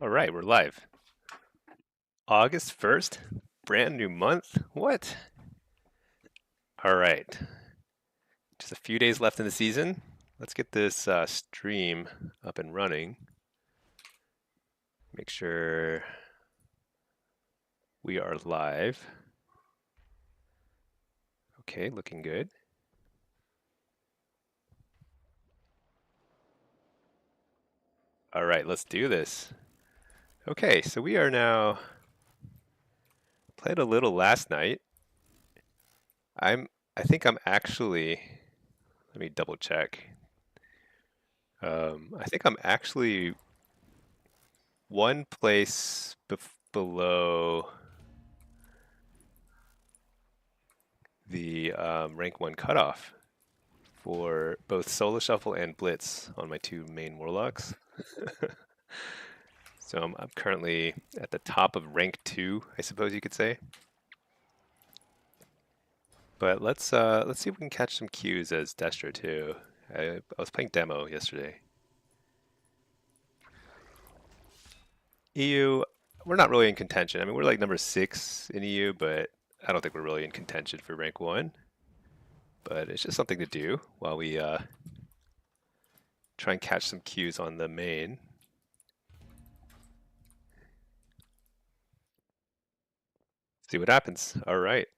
All right, we're live. August 1st, brand new month. What? All right, just a few days left in the season. Let's get this stream up and running. Make sure we are live. Okay, looking good. All right, let's do this. Okay, so we are now played a little last night. I think I'm actually, let me double check. I think I'm actually one place below the rank 1 cutoff for both Solo Shuffle and Blitz on my two main Warlocks. So I'm currently at the top of rank 2, I suppose you could say. But let's see if we can catch some Qs as Destro too. I was playing demo yesterday. EU, we're not really in contention. I mean, we're like number 6 in EU, but I don't think we're really in contention for rank 1. But it's just something to do while we try and catch some Qs on the main. See what happens. All right.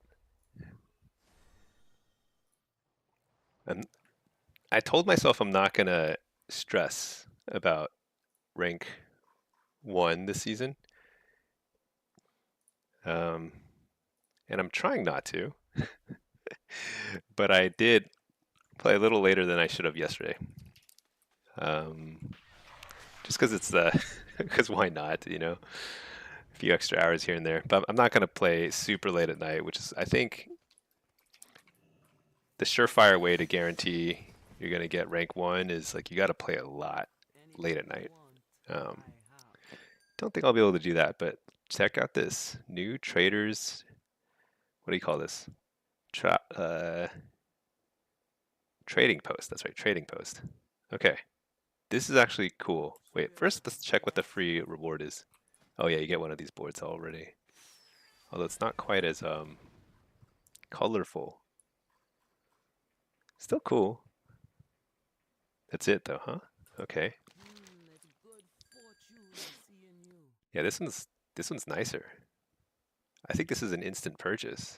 And I told myself I'm not going to stress about rank 1 this season. And I'm trying not to. But I did play a little later than I should have yesterday. Just because it's the, because why not, you know? A few extra hours here and there. But I'm not going to play super late at night, which is, I think, the surefire way to guarantee you're going to get rank 1 is like you got to play a lot late at night. Don't think I'll be able to do that, but check out this new traders. What do you call this? Trading post. That's right, trading post. Okay, this is actually cool. Wait, first let's check what the free reward is. Oh yeah, you get one of these boards already. Although it's not quite as colorful. Still cool. That's it though, huh? Okay. Yeah, this one's nicer. I think this is an instant purchase.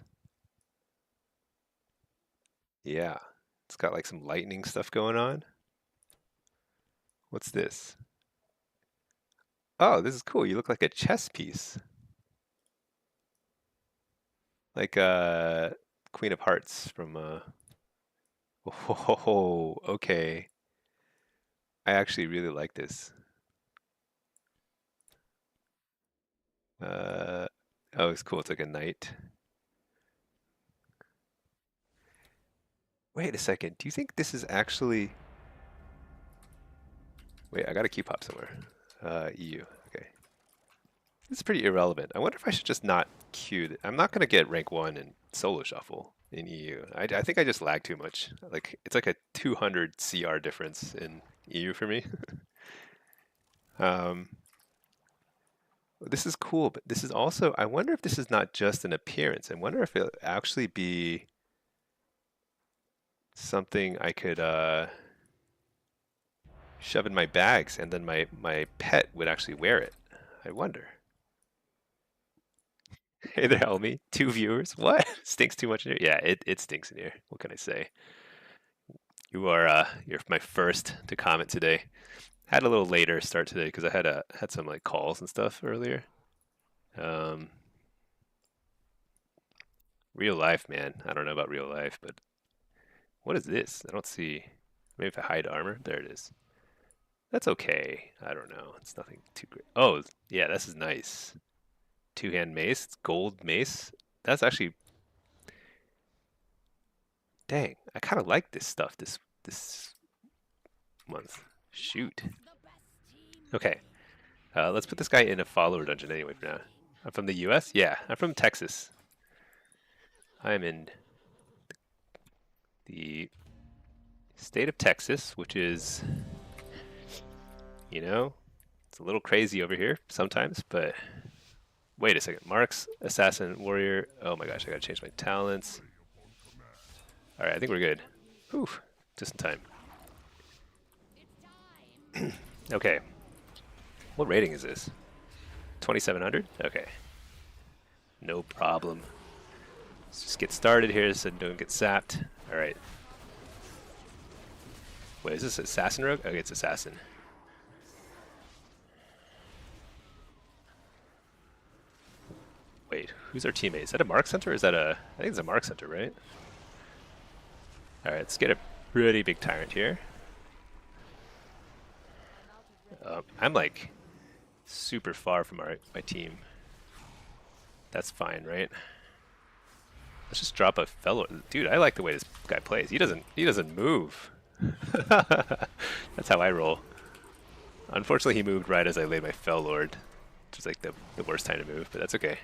Yeah. It's got like some lightning stuff going on. What's this? Oh, this is cool. You look like a chess piece. Like Queen of Hearts from Oh, okay. I actually really like this. Uh oh, it's cool. It's like a knight. Wait a second. Do you think this is actually Wait, I got a queue pop somewhere. EU. Okay. This is pretty irrelevant. I wonder if I should just not queue. I'm not gonna get rank 1 in solo shuffle in EU. I think I just lag too much. Like it's like a 200 CR difference in EU for me. um, this is cool, but this is also. I wonder if this is not just an appearance. I wonder if it'll actually be something I could shove in my bags, and then my pet would actually wear it. I wonder. Hey there, Helmy. 2 viewers. What? Stinks too much in here? Yeah, it stinks in here. What can I say? You're my first to comment today. Had a little later start today because I had some like calls and stuff earlier. Real life, man. I don't know about real life, but what is this? I don't see. Maybe if I hide armor, there it is. That's okay. I don't know. It's nothing too great. Oh, yeah, this is nice. Two-hand mace. It's gold mace. That's actually. Dang, I kind of like this stuff this month. Shoot. Okay, let's put this guy in a follower dungeon anyway for now. I'm from the US? Yeah, I'm from Texas. I'm in the state of Texas, which is, you know, It's a little crazy over here sometimes, but wait a second. Marks, assassin, warrior. Oh my gosh, I gotta change my talents. All right, I think we're good. Whew, just in time. Okay. What rating is this? 2700? Okay. No problem. Let's just get started here so don't get sapped. All right. Wait, is this assassin rogue? Okay, it's assassin. Wait, who's our teammate? Is that a Mark Center? Or is that a... I think it's a Mark Center, right? Alright, let's get a pretty big tyrant here. I'm like super far from my team. That's fine, right? Let's just drop a fellow. Dude, I like the way this guy plays. He doesn't move. That's how I roll. Unfortunately, he moved right as I laid my Fell Lord, which is like the worst time to move, but that's okay.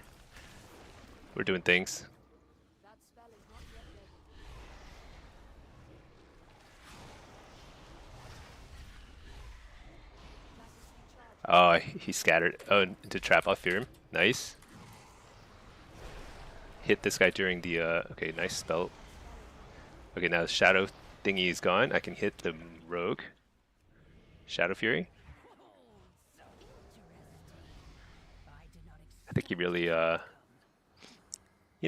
We're doing things. Oh, he scattered. Oh, into trap. I'll fear him. Nice. Hit this guy during the, okay, nice spell. Okay, now the shadow thingy is gone. I can hit the rogue. Shadow Fury. I think he really, you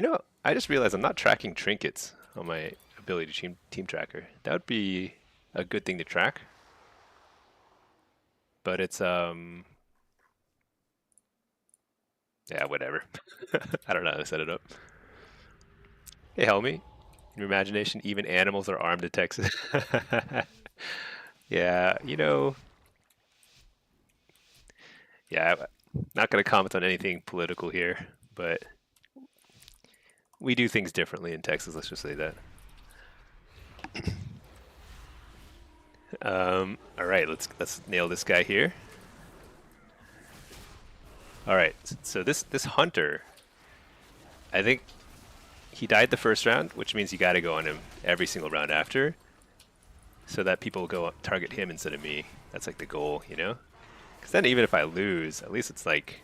know, I just realized I'm not tracking trinkets on my ability team tracker. That would be a good thing to track. But it's, yeah, whatever. I don't know how to set it up. Hey, Helmy. In your imagination, even animals are armed in Texas. Yeah, you know. Yeah, I'm not going to comment on anything political here, but we do things differently in Texas, let's just say that. All right, let's nail this guy here. All right, so this hunter, I think he died the first round, which means you got to go on him every single round after, so that people go target him instead of me. That's like the goal, you know? Because then even if I lose, at least it's like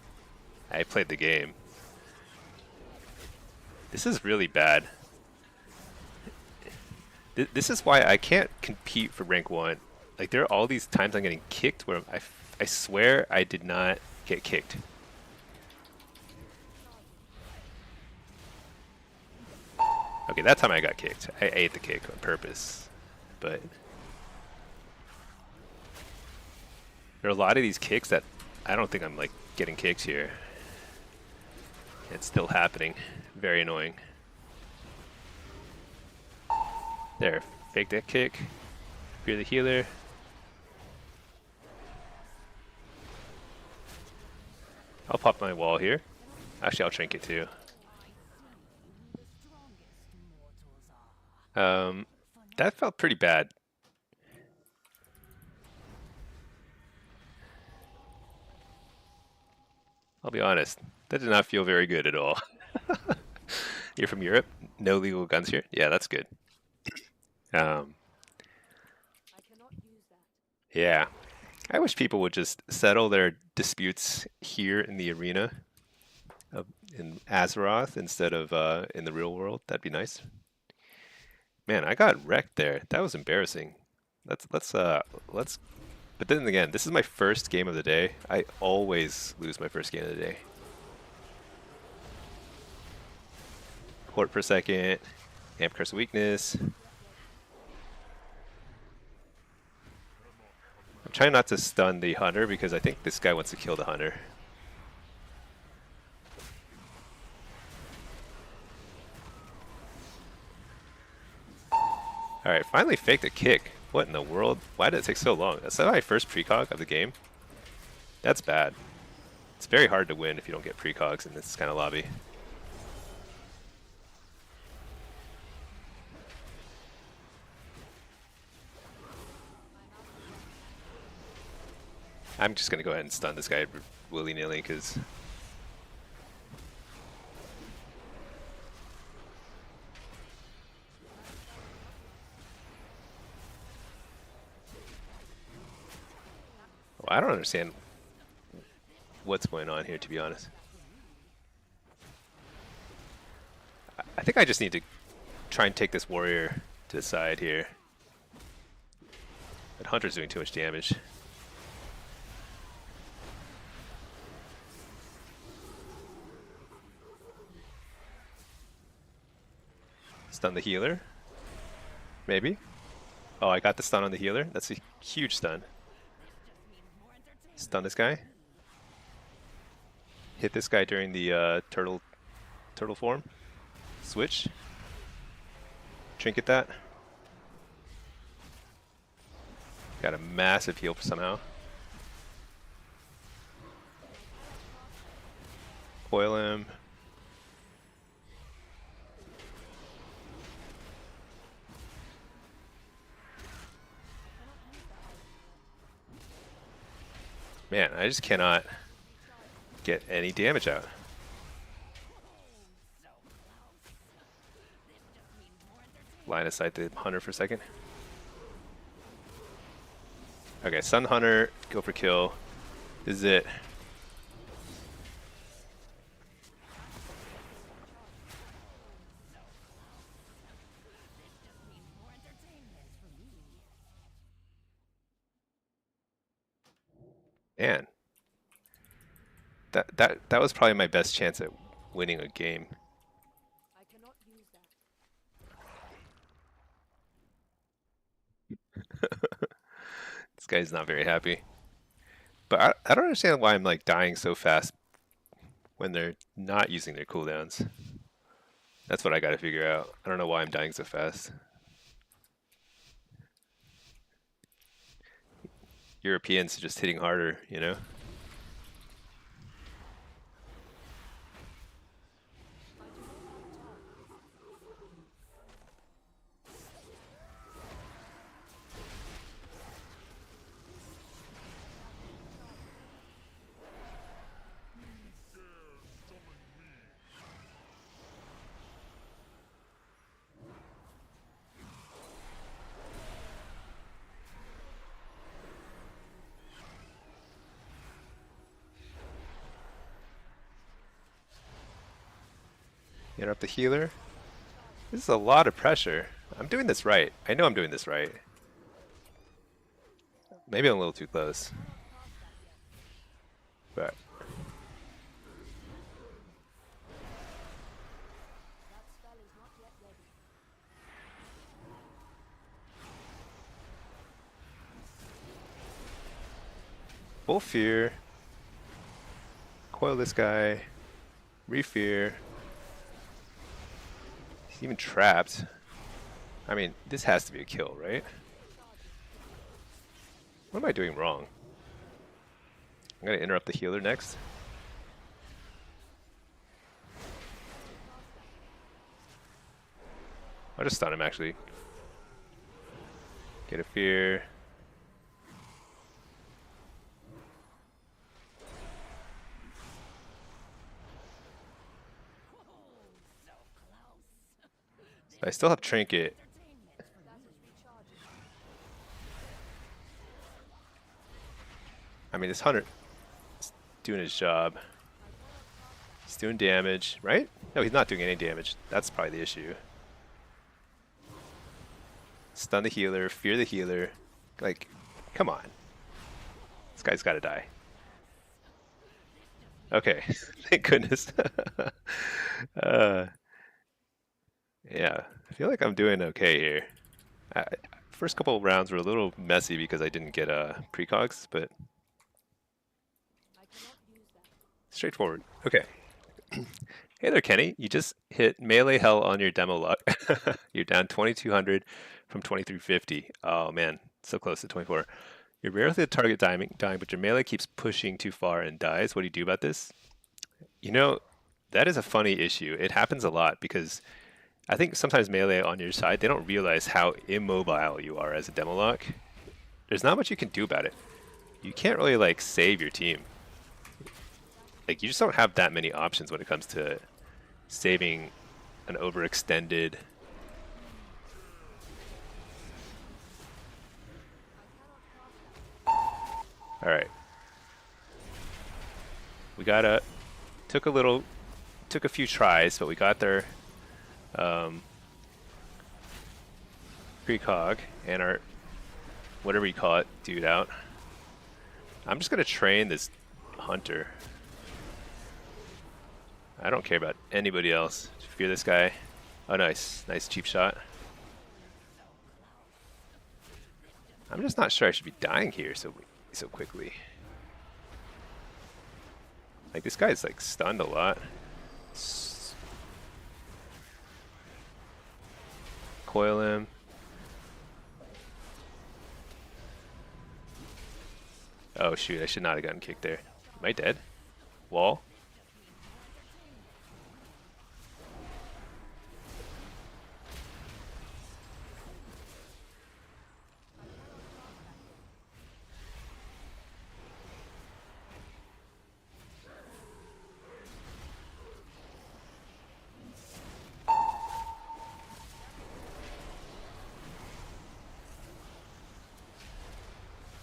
I played the game. This is really bad. This is why I can't compete for rank 1. Like, there are all these times I'm getting kicked where I swear I did not get kicked. Okay, that time I got kicked. I ate the kick on purpose. But there are a lot of these kicks that I don't think I'm like getting kicks here. It's still happening. Very annoying. There, fake that kick. Fear the healer. I'll pop my wall here. Actually, I'll trinket too. That felt pretty bad. I'll be honest, that did not feel very good at all. You're from Europe? No legal guns here? Yeah, that's good. Yeah. I wish people would just settle their disputes here in the arena in Azeroth instead of in the real world. That'd be nice. Man, I got wrecked there. That was embarrassing. Let's but then again, this is my first game of the day. I always lose my first game of the day. Port per second, amp curse weakness. I'm trying not to stun the hunter because I think this guy wants to kill the hunter. Alright, finally faked a kick. What in the world? Why did it take so long? Is that my first precog of the game? That's bad. It's very hard to win if you don't get precogs in this kind of lobby. I'm just going to go ahead and stun this guy willy-nilly because I don't understand what's going on here, to be honest. I think I just need to try and take this warrior to the side here. That hunter's doing too much damage. Stun the healer. Maybe. Oh, I got the stun on the healer. That's a huge stun. Stun this guy. Hit this guy during the turtle form. Switch. Trinket that. Got a massive heal somehow. Coil him. Man, I just cannot get any damage out. Line of sight the hunter for a second. Okay, Sun Hunter, go for kill. This is it. Man, that was probably my best chance at winning a game. I cannot use that. This guy's not very happy. But I don't understand why I'm like dying so fast when they're not using their cooldowns. That's what I gotta figure out. I don't know why I'm dying so fast. Europeans just hitting harder, you know? Interrupt the healer. This is a lot of pressure. I'm doing this right. I know I'm doing this right. Maybe I'm a little too close. But full fear. Coil this guy. Refear. He's even trapped. I mean, this has to be a kill, right? What am I doing wrong? I'm gonna interrupt the healer next. I'll just stun him actually. Get a fear. I still have Trinket. I mean, this hunter is doing his job. He's doing damage, right? No, he's not doing any damage. That's probably the issue. Stun the healer, fear the healer. Like, come on. This guy's got to die. Okay, thank goodness. Yeah, I feel like I'm doing okay here. First couple of rounds were a little messy because I didn't get precogs, but straightforward. Okay. Hey there, Kenny. You just hit melee hell on your demo luck. You're down 2,200 from 2,350. Oh man, so close to 24. You're rarely the target dying, but your melee keeps pushing too far and dies. What do you do about this? You know, that is a funny issue. It happens a lot because I think sometimes melee on your side, they don't realize how immobile you are as a demo lock. There's not much you can do about it. You can't really like save your team. Like you just don't have that many options when it comes to saving an overextended. All right. We got a took a few tries, but we got their precog and our whatever you call it dude out. I'm just gonna train this hunter. I don't care about anybody else. Fear this guy. Oh, nice, nice cheap shot. I'm just not sure I should be dying here so quickly. Like this guy's like stunned a lot. Coil him. Oh shoot, I should not have gotten kicked there. Am I dead? Wall?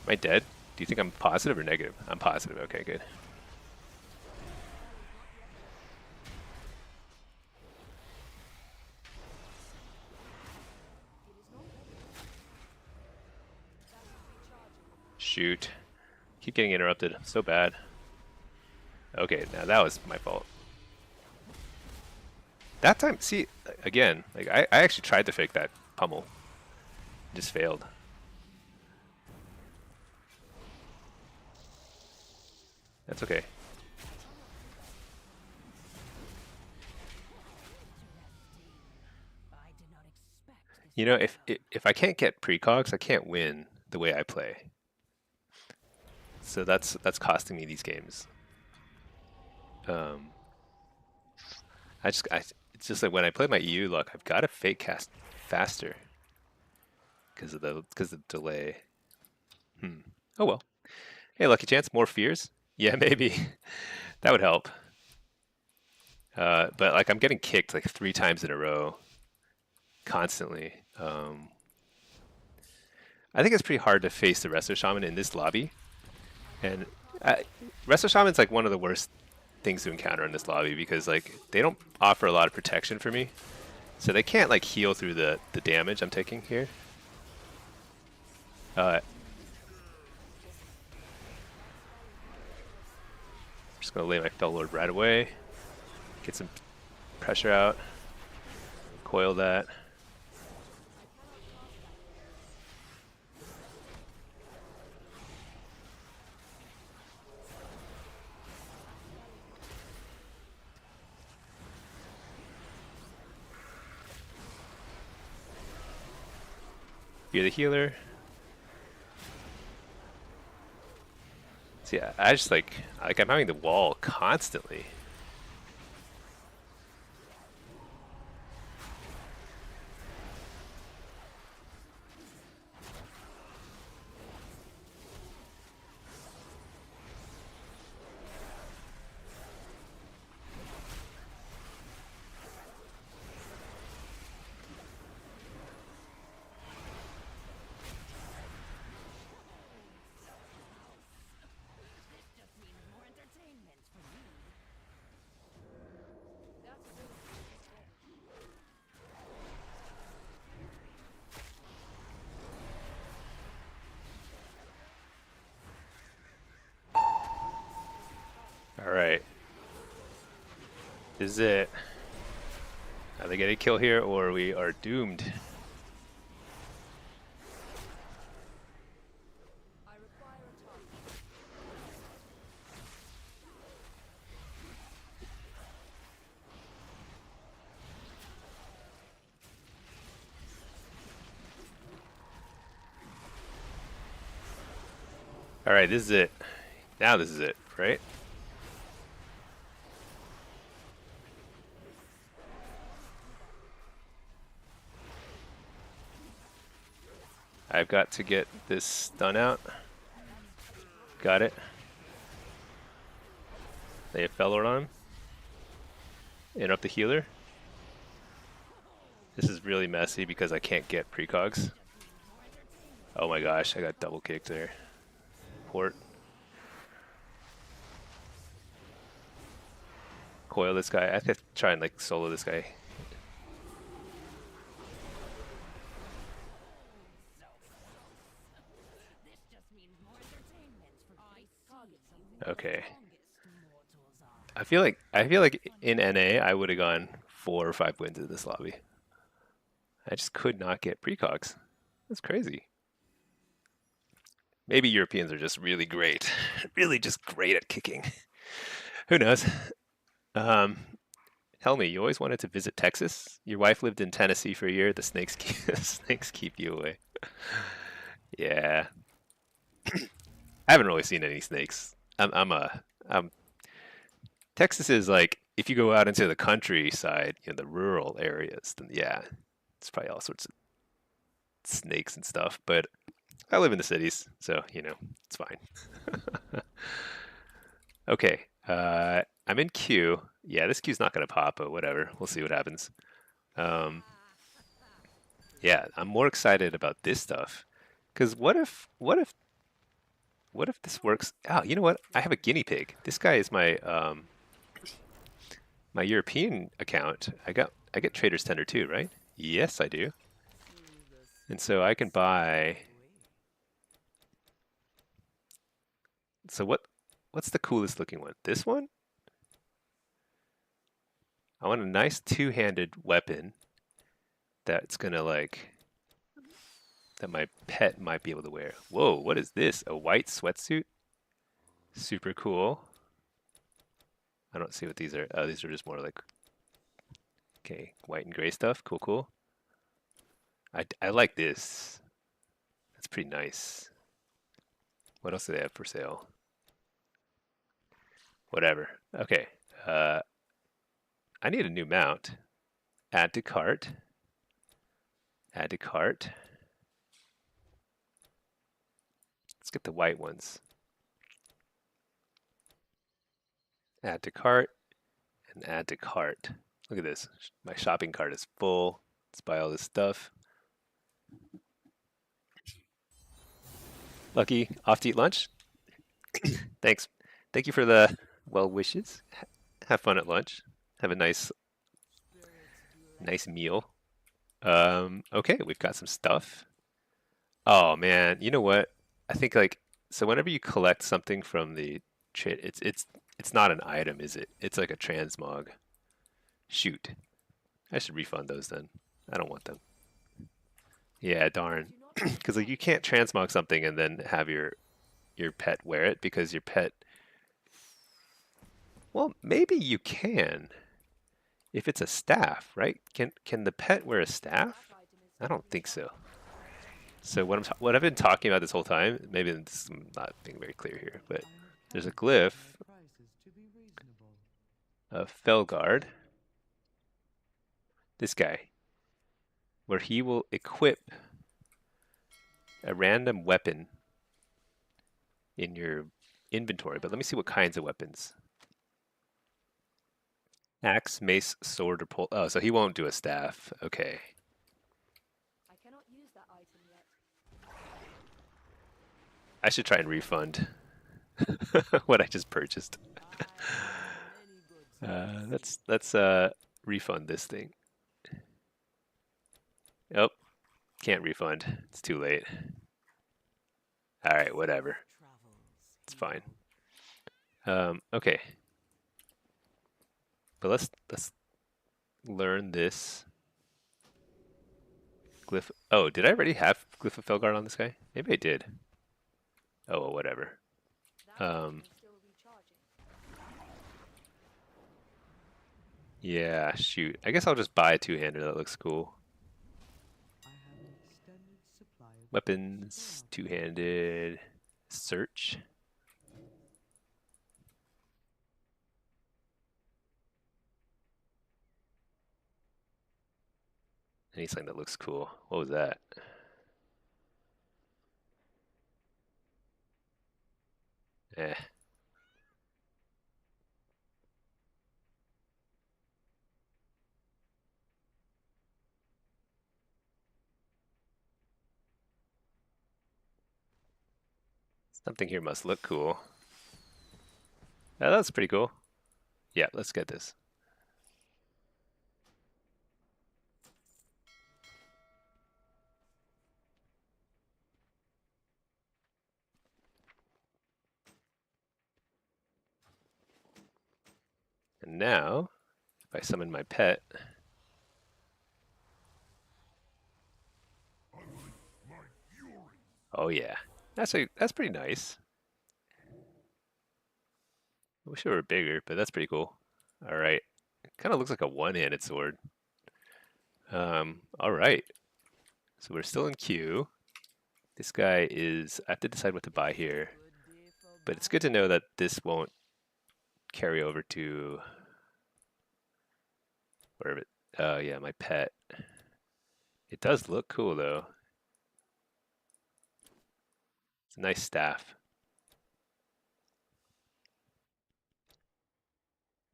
Am I dead? Do you think I'm positive or negative? I'm positive. Okay, good. Shoot. Keep getting interrupted. So bad. Okay, now that was my fault. That time, see, again, like I actually tried to fake that pummel. Just failed. That's okay. You know, if I can't get precogs, I can't win the way I play. So that's costing me these games. It's just like when I play my EU luck, I've got to fake cast faster because of the delay. Oh well. Hey, lucky chance, more fears? Yeah, maybe. That would help. But like I'm getting kicked like 3 times in a row, constantly. I think it's pretty hard to face the Resto Shaman in this lobby. And Resto Shaman's like one of the worst things to encounter in this lobby because like they don't offer a lot of protection for me. So they can't like heal through the damage I'm taking here. Just gonna lay my Fell Lord right away. Get some pressure out. Coil that. Be the healer. See, I just like I'm having the wall constantly. Alright. This is it. Either get a kill here or we are doomed. Alright, this is it. Now this is it, right? I've got to get this stun out. Got it. They have Fell Lord on him. Interrupt the healer. This is really messy because I can't get precogs. Oh my gosh, I got double kicked there. Port. coil this guy. I could try and like solo this guy. Okay. I feel like in NA I would have gone 4 or 5 wins in this lobby. I just could not get precogs. That's crazy. Maybe Europeans are just really great, really just great at kicking. Who knows? Um, Tell me, you always wanted to visit Texas? Your wife lived in Tennessee for a year. The snakes snakes keep you away. Yeah, I haven't really seen any snakes. I'm Texas is like if you go out into the countryside, the rural areas, then yeah, it's probably all sorts of snakes and stuff. But I live in the cities, so it's fine. Okay, I'm in queue. Yeah, this queue's not gonna pop, but whatever. We'll see what happens. Um, yeah, I'm more excited about this stuff. Because what if this works? Oh, you know what? I have a guinea pig. This guy is my European account. I get Trader's Tender too, right? Yes, I do. And so I can buy. So what's the coolest looking one? This one? I want a nice two-handed weapon that's gonna like that my pet might be able to wear. Whoa, what is this? A white sweatsuit? Super cool. I don't see what these are. Oh, these are just more like okay, white and gray stuff. Cool, cool. I like this. That's pretty nice. What else do they have for sale? Whatever. Okay. Uh, I need a new mount. Add to cart. Add to cart. Let's get the white ones. Add to cart and add to cart. Look at this. My shopping cart is full. Let's buy all this stuff. Lucky, off to eat lunch? Thanks. Thank you for the well wishes. Have fun at lunch. Have a nice meal. Okay, we've got some stuff. Oh man, you know what? I think like so whenever you collect something from the trade, it's not an item, is it? It's like a transmog. Shoot. I should refund those then. I don't want them. Yeah, darn. Because like you can't transmog something and then have your pet wear it because your pet. Well, maybe you can if it's a staff, right? Can the pet wear a staff? I don't think so. So what I've been talking about this whole time, maybe this is not being very clear here, but there's a glyph of Felguard, this guy, where he will equip a random weapon in your inventory. But let me see what kinds of weapons. Axe, mace, sword, or pole. Oh, so he won't do a staff. Okay. I cannot use that item yet. I should try and refund what I just purchased. Let's refund this thing. Oh, can't refund. It's too late. All right, whatever. It's fine. Okay. But let's learn this glyph. Oh, did I already have glyph of Felguard on this guy? Maybe I did. Oh, well, whatever. That item Um, is still recharging. yeah, shoot. I guess I'll just buy a two-hander. That looks cool. Weapons, two-handed, search. Anything that looks cool. What was that? Eh. Something here must look cool. Oh, that's pretty cool. Yeah, let's get this. And now, if I summon my pet, oh yeah, that's pretty nice. I wish it were bigger, but that's pretty cool. All right, kind of looks like a one-handed sword. All right, so we're still in queue. This guy is. I have to decide what to buy here, but it's good to know that this won't carry over to wherever. Yeah, my pet. It does look cool though. It's a nice staff.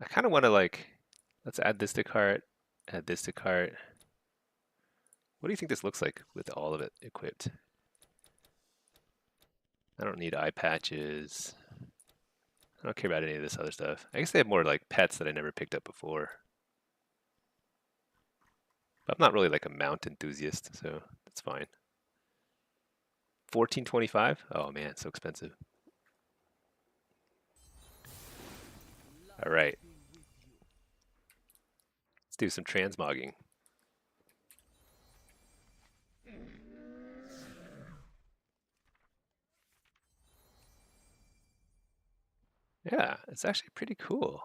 I kind of want to like, let's add this to cart, add this to cart. What do you think this looks like with all of it equipped? I don't need eye patches. I don't care about any of this other stuff. I guess they have more like pets that I never picked up before. But I'm not really like a mount enthusiast, so that's fine. 1425? Oh man, so expensive. All right. Let's do some transmogging. Yeah, it's actually pretty cool.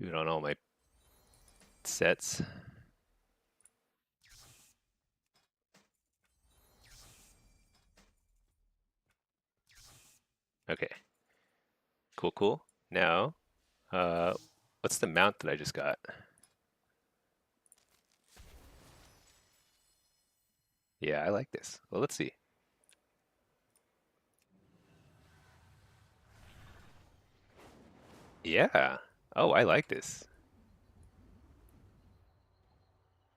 Do it on all my sets. Okay, cool, cool. Now, uh, what's the mount that I just got? Yeah, I like this. Well, let's see. Yeah. Oh, I like this.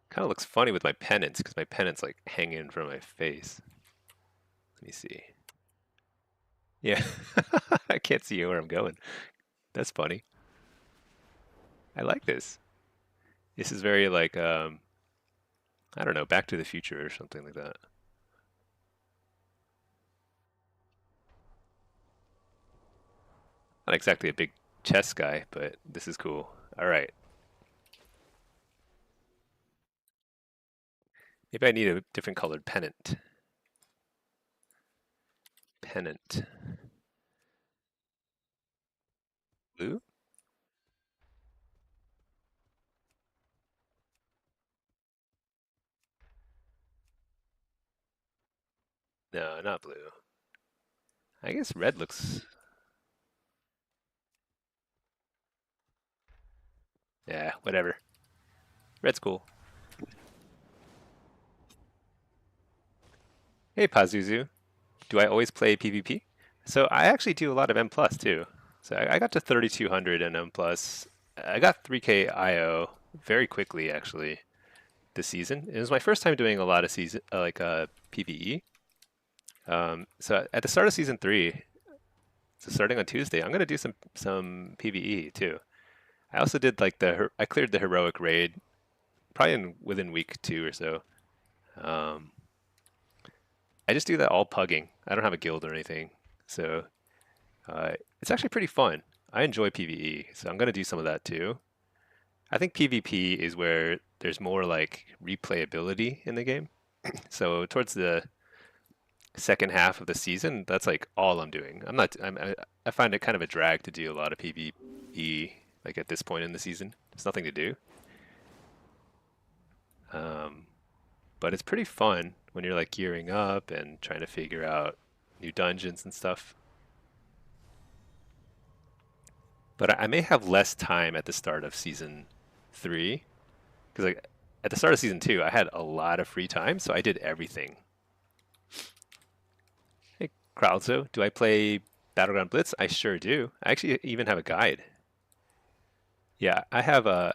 Kind of looks funny with my pennants because my pennants like hang in from my face. Let me see. Yeah, I can't see where I'm going. That's funny. I like this. This is very like I don't know, Back to the Future or something like that. Not exactly a big chess guy, but this is cool. All right. Maybe I need a different colored pennant. Pennant. Blue? No, not blue. I guess red looks. Yeah, whatever. Red's cool. Hey, Pazuzu. Do I always play PvP? So I actually do a lot of M plus too. So I got to 3200 in M plus. I got 3K IO very quickly actually this season. It was my first time doing a lot of season PvE. So at the start of season 3, so starting on Tuesday, I'm gonna do some PvE too. I also did like I cleared the heroic raid probably within week 2 or so. Um, I just do that all pugging. I don't have a guild or anything, so it's actually pretty fun. I enjoy PvE, so I'm gonna do some of that too. I think PvP is where there's more like replayability in the game. So towards the second half of the season, that's like all I'm doing. I'm not. I find it kind of a drag to do a lot of PvE like at this point in the season. There's nothing to do. Um, but it's pretty fun when you're like gearing up and trying to figure out new dungeons and stuff. But I may have less time at the start of season 3 because like at the start of season 2, I had a lot of free time, so I did everything. Hey, Kralzo, do I play Battleground Blitz? I sure do. I actually even have a guide. Yeah, I have a.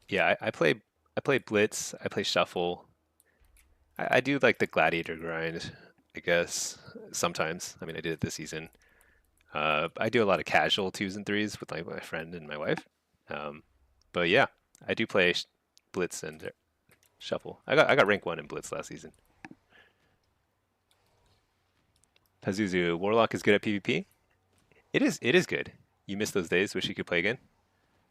Yeah, I play. I play Blitz. I play Shuffle. I do like the Gladiator grind, I guess. Sometimes. I mean, I did it this season. I do a lot of casual twos and threes with like my friend and my wife. Um, but yeah, I do play Blitz and Shuffle. I got rank 1 in Blitz last season. Pazuzu, Warlock is good at PvP. It is good. You miss those days. Wish you could play again.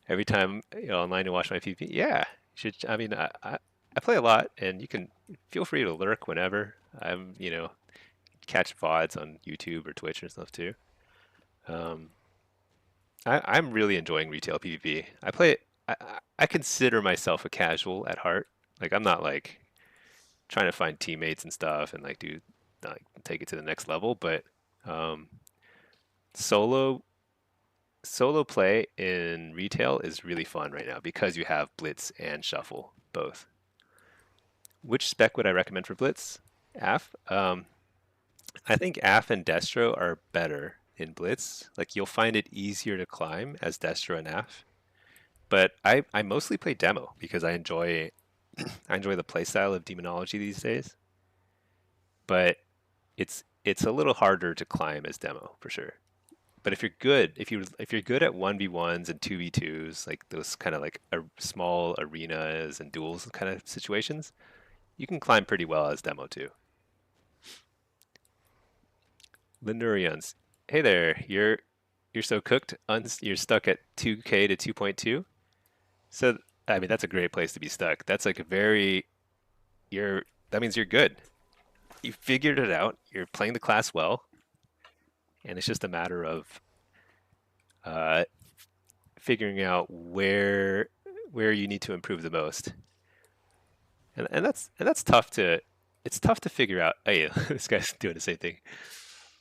Every time online to watch my PvP. Yeah, you should. I mean, I play a lot, and you can feel free to lurk whenever. Catch VODs on YouTube or Twitch and stuff too. Um, I'm really enjoying retail PvP. I play it. I consider myself a casual at heart. Like I'm not like trying to find teammates and stuff and like do like take it to the next level, but um, solo solo play in retail is really fun right now because you have Blitz and Shuffle both. Which spec would I recommend for Blitz? AF. I think AF and Destro are better in Blitz. Like you'll find it easier to climb as Destro and AF. But I mostly play demo because I enjoy the playstyle of demonology these days. But it's a little harder to climb as demo for sure. But if you're good at 1v1s and 2v2s, like those kind of like small arenas and duels kind of situations, you can climb pretty well as demo too. Lindurians, hey there, you're so cooked. You're stuck at 2K to 2.2. So I mean that's a great place to be stuck. That's like a very you're that means you're good. You figured it out. You're playing the class well, and it's just a matter of uh, figuring out where you need to improve the most. And that's tough to it's tough to figure out. Hey, this guy's doing the same thing.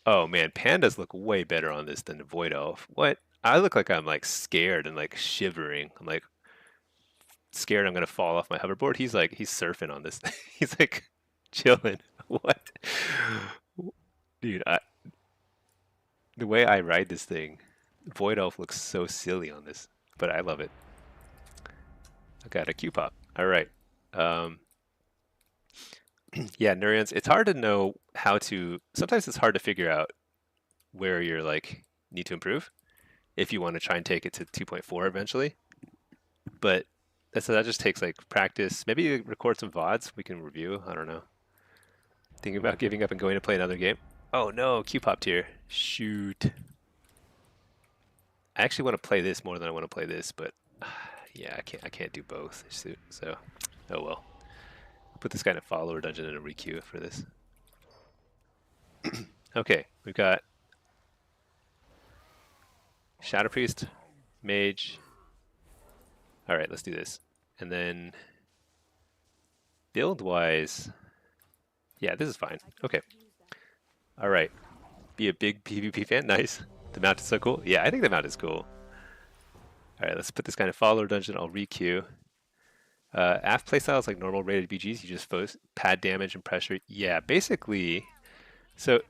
Oh man, pandas look way better on this than the Void Elf. What? I look like I'm like scared and like shivering. I'm like scared I'm gonna fall off my hoverboard. He's surfing on this thing. He's like chilling. What? Dude, the way I ride this thing, Void Elf looks so silly on this, but I love it. I got a Q pop. All right. Um, yeah, Neurians. It's hard to know how to. Sometimes it's hard to figure out where you're like need to improve if you want to try and take it to 2.4 eventually. But that just takes like practice. Maybe you record some VODs we can review. I don't know. Thinking about giving up and going to play another game. Oh no, Q popped here. Shoot. I actually want to play this more than I want to play this, but yeah, I can't do both. So, oh well. Put this guy in a follower dungeon and a requeue for this. Okay, we've got Shadow Priest, Mage. All right, let's do this. And then build-wise, yeah, this is fine. Okay. All right. Be a big PvP fan. Nice. The mount is so cool. Yeah, I think the mount is cool. All right, let's put this guy in a follower dungeon. I'll requeue. AF playstyle is like normal rated BGs. You just pad damage and pressure. Yeah, basically. So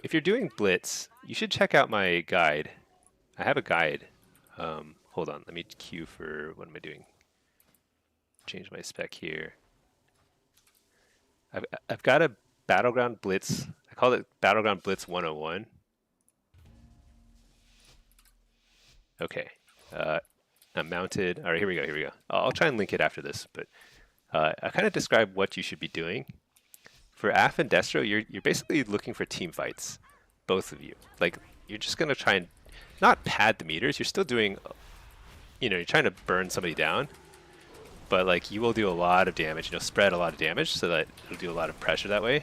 if you're doing Blitz, you should check out my guide. I have a guide. Hold on, let me queue for what am I doing? Change my spec here. I've got a Battleground Blitz. I call it Battleground Blitz 101. Okay. I'm mounted. All right, here we go. Here we go. I'll try and link it after this, but I kind of describe what you should be doing. For AF and Destro, you're basically looking for team fights, both of you. Like you're just gonna try and not pad the meters. You're still doing, you're trying to burn somebody down, but like you will do a lot of damage. Spread a lot of damage so that it'll do a lot of pressure that way.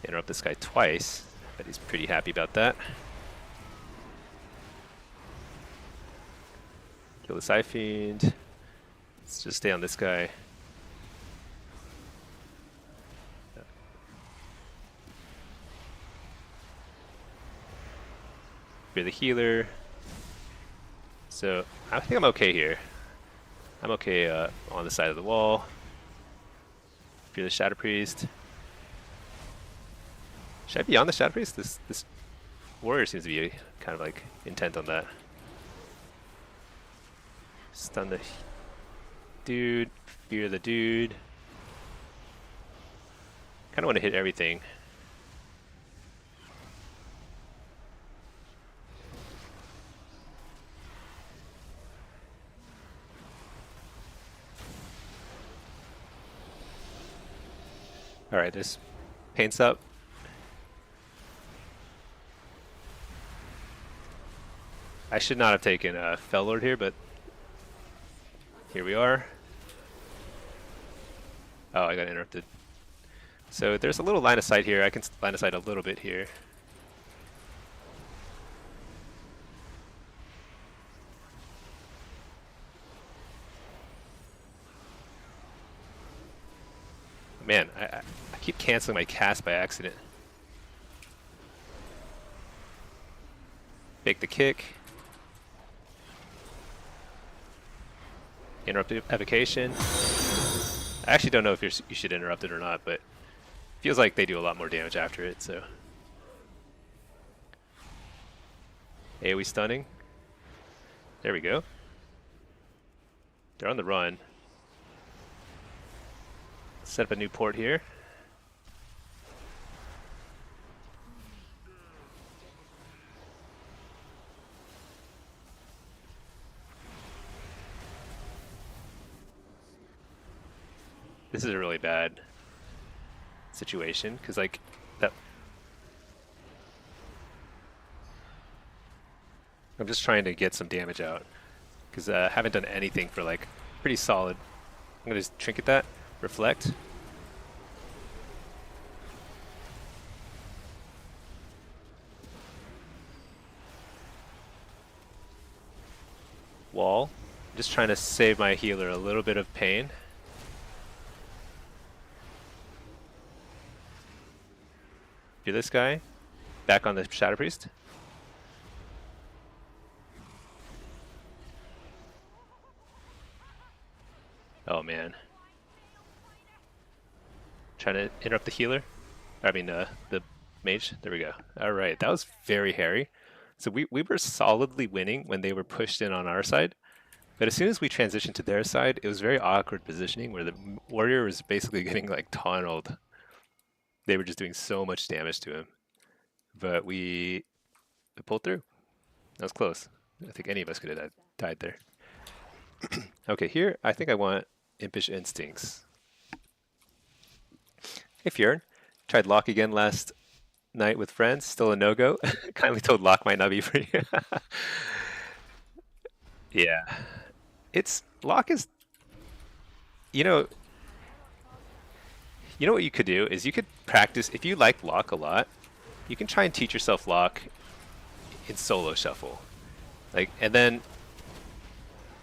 Interrupt this guy twice, but he's pretty happy about that. Kill the Psy Fiend. Let's just stay on this guy. Be the healer. So I think I'm okay here. I'm okay on the side of the wall. Fear the Shadow Priest. Should I be on the Shadow Priest? This warrior seems to be kind of like intent on that. Stun the dude. Fear the dude. Kind of want to hit everything. Alright, this paints up. I should not have taken a Fell Lord here, but here we are. Oh, I got interrupted. So there's a little line of sight here. I can line of sight a little bit here. Man, I keep canceling my cast by accident. Fake the kick. Interrupt evocation. I actually don't know if you should interrupt it or not, but it feels like they do a lot more damage after it, so. AoE stunning. There we go. They're on the run. Set up a new port here. This is a really bad situation because, like, that. I'm just trying to get some damage out because I haven't done anything for like pretty solid. I'm gonna just trinket that, reflect. Wall. Just trying to save my healer a little bit of pain. This guy back on the Shadow Priest. Oh man. Trying to interrupt the healer. I mean the mage. There we go. Alright, that was very hairy. So we were solidly winning when they were pushed in on our side. But as soon as we transitioned to their side, it was very awkward positioning where the warrior was basically getting like tunneled. They were just doing so much damage to him. But we pulled through. That was close. I think any of us could have died there. Okay, here I think I want Impish Instincts. Hey Fjern, tried Lock again last night with friends. Still a no-go. Kindly told Lock might not be for you. Yeah, Lock is. You know what you could do is you could practice if you like Lock a lot. You can try and teach yourself Lock in solo shuffle, like, and then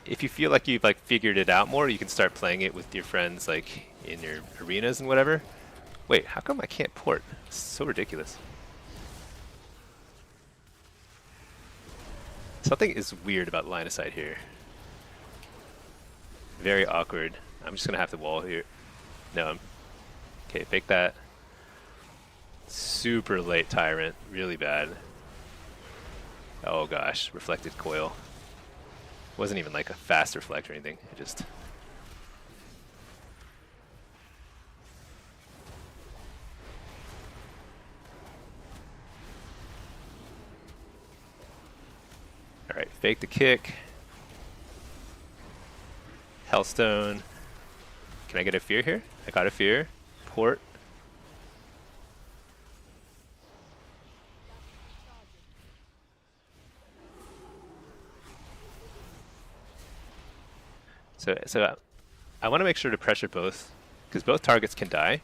if you feel like you've like figured it out more, you can start playing it with your friends, like in your arenas and whatever. Wait, how come I can't port? It's so ridiculous. Something is weird about line of sight here. Very awkward. I'm just gonna have to wall here. No, okay, fake that. Super late Tyrant, really bad. Oh gosh, reflected coil. Wasn't even like a fast reflect or anything. It just. All right, fake the kick. Hellstone. Can I get a fear here? I got a fear. Port. So I want to make sure to pressure both, because both targets can die.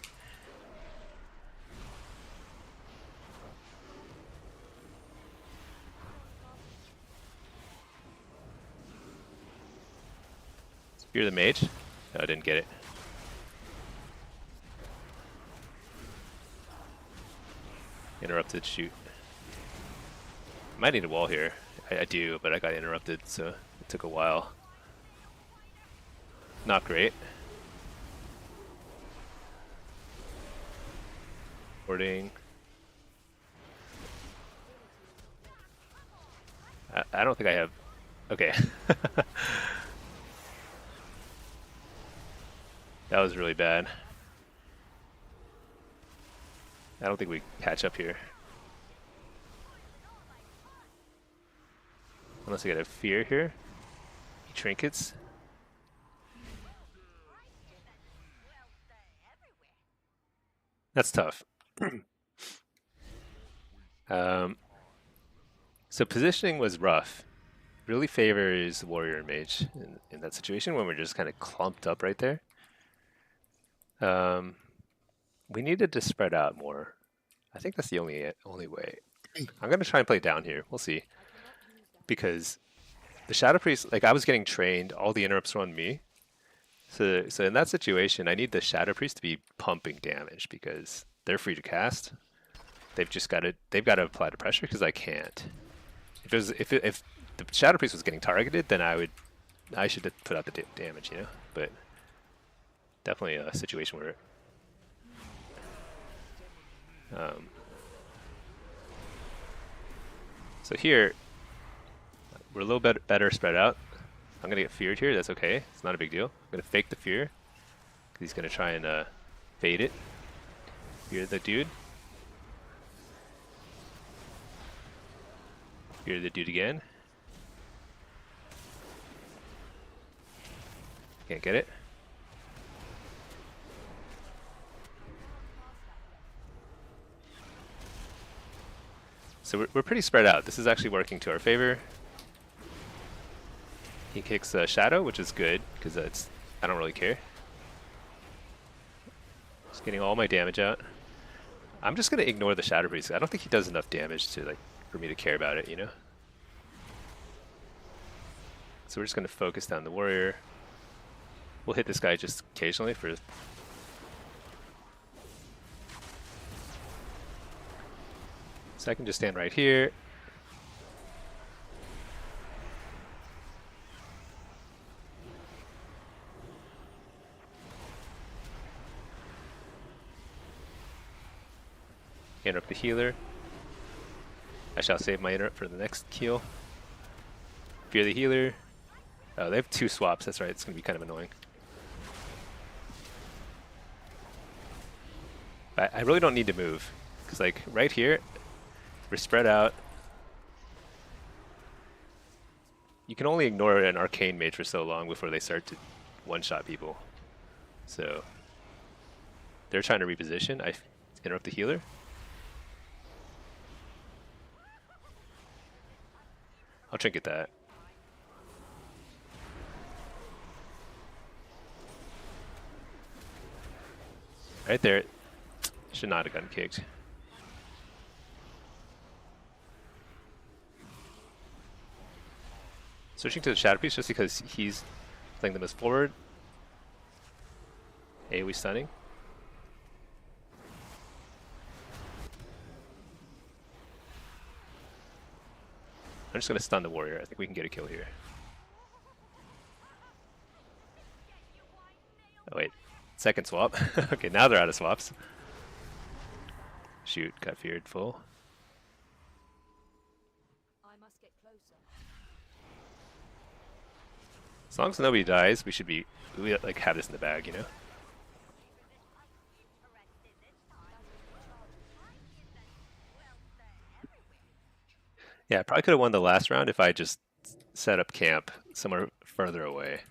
Spear the mage. Oh, I didn't get it. Interrupted, shoot. Might need a wall here. I do, but I got interrupted, so it took a while. Not great. Boarding. I don't think I have. Okay. That was really bad. I don't think we catch up here. Unless we get a fear here. Trinkets. That's tough. So positioning was rough. Really favors warrior and mage in that situation when we're just kind of clumped up right there. We needed to spread out more. I think that's the only way. I'm gonna try and play down here. We'll see. I cannot use that. Because the Shadow Priest, like I was getting trained, all the interrupts were on me. So in that situation, I need the Shadow Priest to be pumping damage because they're free to cast. They've got to apply the pressure because I can't. If the Shadow Priest was getting targeted, then I should have put out the damage, you know. But definitely a situation where. So here, we're a little bit better spread out. I'm gonna get feared here. That's okay. It's not a big deal. I'm gonna fake the fear because he's gonna try and bait it. Fear the dude. Fear the dude again. Can't get it. So we're pretty spread out. This is actually working to our favor. He kicks Shadow, which is good because I don't really care. Just getting all my damage out. I'm just gonna ignore the Shadow Priest. I don't think he does enough damage to for me to care about it, you know. So we're just gonna focus down the warrior. We'll hit this guy just occasionally for. So I can just stand right here. Interrupt the healer. I shall save my interrupt for the next kill. Fear the healer. Oh, they have 2 swaps. That's right. It's going to be kind of annoying. I really don't need to move. Because, like, right here, we're spread out. You can only ignore an arcane mage for so long before they start to one-shot people. So, they're trying to reposition. I interrupt the healer. I'll trinket that. Right there. Should not have gotten kicked. Switching to the Shadow Priest just because he's playing the most forward. AoE stunning. I'm just going to stun the warrior. I think we can get a kill here. Oh wait, second swap. Okay, now they're out of swaps. Shoot, got feared full. I must get closer. As long as nobody dies, we like have this in the bag, you know? Yeah, I probably could have won the last round if I just set up camp somewhere further away.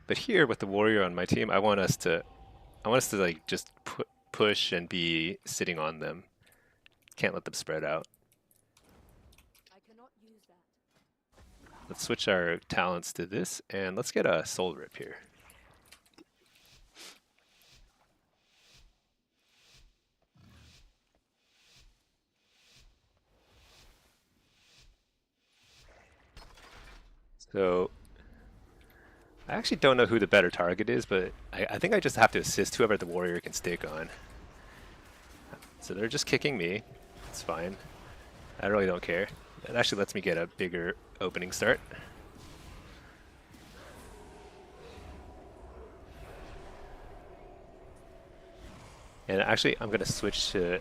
But here with the warrior on my team, I want us to like just push and be sitting on them. Can't let them spread out. I cannot use that. Let's switch our talents to this and let's get a soul rip here. So I actually don't know who the better target is, but I think I just have to assist whoever the warrior can stick on. So they're just kicking me. It's fine. I really don't care. It actually lets me get a bigger opening start. And actually, I'm going to switch to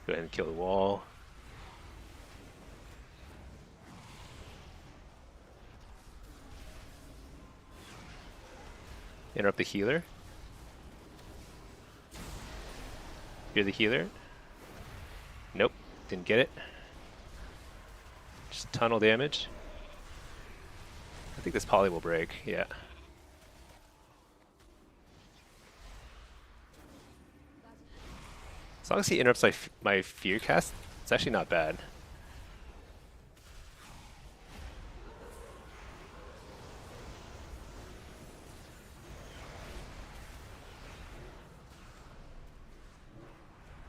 go ahead and kill the wall. Interrupt the healer. Fear the healer. Nope, didn't get it. Just tunnel damage. I think this poly will break, yeah. As long as he interrupts my fear cast, it's actually not bad.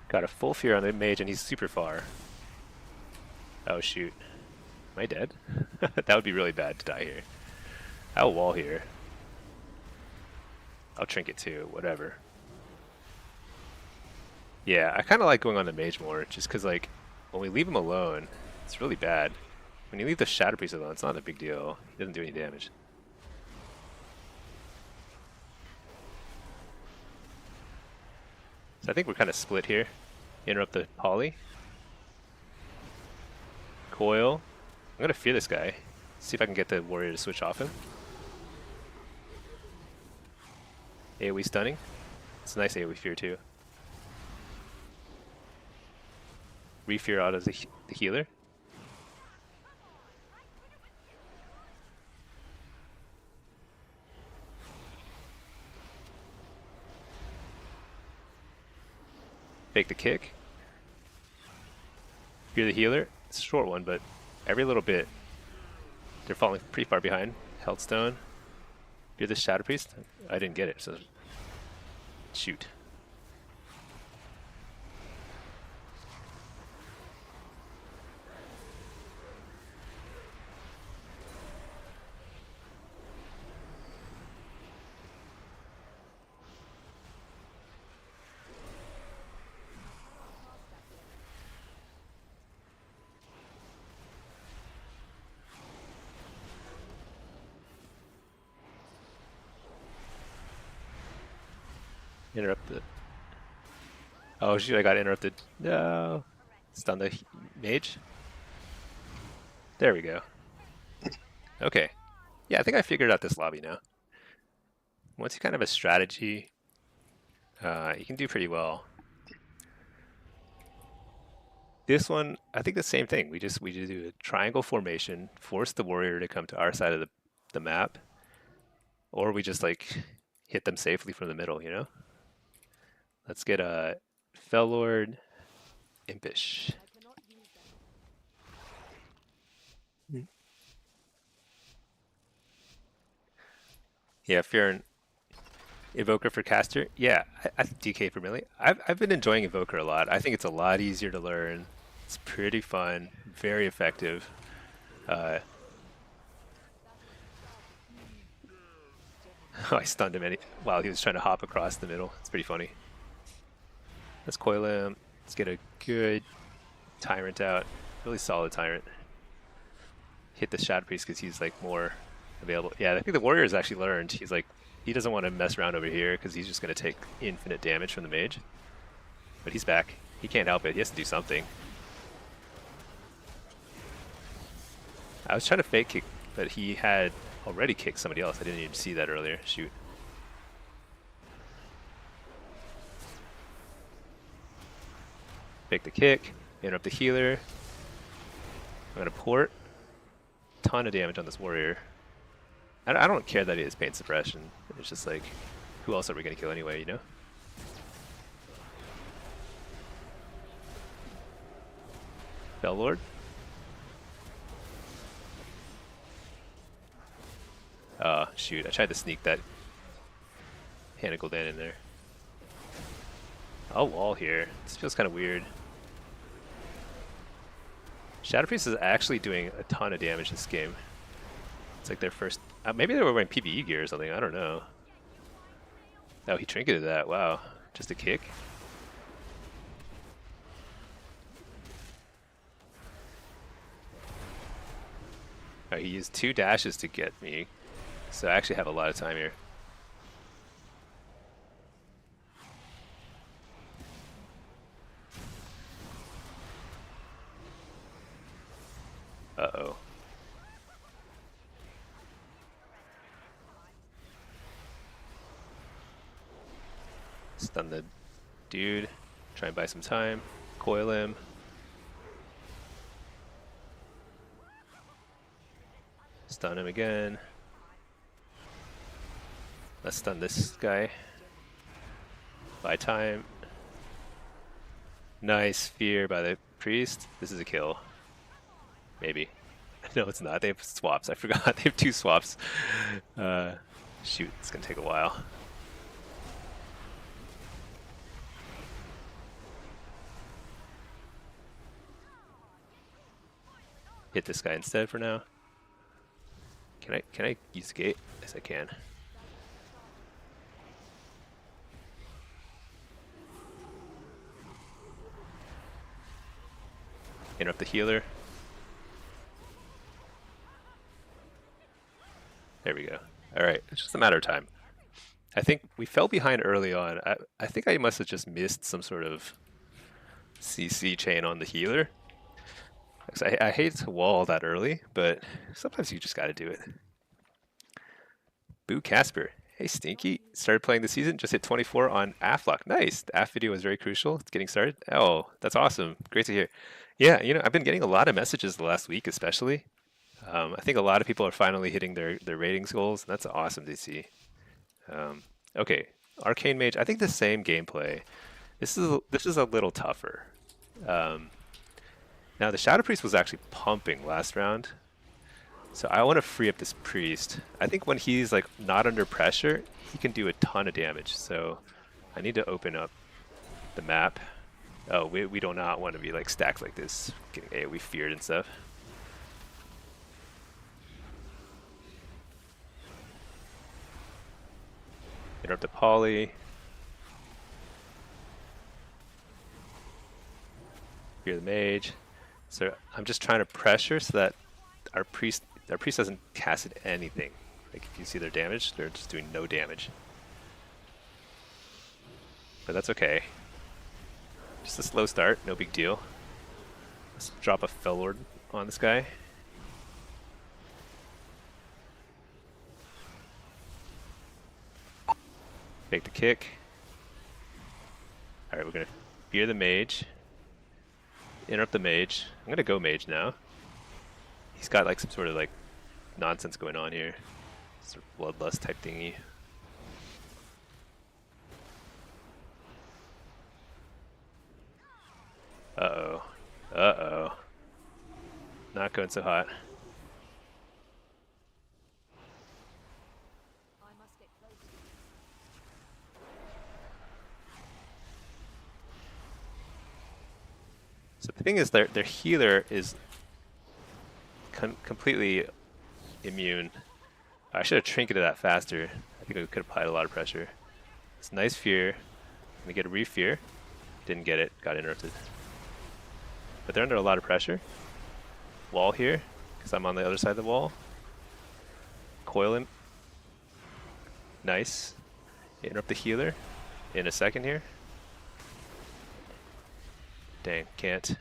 Got a full fear on the mage and he's super far. Oh shoot. Am I dead? That would be really bad to die here. I'll wall here. I'll trinket too, whatever. Yeah, I kind of like going on the mage more, just because like, when we leave him alone, it's really bad. When you leave the Shadow Priest alone, it's not a big deal. He doesn't do any damage. So I think we're kind of split here. Interrupt the poly. Coil. I'm gonna fear this guy. See if I can get the warrior to switch off him. AoE stunning. It's a nice AoE fear too. Refear out as the healer. Fake the kick. Fear the healer. It's a short one, but every little bit they're falling pretty far behind. Healthstone. Fear the Shadow Priest. I didn't get it, so shoot. Interrupted. Oh shoot, I got interrupted. No. Stun the mage. There we go. Okay. Yeah, I think I figured out this lobby now. Once you kind of have a strategy, you can do pretty well. This one, I think the same thing. We just do a triangle formation, force the warrior to come to our side of the map, or we just like hit them safely from the middle, you know? Let's get a Fellord Impish. I cannot use them. Yeah, Fear and Evoker for caster. Yeah, I DK for melee. I've been enjoying Evoker a lot. I think it's a lot easier to learn. It's pretty fun, very effective. Oh, I stunned him while he was trying to hop across the middle. It's pretty funny. Let's coil him. Let's get a good Tyrant out. Really solid Tyrant. Hit the Shadow Priest because he's like more available. Yeah, I think the Warrior has actually learned. He's like, he doesn't want to mess around over here because he's just going to take infinite damage from the mage. But he's back. He can't help it. He has to do something. I was trying to fake kick, but he had already kicked somebody else. I didn't even see that earlier. Shoot. Fake the kick. Interrupt the healer. I'm going to port. Ton of damage on this warrior. I don't care that he has pain suppression. It's just like, who else are we going to kill anyway, you know? Bellord. Shoot, I tried to sneak that Hannah Gul'dan in there. I'll wall here. This feels kind of weird. Shadow Priest is actually doing a ton of damage this game. It's like their first... maybe they were wearing PvE gear or something, I don't know. Oh, he trinketed that, wow. Just a kick? Oh, he used 2 dashes to get me, so I actually have a lot of time here. Uh-oh. Stun the dude. Try and buy some time. Coil him. Stun him again. Let's stun this guy. Buy time. Nice fear by the priest. This is a kill. Maybe. No, it's not. They have swaps. I forgot. They have 2 swaps. Uh, shoot, it's gonna take a while. Hit this guy instead for now. Can I use the gate? Yes, I can. Interrupt the healer. There we go. All right, it's just a matter of time. I think we fell behind early on. I think I must have just missed some sort of CC chain on the healer. 'Cause I hate to wall that early, but sometimes you just got to do it. Boo Casper. Hey, Stinky. Started playing the season, just hit 24 on Afflock. Nice. The Aff video was very crucial. It's getting started. Oh, that's awesome. Great to hear. Yeah, I've been getting a lot of messages the last week, especially. I think a lot of people are finally hitting their ratings goals, and that's awesome to see. Okay, Arcane Mage. I think the same gameplay. This is a little tougher. Now the Shadow Priest was actually pumping last round, so I want to free up this priest. I think when he's like not under pressure, he can do a ton of damage. So I need to open up the map. Oh, we do not want to be like stacked like this, getting AoE feared and stuff. Interrupt the poly. Fear the mage. So I'm just trying to pressure so that our priest doesn't cast anything. Like if you see their damage, they're just doing no damage. But that's okay. Just a slow start, no big deal. Let's drop a Fellord on this guy. Make the kick. Alright, we're gonna fear the mage. Interrupt the mage. I'm gonna go mage now. He's got like some sort of like nonsense going on here. Sort of bloodlust type thingy. Uh-oh. Uh-oh. Not going so hot. I must get close. So the thing is, their healer is completely immune. I should have trinketed that faster. I think I could have applied a lot of pressure. It's nice fear. I'm gonna get a re-fear. Didn't get it. Got interrupted. But they're under a lot of pressure. Wall here, because I'm on the other side of the wall. Coil him. Nice. Interrupt the healer in a second here. Dang, can't.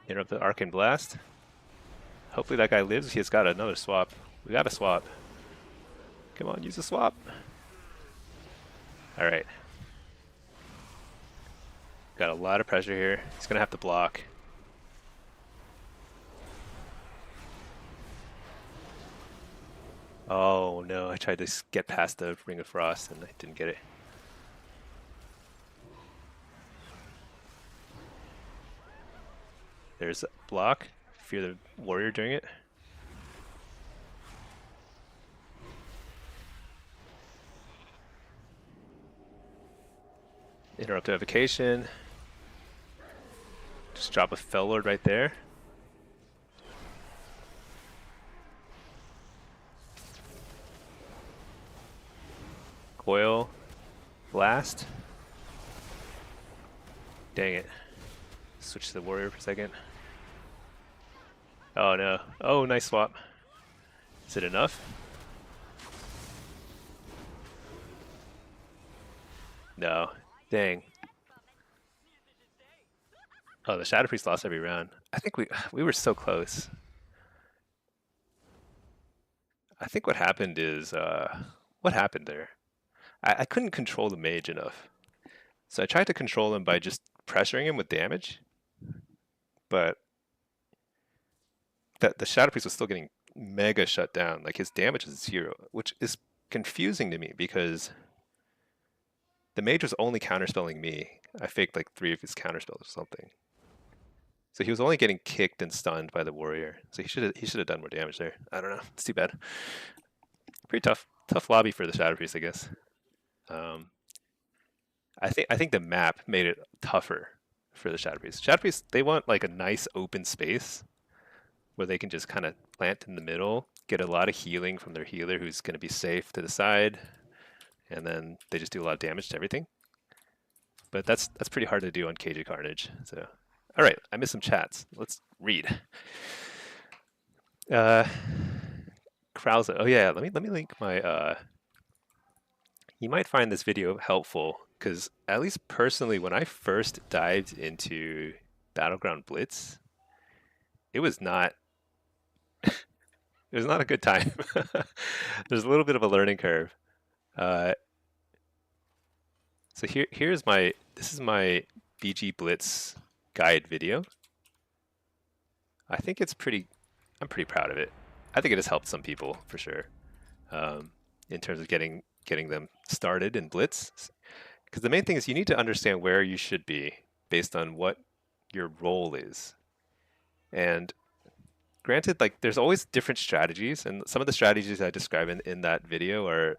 Interrupt the Arcane Blast. Hopefully that guy lives. He's got another swap. We got a swap. Come on, use a swap. Alright. Got a lot of pressure here. He's gonna have to block. Oh no, I tried to get past the Ring of Frost and I didn't get it. There's a block. Fear the warrior doing it. Interrupt evocation. Just drop a Fellord right there. Coil. Blast. Dang it. Switch to the warrior for a second. Oh no. Oh, nice swap. Is it enough? No. Dang. Oh, the Shadow Priest lost every round. I think we were so close. I think what happened is what happened there? I couldn't control the mage enough. So I tried to control him by just pressuring him with damage. But the Shadow Priest was still getting mega shut down. Like his damage is 0, which is confusing to me because The mage was only counterspelling me. I faked like 3 of his counterspells or something. So he was only getting kicked and stunned by the warrior. So he should have done more damage there. I don't know. It's too bad. Pretty tough lobby for the Shadow Priest, I guess. Um, I think the map made it tougher for the Shadow Priest. Shadow Priest, they want like a nice open space where they can just kind of plant in the middle, get a lot of healing from their healer who's going to be safe to the side, and then they just do a lot of damage to everything. But that's pretty hard to do on Cage of Carnage. So, all right, I missed some chats. Let's read. Uh, Krause. Oh yeah, let me link my. You might find this video helpful because at least personally, when I first dived into Battleground Blitz, it was not it was not a good time. There's a little bit of a learning curve. Uh, so this is my BG Blitz guide video. I think I'm pretty proud of it. I think it has helped some people for sure, in terms of getting them started in Blitz. Because the main thing is you need to understand where you should be based on what your role is. And granted, like there's always different strategies, and some of the strategies I describe in that video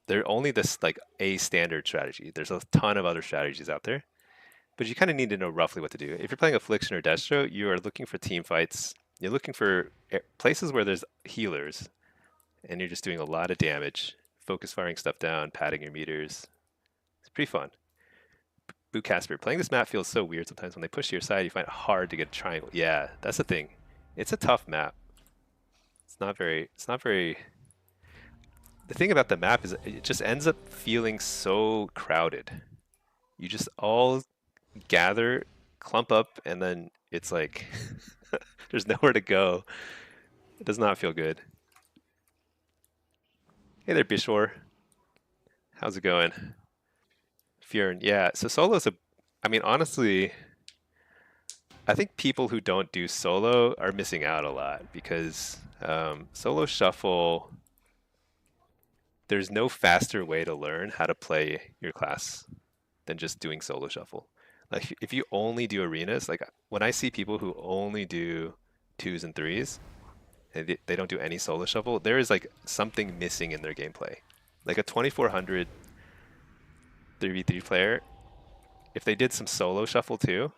they're only this like a standard strategy. There's a ton of other strategies out there, but you kind of need to know roughly what to do. If you're playing Affliction or Destro, you are looking for team fights. You're looking for places where there's healers, and you're just doing a lot of damage, focus firing stuff down, padding your meters. It's pretty fun. Boot Casper, playing this map feels so weird sometimes. When they push to your side, you find it hard to get a triangle. Yeah, that's the thing. It's a tough map. It's not very. The thing about the map is it just ends up feeling so crowded. You just all gather, clump up, and then it's like there's nowhere to go. It does not feel good. Hey there, Bishor. How's it going? Fjern, yeah. So solo's I mean, honestly, I think people who don't do solo are missing out a lot because solo shuffle, there's no faster way to learn how to play your class than just doing solo shuffle. Like if you only do arenas, like when I see people who only do twos and threes, and they don't do any solo shuffle, there is like something missing in their gameplay. Like a 2400 3v3 player, if they did some solo shuffle too,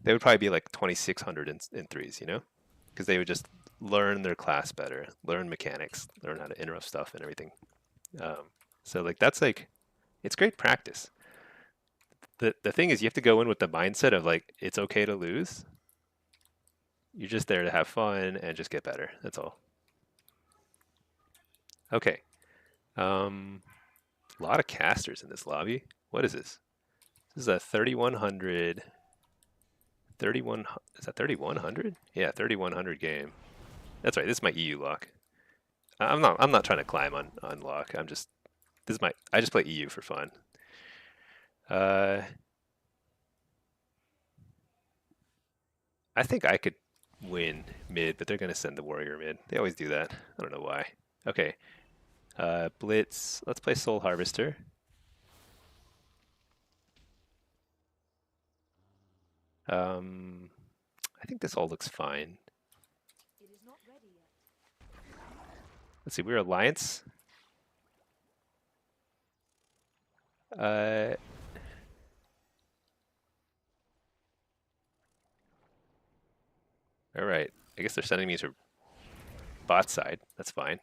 they would probably be like 2600 in threes, you know? Because they would just learn their class better, learn mechanics, learn how to interrupt stuff and everything. So like that's like, it's great practice. The thing is you have to go in with the mindset of like, it's okay to lose. You're just there to have fun and just get better. That's all. Okay. A lot of casters in this lobby. What is this? This is a 3100. 31. Is that 3100? Yeah, 3100 game. That's right. This is my EU lock. I'm not trying to climb on lock. I just play EU for fun. I think I could win mid, but they're gonna send the warrior mid. They always do that. I don't know why. Okay. Blitz. Let's play Soul Harvester. I think this all looks fine. It is not ready yet. Let's see, we're Alliance. All right. I guess they're sending me to bot side. That's fine.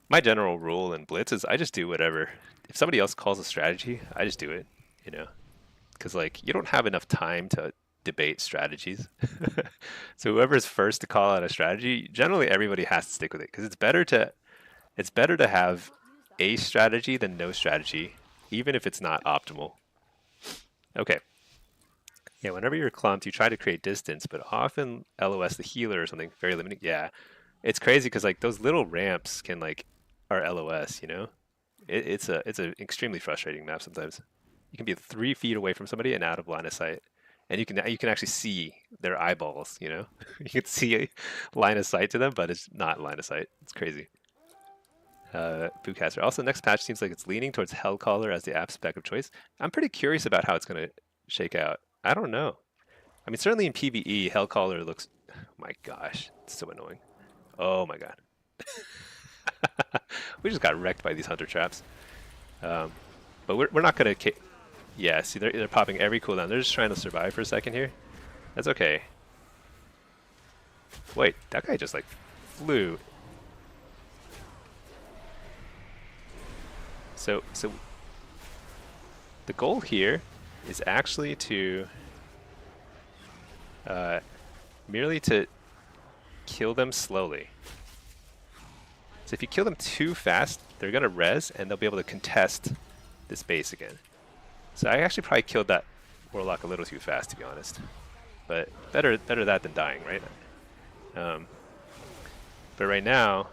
My general rule in Blitz is I just do whatever. If somebody else calls a strategy, I just do it, you know? Because like you don't have enough time to debate strategies. So whoever's first to call out a strategy, generally everybody has to stick with it because it's better to have a strategy than no strategy, even if it's not optimal. Okay. Yeah, whenever you're clumped, you try to create distance, but often LOS the healer or something very limiting. Yeah, it's crazy because like those little ramps can like are LOS, you know? It's a extremely frustrating map sometimes. You can be 3 feet away from somebody and out of line of sight, and you can actually see their eyeballs. You know, you can see a line of sight to them, but it's not line of sight. It's crazy. Bootcaster. Also, next patch seems like it's leaning towards Hellcaller as the app spec of choice. I'm pretty curious about how it's going to shake out. I don't know. I mean, certainly in PvE, Hellcaller looks. Oh my gosh, it's so annoying. Oh my god. We just got wrecked by these hunter traps. But we're not going to. Yeah, see, they're popping every cooldown. They're just trying to survive for a second here. That's okay. Wait, that guy just like flew. So the goal here is actually to merely to kill them slowly. So if you kill them too fast, they're gonna res and they'll be able to contest this base again. So I actually probably killed that Warlock a little too fast, to be honest. But better that than dying, right? But right now,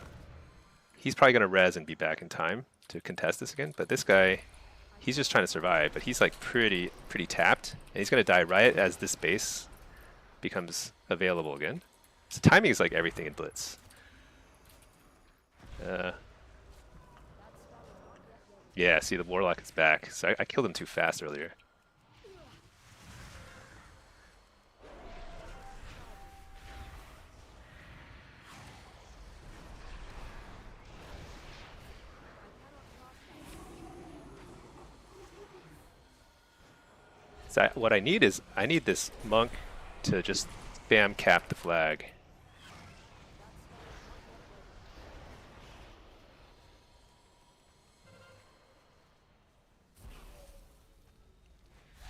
he's probably gonna res and be back in time to contest this again. But this guy, he's just trying to survive. But he's like pretty tapped, and he's gonna die right as this base becomes available again. So timing is like everything in Blitz. Yeah, see the Warlock is back. So I killed him too fast earlier. So what I need is, I need this monk to just spam cap the flag.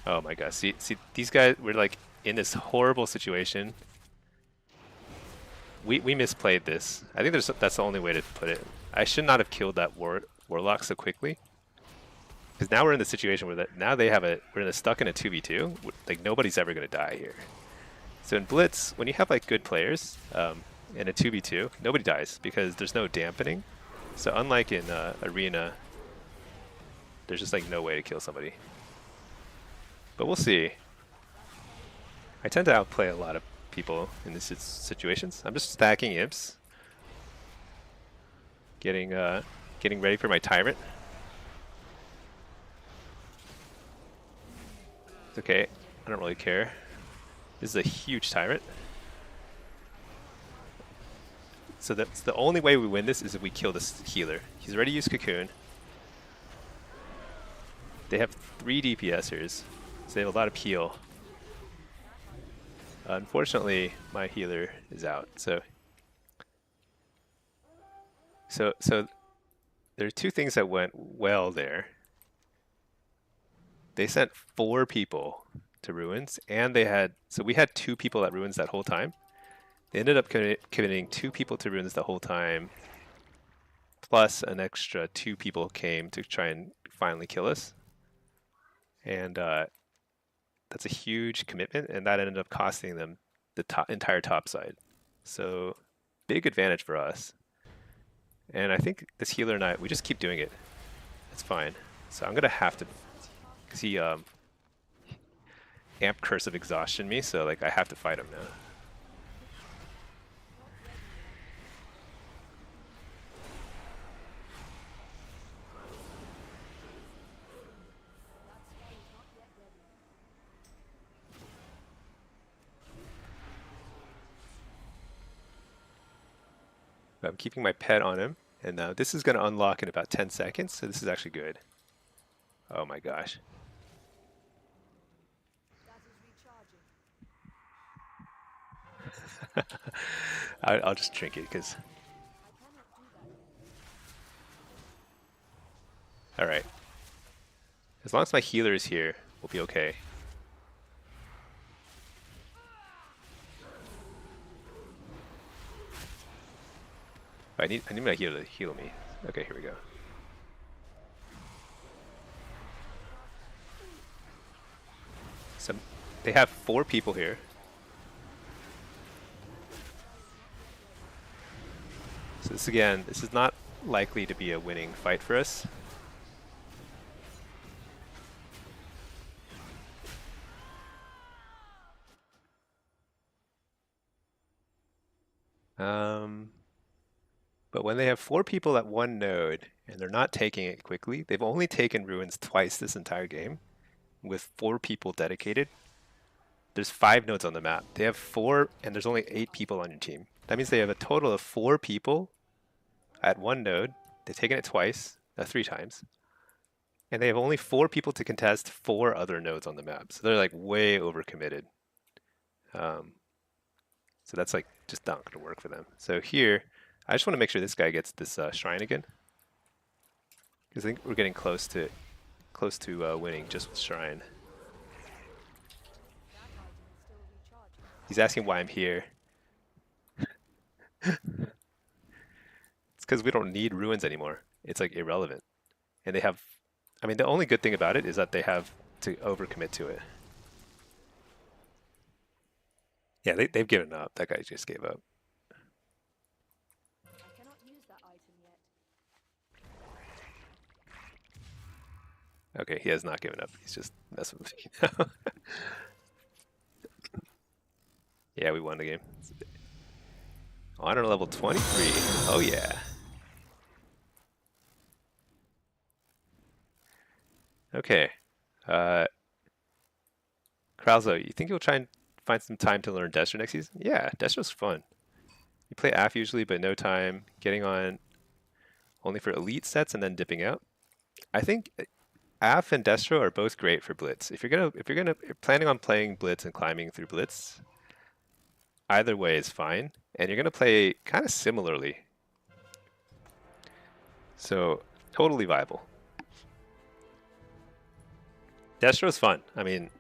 Oh my god, see these guys, we're like in this horrible situation. We misplayed this. I think that's the only way to put it. I should not have killed that Warlock so quickly. Because now we're in the situation where now they have we're stuck in a 2v2. Like nobody's ever going to die here. So in Blitz, when you have like good players in a 2v2, nobody dies because there's no dampening. So unlike in Arena, there's just like no way to kill somebody. But we'll see. I tend to outplay a lot of people in these situations. I'm just stacking imps, getting ready for my tyrant. It's okay. I don't really care. This is a huge tyrant. So that's the only way we win this is if we kill this healer. He's already used Cocoon. They have 3 DPSers, so they have a lot of peel. Unfortunately, my healer is out. So there are 2 things that went well there. They sent 4 people to Ruins, and we had 2 people at Ruins that whole time. They ended up committing 2 people to Ruins the whole time, plus an extra 2 people came to try and finally kill us. And that's a huge commitment, and that ended up costing them the entire top side. So big advantage for us. And I think this healer and we just keep doing it. It's fine. So I'm gonna have to, because he amp Curse of Exhaustion me, so like I have to fight him now. I'm keeping my pet on him, and this is going to unlock in about 10 seconds, so this is actually good. Oh my gosh. I'll just drink it, because... Alright. As long as my healer is here, we'll be okay. I need my healer to heal me. Okay, here we go. So they have 4 people here. So this is not likely to be a winning fight for us. But when they have 4 people at one node and they're not taking it quickly, they've only taken ruins twice this entire game with 4 people dedicated. There's 5 nodes on the map. They have 4, and there's only 8 people on your team. That means they have a total of 4 people at one node. They've taken it twice, 3 times, and they have only 4 people to contest 4 other nodes on the map. So they're like way overcommitted. Um, so that's like just not going to work for them. So here, I just want to make sure this guy gets this shrine again, because I think we're getting close to winning just with shrine. That item is still recharging. He's asking why I'm here. It's because we don't need ruins anymore. It's like irrelevant. And they have, I mean, the only good thing about it is that they have to overcommit to it. Yeah, they've given up. That guy just gave up. I cannot use that item yet. Okay, he has not given up. He's just messing with me now. Yeah, we won the game. Honor level 23. Oh yeah. Okay. Krauso, you think you'll try and find some time to learn Destro next season? Yeah, Destro's fun. You play AF usually, but no time. Getting on only for elite sets and then dipping out. I think AF and Destro are both great for Blitz. If you're planning on playing Blitz and climbing through Blitz, either way is fine. And you're gonna play kind of similarly. So totally viable. Destro's fun. I mean,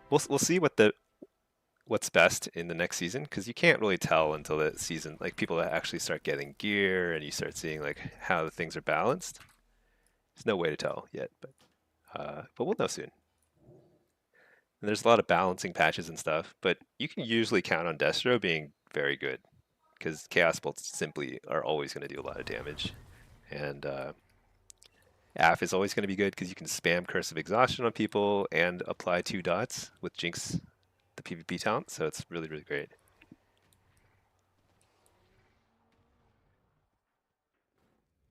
we'll see what's best in the next season, because you can't really tell until the season, like people actually start getting gear and you start seeing like how the things are balanced. There's no way to tell yet, but we'll know soon. And there's a lot of balancing patches and stuff, but you can usually count on Destro being very good, because Chaos Bolts simply are always going to do a lot of damage, and AF is always going to be good because you can spam Curse of Exhaustion on people and apply 2 dots with Jinx, the PvP talent, so it's really, really great.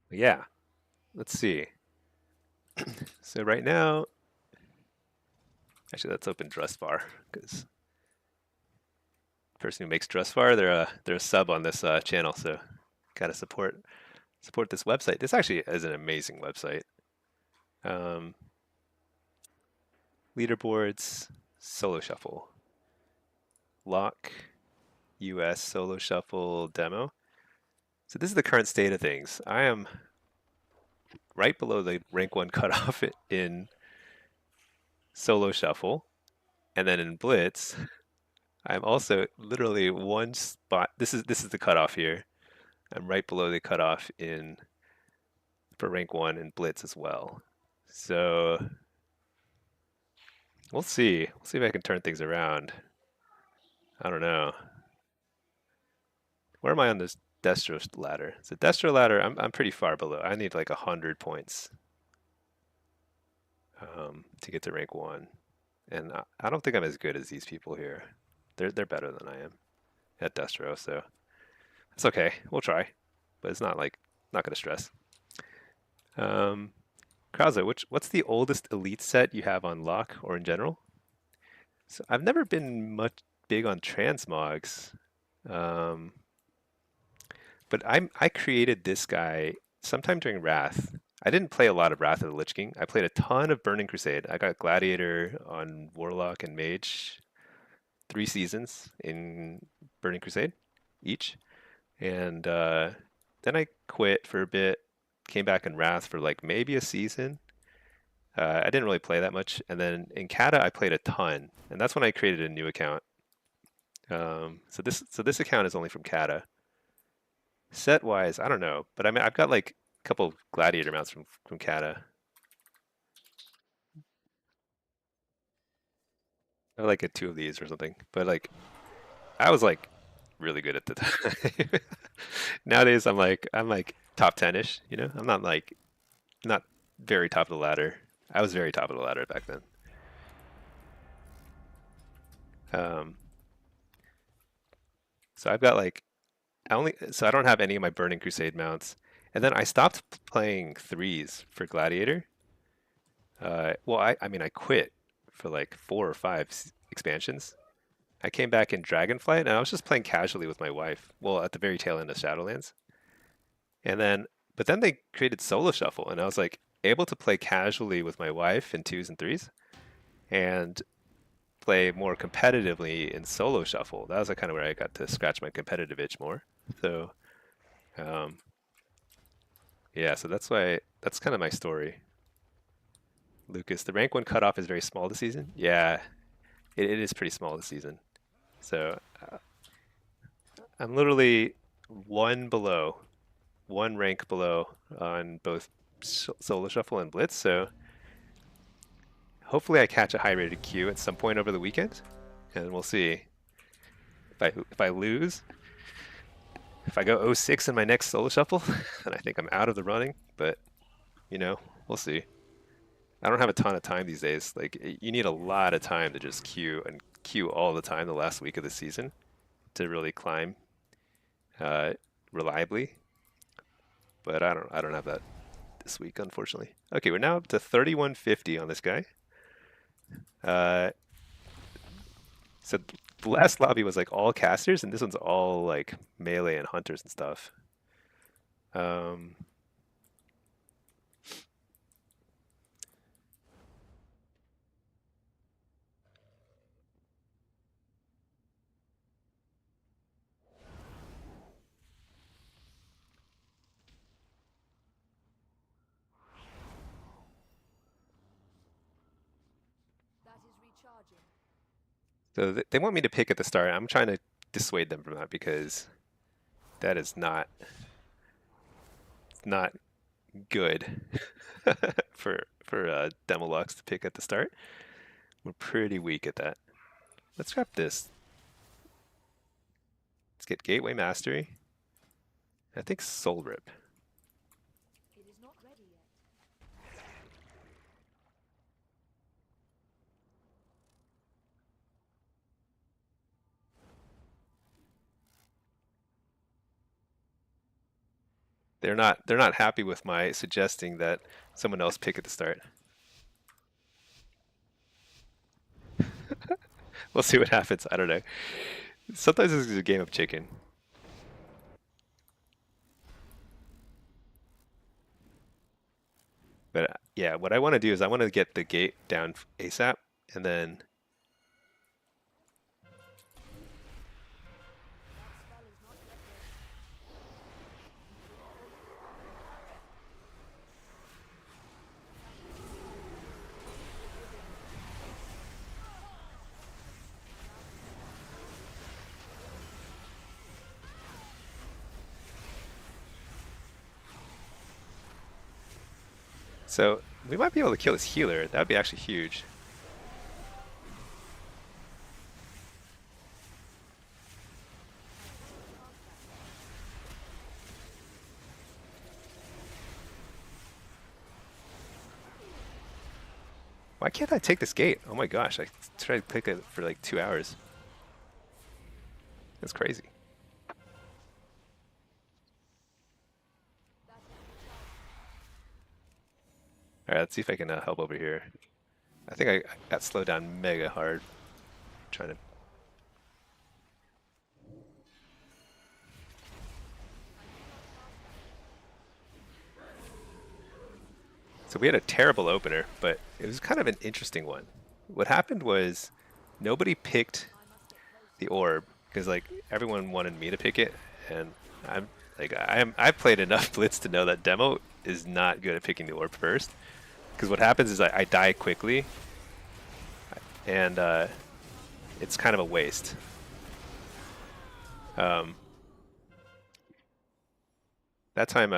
But yeah, let's see. So right now, actually let's open Drustvar, because the person who makes Drustvar, they're a sub on this channel, so gotta support this website. This actually is an amazing website. Leaderboards, solo shuffle, lock, US solo shuffle demo. So this is the current state of things. I am right below the rank 1 cutoff in solo shuffle, and then in Blitz, I'm also literally 1 spot. This is the cutoff here. I'm right below the cutoff for rank 1 in Blitz as well. So we'll see. We'll see if I can turn things around. I don't know. Where am I on this Destro ladder? So Destro ladder, I'm pretty far below. I need like 100 points to get to rank 1, and I don't think I'm as good as these people here. They're better than I am at Destro, so it's okay. We'll try, but it's not gonna stress. Krause, what's the oldest elite set you have on lock or in general? So I've never been much big on transmogs. But I created this guy sometime during Wrath. I didn't play a lot of Wrath of the Lich King. I played a ton of Burning Crusade. I got Gladiator on Warlock and Mage 3 seasons in Burning Crusade each. And then I quit for a bit, came back in Wrath for like maybe a season. I didn't really play that much. And then in Kata, I played a ton. And that's when I created a new account. So this account is only from Kata. Set wise, I don't know, but I mean, I've got like a couple of Gladiator mounts from Kata. I like get 2 of these or something, but like I was like really good at the time. Nowadays, I'm like top 10ish. You know, I'm not very top of the ladder. I was very top of the ladder back then. So I've got like so I don't have any of my Burning Crusade mounts. And then I stopped playing threes for Gladiator. Well, I mean, I quit for like 4 or 5 expansions. I came back in Dragonflight, and I was just playing casually with my wife. Well, at the very tail end of Shadowlands, and then but then they created Solo Shuffle, and I was like able to play casually with my wife in twos and threes, and play more competitively in Solo Shuffle. That was like kind of where I got to scratch my competitive itch more. So, um, yeah, so that's kind of my story. Lucas, the rank one cutoff is very small this season. Yeah, it is pretty small this season. So I'm literally one below, one rank below on both Solo Shuffle and Blitz. So hopefully I catch a high rated queue at some point over the weekend, and we'll see. If I lose, if I go 0-6 in my next Solo Shuffle, then I think I'm out of the running. But you know, we'll see. I don't have a ton of time these days. Like you need a lot of time to just queue and queue all the time the last week of the season to really climb uh, reliably. But I don't have that this week, unfortunately. Okay, we're now up to 3150 on this guy. Uh, so the last lobby was like all casters, and this one's all like melee and hunters and stuff. Um, That is recharging. so they want me to pick at the start. I'm trying to dissuade them from that because that is not good for Demolux to pick at the start. We're pretty weak at that. Let's grab this. Let's get Gateway Mastery. I think Soul Rip. It is not ready yet. They're not happy with my suggesting that someone else pick at the start. We'll see what happens. I don't know. Sometimes this is a game of chicken. But yeah, what I want to do is I want to get the gate down ASAP, and then That spell is not yet ready. so we might be able to kill this healer. That would be actually huge. Why can't I take this gate? Oh my gosh, I tried to click it for like 2 hours. That's crazy. That is recharging. All right, let's see if I can help over here. I think I got slowed down mega hard trying to. So we had a terrible opener, but it was kind of an interesting one. What happened was nobody picked I must get closer. the orb because like everyone wanted me to pick it, and I'm I've played enough Blitz to know that demo is not good at picking the orb first. Because what happens is I die quickly, and it's kind of a waste. Um, that time,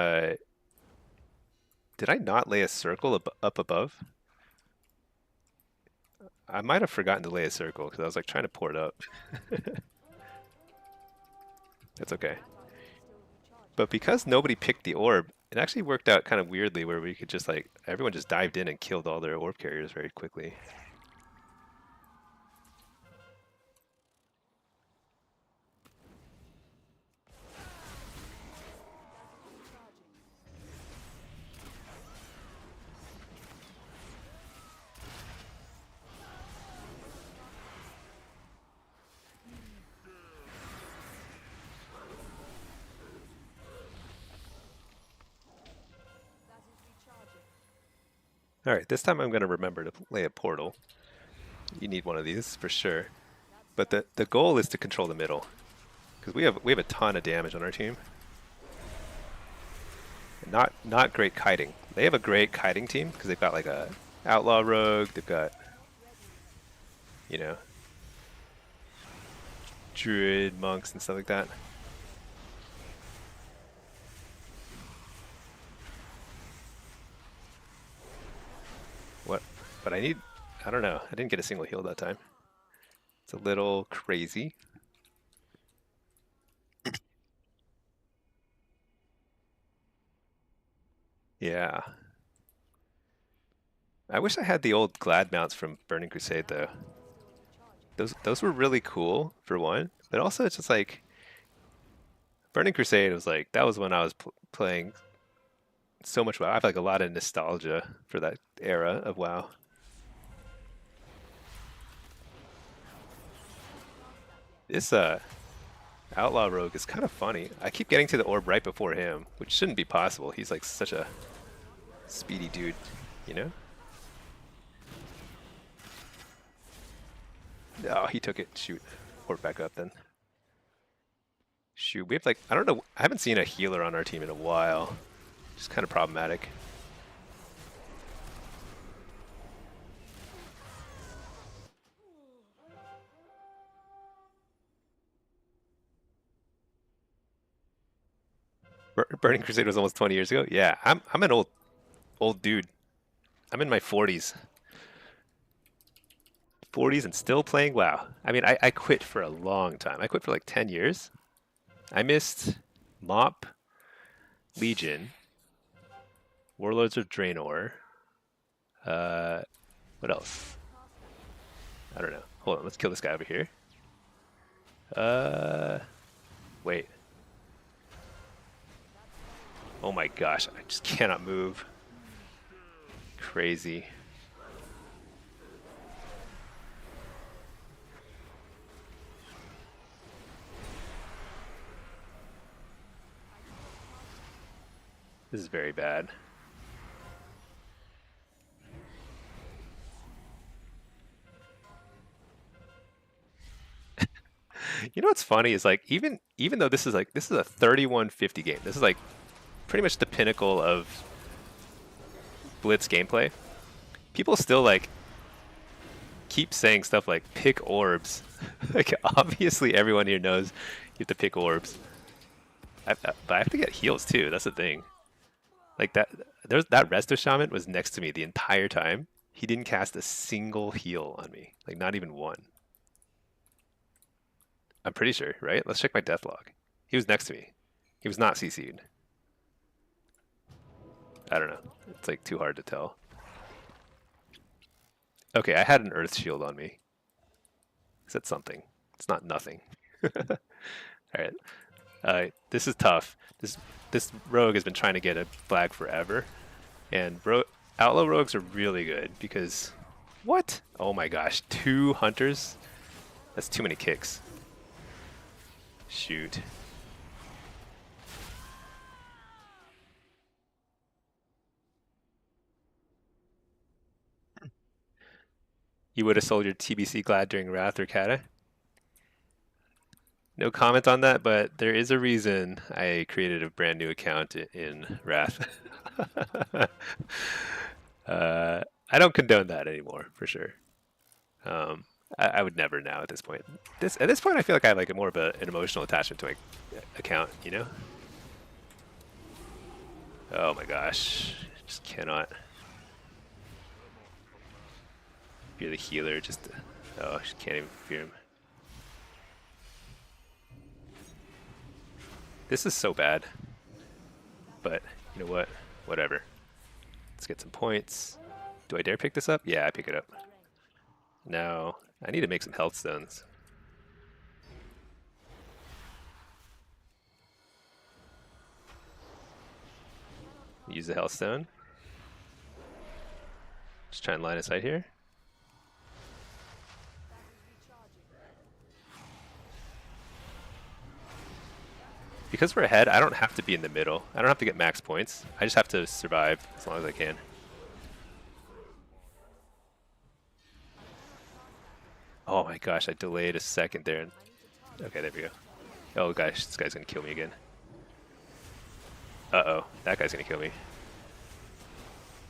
did I not lay a circle up above? I might have forgotten to lay a circle because I was like trying to pour it up. That's okay. That item is still recharging. But because nobody picked the orb, it actually worked out kind of weirdly where we could just like everyone just dived in and killed all their orb carriers very quickly. All right, this time I'm going to remember to lay a portal. You need one of these for sure. But the goal is to control the middle, because we have a ton of damage on our team. And not great kiting. They have a great kiting team because they've got like a outlaw rogue. They've got, you know, druid monks and stuff like that. What? But I don't know. I didn't get a single heal that time. It's a little crazy. Yeah. I wish I had the old Glad mounts from Burning Crusade though. Those were really cool for one, but also it's just like Burning Crusade was like that was when I was playing so much WoW. I have like a lot of nostalgia for that era of WoW. This Outlaw Rogue is kind of funny. I keep getting to the orb right before him, which shouldn't be possible. He's like such a speedy dude, you know? Oh, he took it. Shoot. Orb back up then. Shoot, we have like, I don't know, I haven't seen a healer on our team in a while. Just kind of problematic. Burning Crusade was almost 20 years ago. Yeah, I'm an old dude. I'm in my 40s. 40s and still playing WoW. I mean, I quit for a long time. I quit for like 10 years. I missed Mop, Legion, Warlords of Draenor. What else? I don't know. Hold on, let's kill this guy over here. Wait. Oh my gosh, I just cannot move. Crazy. This is very bad. You know what's funny is like even though this is a 3150 game. This is like pretty much the pinnacle of Blitz gameplay. People still like keep saying stuff like pick orbs. Like obviously everyone here knows you have to pick orbs. But I have to get heals too. That's the thing. Like that Resto Shaman was next to me the entire time. He didn't cast a single heal on me. Like not even one. I'm pretty sure, right? Let's check my death log. He was next to me. He was not CC'd. I don't know. It's like too hard to tell. Okay, I had an Earth Shield on me. Is that something? It's not nothing. All right. This is tough. This rogue has been trying to get a flag forever, and outlaw rogues are really good because what? Oh my gosh, 2 hunters? That's too many kicks. Shoot. You would have sold your TBC Glad during Wrath or Kata? No comment on that, but there is a reason I created a brand new account in Wrath. I don't condone that anymore, for sure. I would never now at this point. At this point, I feel like I have like more of an emotional attachment to my account, you know? Oh my gosh, just cannot. Fear the healer, just oh, just can't even fear him. This is so bad, but you know what? Whatever. Let's get some points. Do I dare pick this up? Yeah, I pick it up. Now I need to make some health stones. Use the health stone. Just try and line of sight here. Because we're ahead, I don't have to be in the middle. I don't have to get max points. I just have to survive as long as I can. Oh my gosh, I delayed a second there. I need to target Okay, there we go. target. Oh gosh, this guy's gonna kill me again. Uh-oh, that guy's gonna kill me.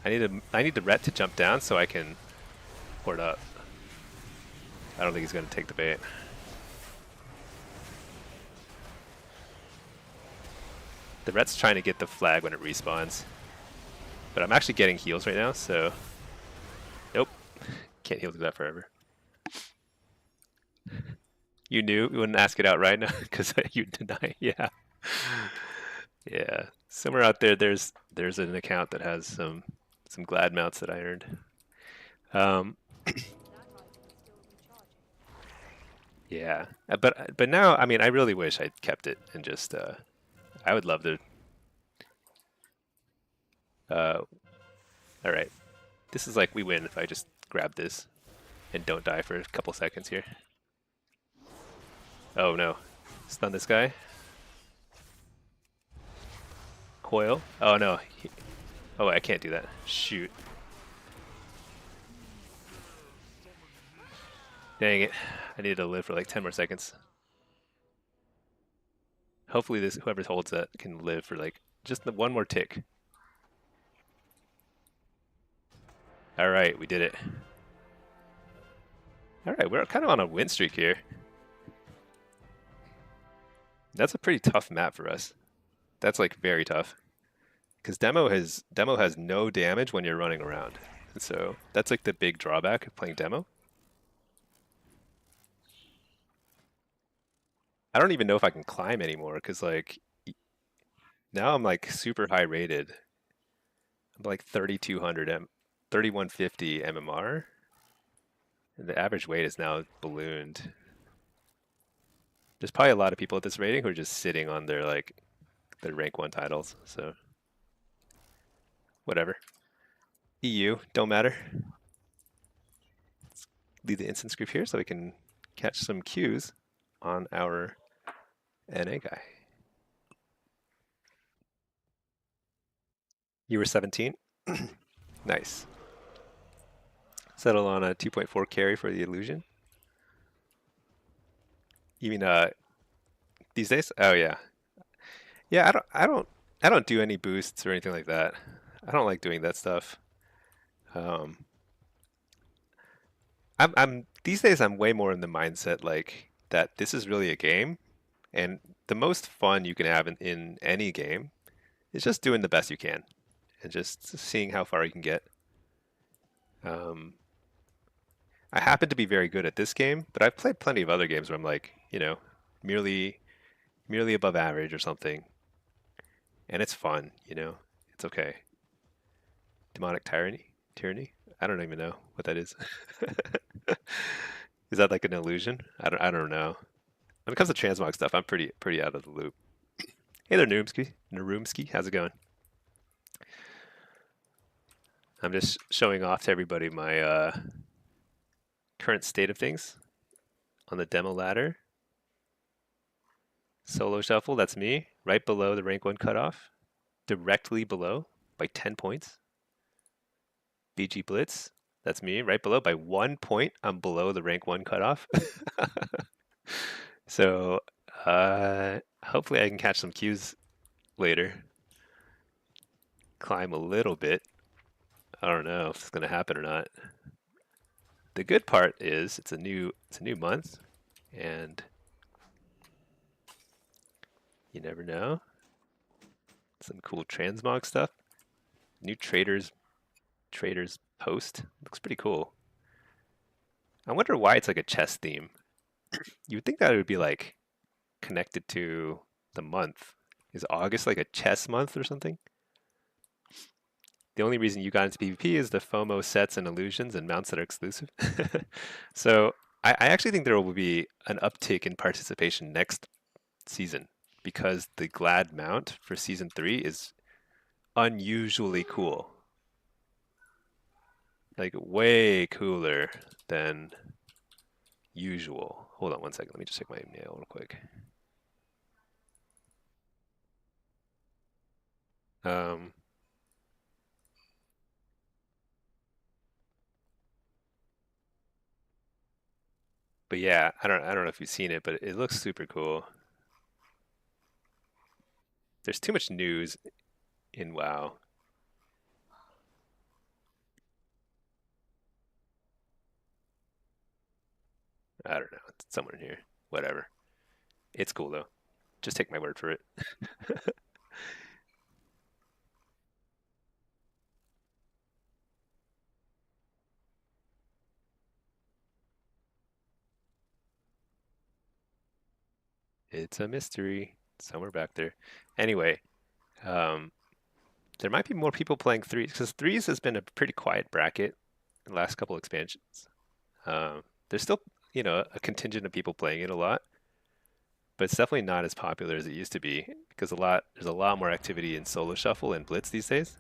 I need the ret to jump down so I can port up. I don't think he's gonna take the bait. The ret's trying to get the flag when it respawns. But I'm actually getting heals right now, so nope. Can't heal through that forever. You knew you wouldn't ask it out right now because you deny. Yeah, yeah. Somewhere out there, there's an account that has some glad mounts that I earned. Um, That item is still recharging. yeah, but now, I mean, I really wish I'd kept it and just I would love to. All right, this is like we win if I just grab this and don't die for a couple seconds here. Oh no, stun this guy. Coil. Oh no. Oh, I can't do that. Shoot. Dang it. I needed to live for like 10 more seconds. Hopefully this whoever holds that can live for like just one more tick. Alright, we did it. Alright, we're kind of on a win streak here. That's a pretty tough map for us. That's like very tough. Because demo has no damage when you're running around. And so that's like the big drawback of playing demo. I don't even know if I can climb anymore because like now I'm like super high rated. I'm like 3200 3150 MMR. And the average weight is now ballooned. There's probably a lot of people at this rating who are just sitting on their like their rank 1 titles, so whatever. EU, don't matter. Let's leave the instance group here so we can catch some cues on our NA guy. You were 17? Nice. Settle on a 2.4 carry for the illusion. You mean these days? Oh yeah. Yeah, I don't do any boosts or anything like that. I don't like doing that stuff. Um, I'm these days I'm way more in the mindset like that this is really a game, and the most fun you can have in any game is just doing the best you can and just seeing how far you can get. Um, I happen to be very good at this game, but I've played plenty of other games where I'm like, you know, merely merely above average or something, and it's fun, you know. It's okay. Demonic tyranny. I don't even know what that is. Is that like an illusion? I don't know. When it comes to transmog stuff, I'm pretty out of the loop. Hey there, Noomski. How's it going? I'm just showing off to everybody my current state of things on the demo ladder. Solo shuffle, that's me, right below the rank 1 cutoff, directly below by 10 points. BG Blitz, that's me, right below by 1 point. I'm below the rank 1 cutoff. So hopefully I can catch some cues later. Climb a little bit. I don't know if it's gonna happen or not. The good part is it's a new month, and you never know. Some cool transmog stuff. New traders post looks pretty cool. I wonder why it's like a chess theme. You would think that it would be like connected to the month. Is August like a chess month or something? The only reason you got into PvP is the FOMO sets and illusions and mounts that are exclusive. So I actually think there will be an uptick in participation next season because the Glad mount for season 3 is unusually cool. Like way cooler than usual. Hold on one second. Let me just check my mail real quick. Um, But yeah, I don't know if you've seen it, but it looks super cool. There's too much news in WoW. I don't know. It's somewhere in here. Whatever. It's cool though. Just take my word for it. It's a mystery somewhere back there. Anyway, um, there might be more people playing threes because threes has been a pretty quiet bracket in the last couple expansions. There's still, a contingent of people playing it a lot, but it's definitely not as popular as it used to be because there's a lot more activity in solo shuffle and blitz these days,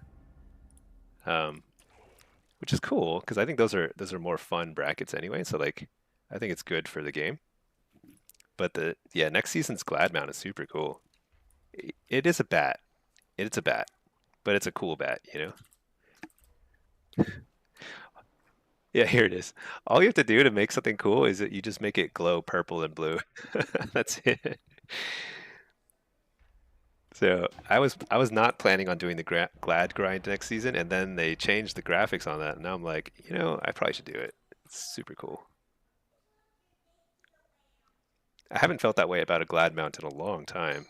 um, which is cool because I think those are more fun brackets anyway. So like, I think it's good for the game. But next season's Glad Mount is super cool. It is a bat. It's a bat, but it's a cool bat, you know? Yeah, here it is. All you have to do to make something cool is that you just make it glow purple and blue. That's it. So I was not planning on doing the glad grind next season, and then they changed the graphics on that, and now I'm like, I probably should do it. It's super cool. I haven't felt that way about a glad mount in a long time.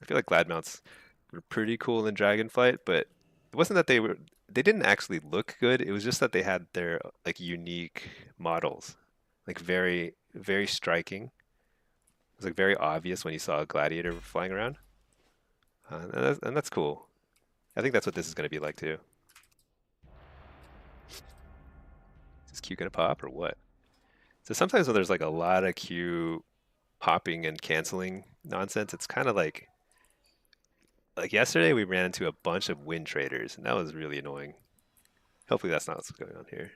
I feel like glad mounts were pretty cool in Dragonflight, but it wasn't that they didn't actually look good. It was just that they had their like unique models, like very very striking. It was like very obvious when you saw a gladiator flying around, and that's cool. I think that's what this is going to be like too. Is this Q gonna pop or what? So sometimes when there's like a lot of Q popping and canceling nonsense, it's kind of like yesterday we ran into a bunch of wind traders, and that was really annoying. Hopefully that's not what's going on here.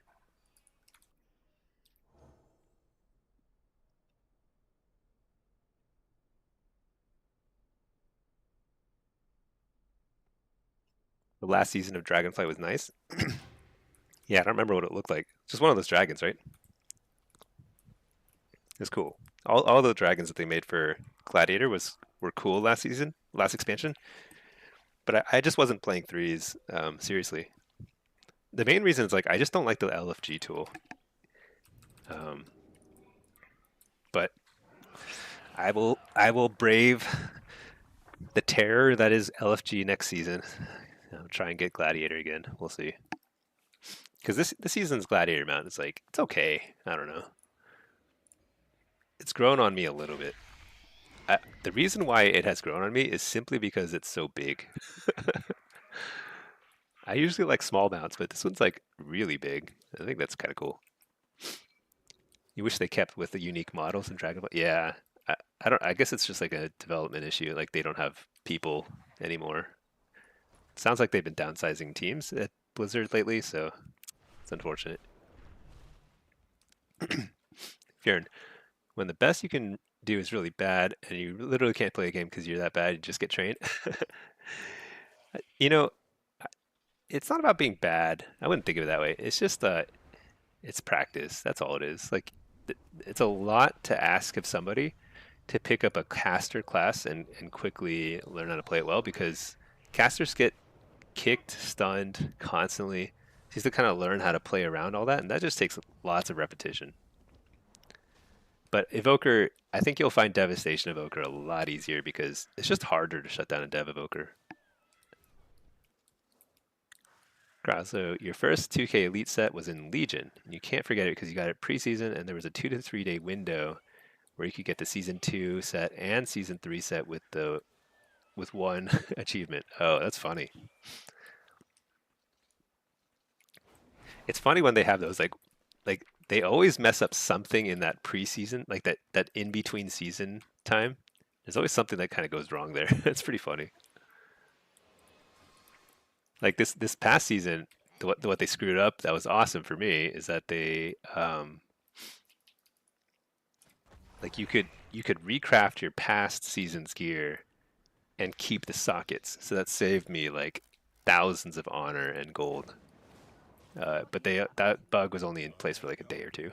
The last season of Dragonflight was nice. Yeah, I don't remember what it looked like. Just one of those dragons, right? It's cool. All the dragons that they made for Gladiator were cool last season, last expansion. But I just wasn't playing threes seriously. The main reason is like I just don't like the LFG tool. Um, but I will brave the terror that is LFG next season. I'll try and get Gladiator again. We'll see. Because this season's Gladiator mount is like it's okay. I don't know. It's grown on me a little bit. The reason why it has grown on me is simply because it's so big. I usually like small mounts, but this one's like really big. I think that's kind of cool. You wish they kept with the unique models in Dragon Ball. Yeah, I don't. I guess it's just like a development issue. Like they don't have people anymore. Sounds like they've been downsizing teams at Blizzard lately, so it's unfortunate. Fjern, when the best you can do is really bad, and you literally can't play a game because you're that bad, you just get trained. you know, it's not about being bad. I wouldn't think of it that way. It's just it's practice. That's all it is. Like it's a lot to ask of somebody to pick up a caster class and quickly learn how to play it well because casters get kicked, stunned constantly. So you have to kind of learn how to play around all that, and that just takes lots of repetition. But Evoker, I think you'll find Devastation Evoker a lot easier because it's just harder to shut down a Dev Evoker. So your first 2K Elite set was in Legion. And you can't forget it because you got it preseason, and there was a 2 to 3 day window where you could get the season 2 set and season 3 set with one achievement. Oh, that's funny. It's funny when they have those like they always mess up something in that preseason, like that in between season time. There's always something that kind of goes wrong there. It's pretty funny. Like this past season, what they screwed up that was awesome for me is that they like you could recraft your past season's gear and keep the sockets. So that saved me like thousands of honor and gold. But that bug was only in place for like a day or two.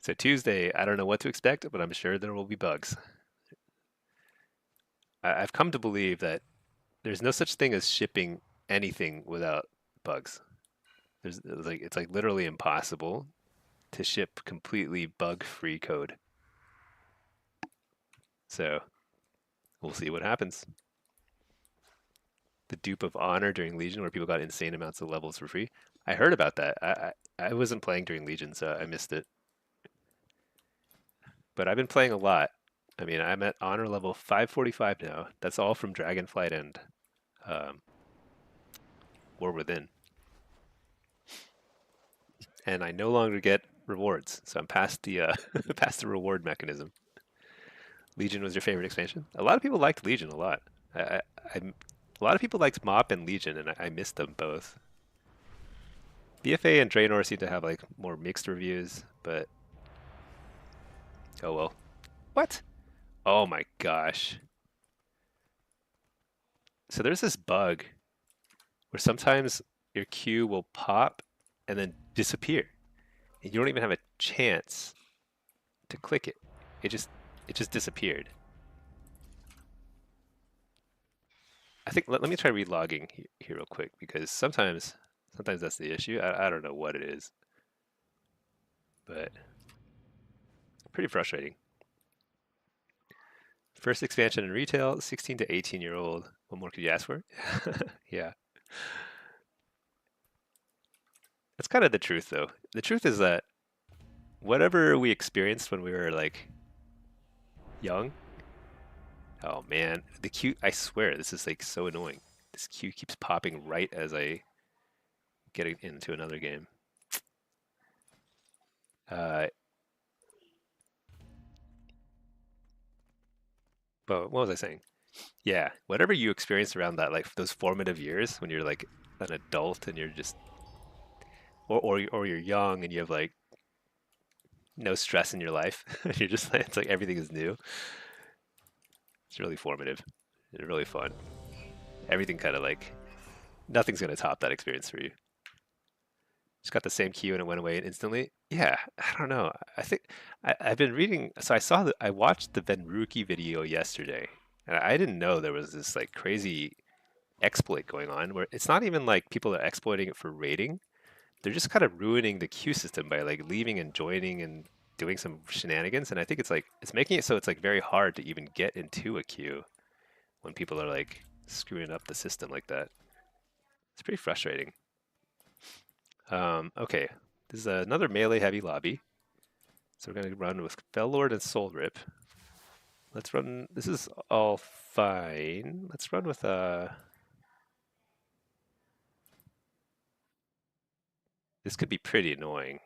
So Tuesday, I don't know what to expect, but I'm sure there will be bugs. I've come to believe that there's no such thing as shipping anything without bugs. It's like literally impossible to ship completely bug-free code. So we'll see what happens. The dupe of honor during Legion, where people got insane amounts of levels for free. I heard about that. I wasn't playing during Legion, so I missed it. But I've been playing a lot. I mean, I'm at honor level 545 now. That's all from Dragonflight and um, War Within. And I no longer get rewards, so I'm past the past the reward mechanism. Legion was your favorite expansion? A lot of people liked Legion a lot. A lot of people liked Mop and Legion, and I missed them both. BFA and Draenor seem to have like more mixed reviews, but oh well. What? Oh my gosh. So there's this bug where sometimes your queue will pop and then disappear. And you don't even have a chance to click it. It just disappeared. I think let me try relogging here real quick because sometimes that's the issue. I don't know what it is, but pretty frustrating. First expansion in retail, 16 to 18-year-old. What more could you ask for? Yeah. That's kind of the truth though. The truth is that whatever we experienced when we were like young, oh man, the queue, I swear this is like so annoying. This queue keeps popping right as I get into another game. Uh, but what was I saying? Yeah, whatever you experienced around that, like those formative years when you're like an adult and you're just, or you're young and you have like no stress in your life. You're just like, it's like everything is new. It's really formative. It's really fun. Everything kind of like, nothing's gonna top that experience for you. Just got the same queue and it went away instantly. Yeah, I don't know. I think I've been reading. So I watched the Venruki video yesterday, and I didn't know there was this like crazy exploit going on where it's not even like people are exploiting it for raiding. They're just kind of ruining the queue system by like leaving and joining and doing some shenanigans. And I think it's like it's making it so it's like very hard to even get into a queue when people are like screwing up the system like that. It's pretty frustrating. Okay, this is another melee heavy lobby. So we're gonna run with Fellord and Soul Rip. Let's run. This is all fine. Let's run with This could be pretty annoying.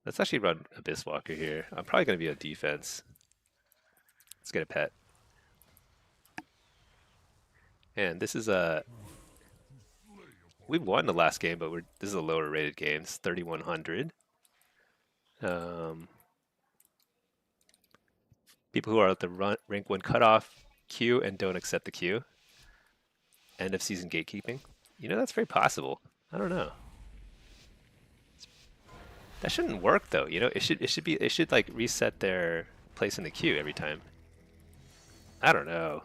Let's actually run Abyss Walker here. I'm probably gonna be on defense. Let's get a pet. And this is a. We won the last game, but this is a lower rated game. It's 3100. People who are at the rank 1 cutoff queue and don't accept the queue. End of season gatekeeping. You know, that's very possible. I don't know. That shouldn't work though. You know, it should like reset their place in the queue every time. I don't know.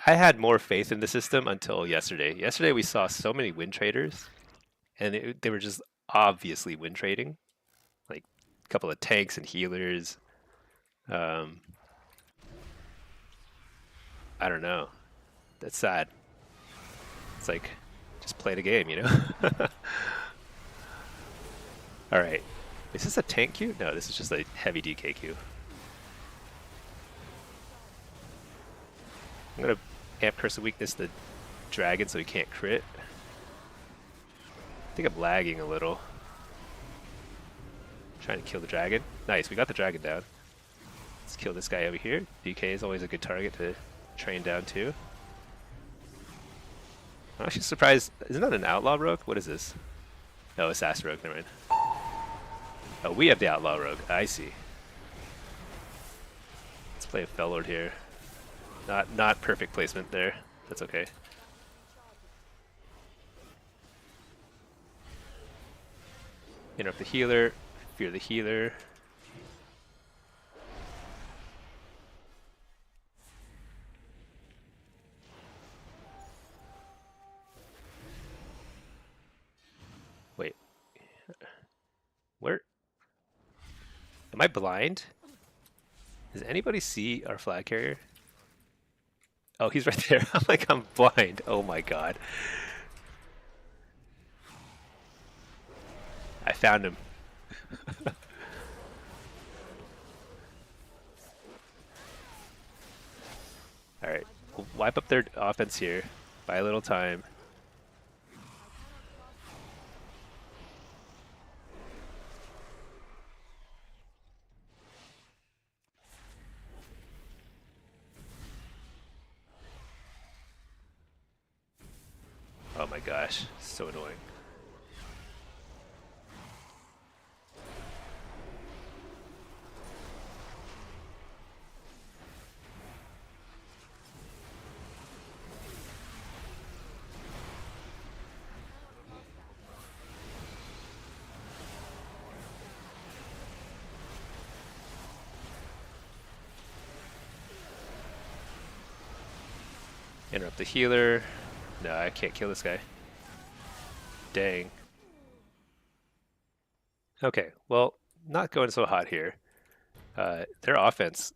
I had more faith in the system until yesterday. Yesterday we saw so many win traders, and they were just obviously win trading, like a couple of tanks and healers. Um, I don't know. That's sad. It's like just play the game, you know. All right. Is this a tank queue? No, this is just a heavy DK queue. I'm gonna amp Curse of Weakness the dragon so he can't crit. I think I'm lagging a little. Trying to kill the dragon. Nice, we got the dragon down. Let's kill this guy over here. DK is always a good target to train down too. I'm actually surprised. Isn't that an outlaw rogue? What is this? Oh, assassin rogue. Never mind. Oh, we have the outlaw rogue. I see. Let's play a Fellord here. Not perfect placement there. That's okay. Interrupt the healer. Fear the healer. Wait, where? Am I blind? Does anybody see our flag carrier? Oh, he's right there. I'm like, I'm blind. Oh my god. I found him. Alright, we'll wipe up their offense here. Buy a little time. Oh my gosh, so annoying. Interrupt the healer. No, I can't kill this guy. Dang. Okay, well, not going so hot here. Their offense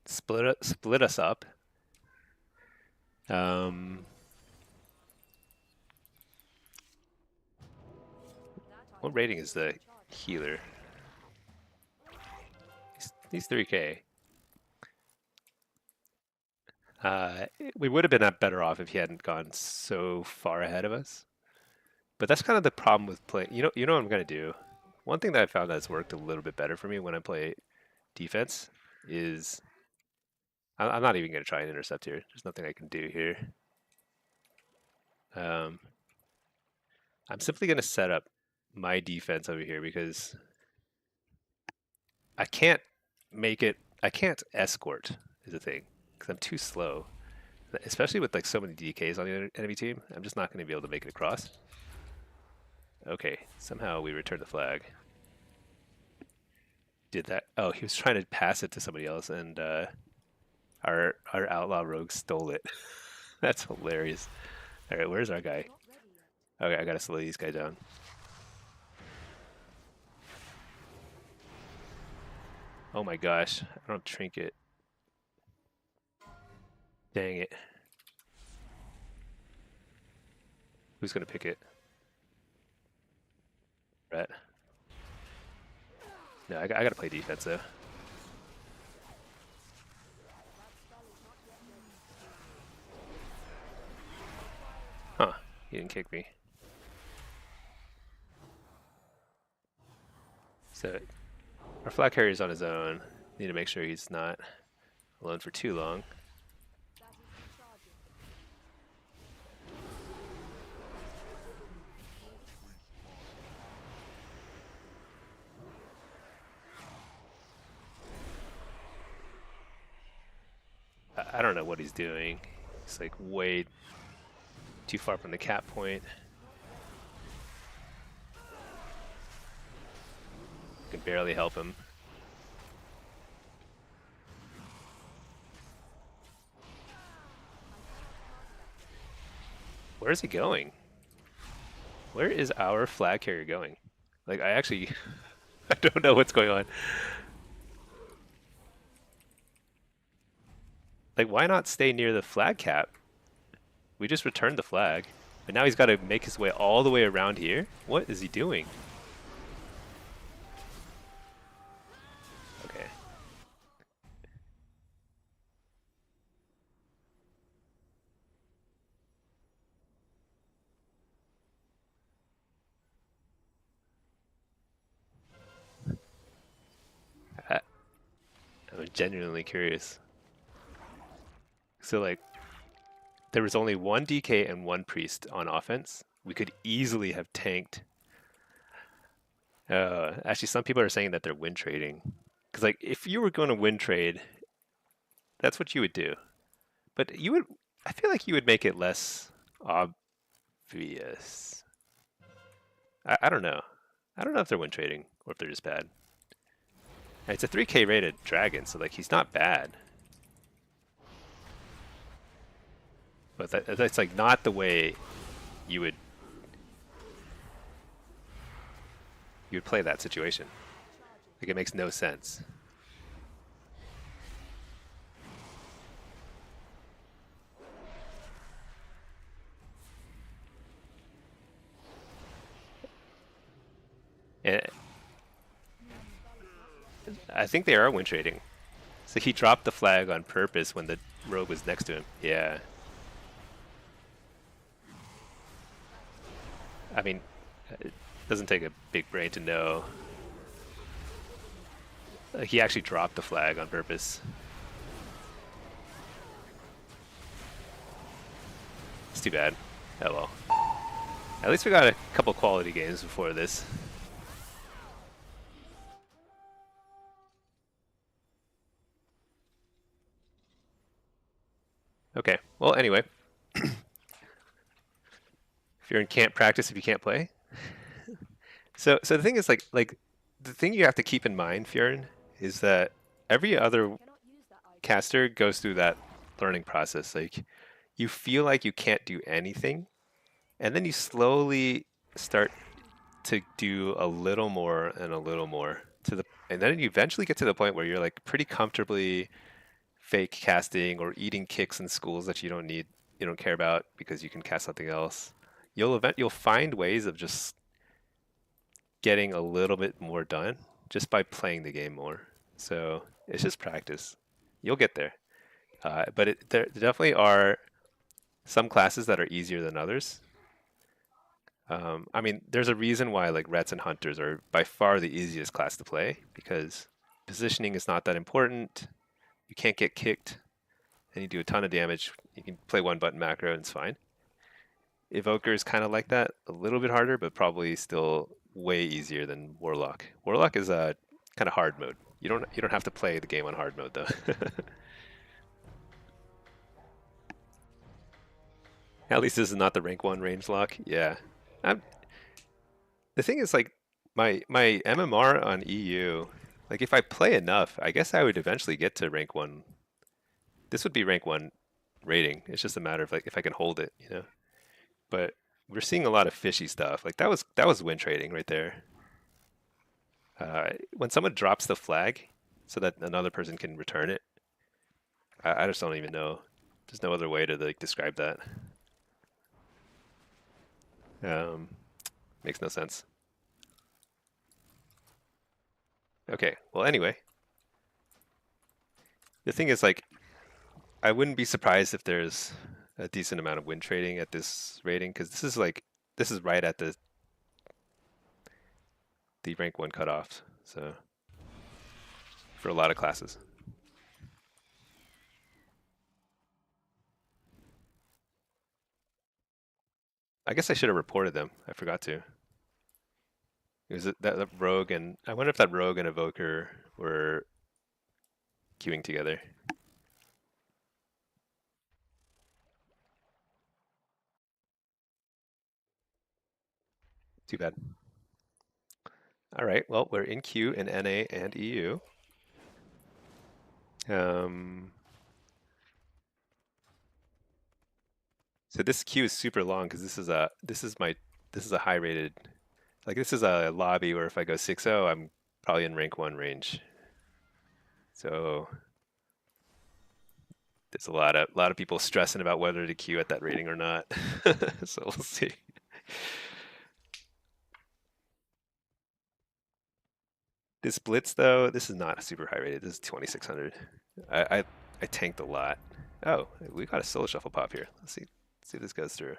split us up. Um, what rating is the healer? He's 3K. We would have been better off if he hadn't gone so far ahead of us. But that's kind of the problem with playing. You know what I'm gonna do. One thing that I found that's worked a little bit better for me when I play defense is I'm not even gonna try and intercept here. There's nothing I can do here. Um, I'm simply gonna set up my defense over here because I can't make it. I can't escort is a thing because I'm too slow. Especially with like so many DKs on the enemy team, I'm just not going to be able to make it across. Okay, somehow we returned the flag. Did that? Oh, he was trying to pass it to somebody else, and our outlaw rogue stole it. That's hilarious. All right, where's our guy? Okay, I gotta slow these guys down. Oh my gosh, I don't have trinket. Dang it. Who's gonna pick it? Brett. No, I gotta play defense though. Huh, he didn't kick me. So, our flag carrier's on his own. Need to make sure he's not alone for too long. I don't know what he's doing. He's like way too far from the cap point. Can barely help him. Where is he going? Where is our flag carrier going? Like, I actually, I don't know what's going on. Like, why not stay near the flag cap? We just returned the flag. But now he's got to make his way all the way around here? What is he doing? Okay. I, I'm genuinely curious. So, like, there was only one DK and one priest on offense. We could easily have tanked. Actually, some people are saying that they're win trading. Because, like, if you were going to win trade, that's what you would do. But you would, I feel like you would make it less obvious. I don't know. I don't know if they're win trading or if they're just bad. And it's a 3K rated dragon, so like he's not bad. But that's like not the way you would play that situation. Like it makes no sense. And I think they are win trading. So he dropped the flag on purpose when the rogue was next to him. Yeah. I mean, it doesn't take a big brain to know. Like he actually dropped the flag on purpose. It's too bad. Oh well. At least we got a couple quality games before this. Okay. Well, anyway. If you're in can't practice if you can't play. So the thing is like the thing you have to keep in mind, Fiorin, is that every other Cannot use that item. caster goes through that learning process. Like you feel like you can't do anything, and then you slowly start to do a little more and a little more and then you eventually get to the point where you're like pretty comfortably fake casting or eating kicks in schools that you don't care about because you can cast something else. You'll find ways of just getting a little bit more done just by playing the game more. So it's just practice. You'll get there. But there definitely are some classes that are easier than others. I mean, there's a reason why like Rets and Hunters are by far the easiest class to play because positioning is not that important. You can't get kicked, and you do a ton of damage. You can play one button macro and it's fine. Evoker is kind of like that, a little bit harder, but probably still way easier than Warlock. Warlock is a kind of hard mode. You don't have to play the game on hard mode though. At least this is not the rank 1 range lock. Yeah. I'm, the thing is like my MMR on EU, like if I play enough, I guess I would eventually get to rank 1. This would be rank 1 rating. It's just a matter of like if I can hold it, you know. But we're seeing a lot of fishy stuff. Like that was win trading right there. When someone drops the flag so that another person can return it, I just don't even know. There's no other way to like describe that. Um, Makes no sense. Okay, well anyway, the thing is like I wouldn't be surprised if there's a decent amount of win trading at this rating because this is right at the rank 1 cutoff. So for a lot of classes. I guess I should have reported them. I forgot to. It was that rogue and I wonder if that rogue and evoker were queuing together. Too bad. All right. Well, we're in queue in NA and EU. So this queue is super long because this is a high rated, like this is a lobby where if I go 6-0, I'm probably in rank 1 range. So there's a lot of people stressing about whether to queue at that rating or not. So we'll see. This Blitz though, this is not a super high rated. This is 2600. I I tanked a lot. Oh, we got a solo shuffle pop here. Let's see if this goes through.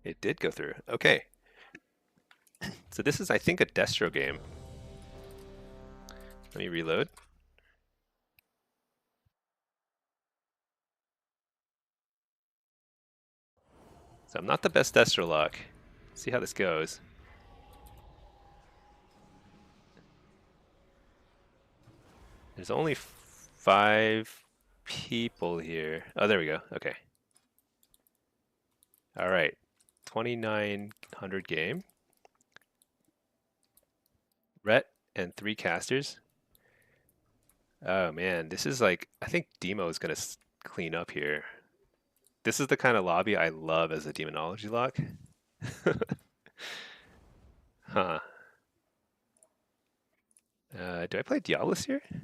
It did go through. Okay. So this is, I think, a Destro game. Let me reload. So I'm not the best Destro lock. See how this goes. There's only 5 people here. Oh, there we go. Okay. All right. 2,900 game. Ret and 3 casters. Oh man, this is like, I think Demo is gonna clean up here. This is the kind of lobby I love as a demonology lock. Huh. Do I play Diabolus here? If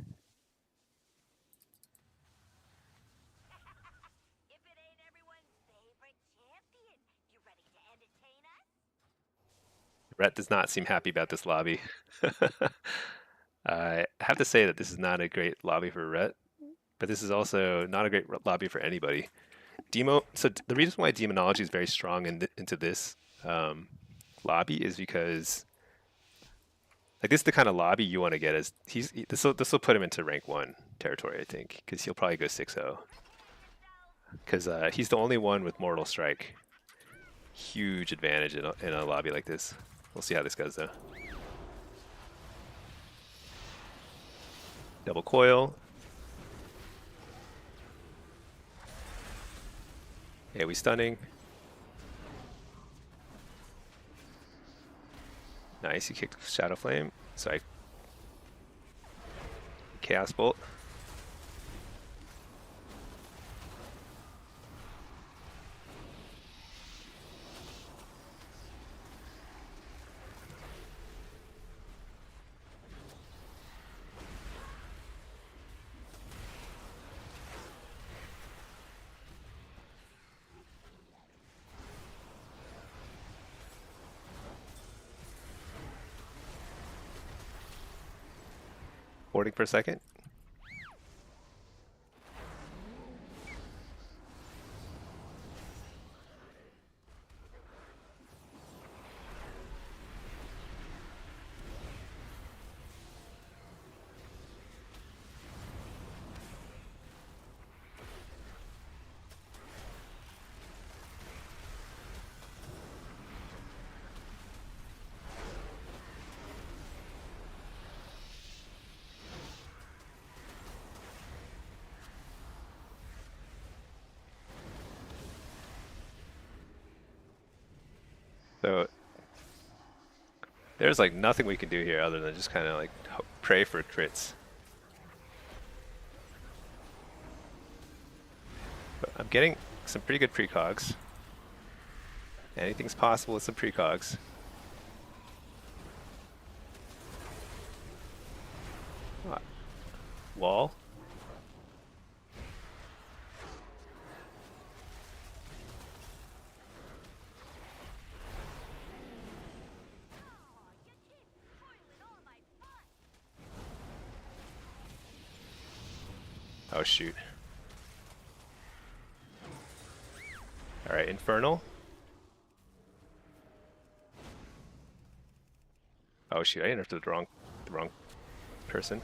it ain't everyone's favorite champion, you ready to entertain us? Rhett does not seem happy about this lobby. I have to say that this is not a great lobby for Rhett, but this is also not a great lobby for anybody. Demo. So the reason why demonology is very strong into this lobby is because like this is the kind of lobby you want to get. As this will put him into rank 1 territory, I think, because he'll probably go 6-0. Because he's the only one with Mortal Strike. Huge advantage in a lobby like this. We'll see how this goes though. Double coil. Yeah, we stunning. Nice, he kicked Shadow Flame. So I Chaos Bolt. Boarding per second. So there's like nothing we can do here other than just kind of like pray for crits. But I'm getting some pretty good precogs. Anything's possible with some precogs. Wall. Oh shoot. Alright, Infernal. Oh shoot, I interrupted the wrong person.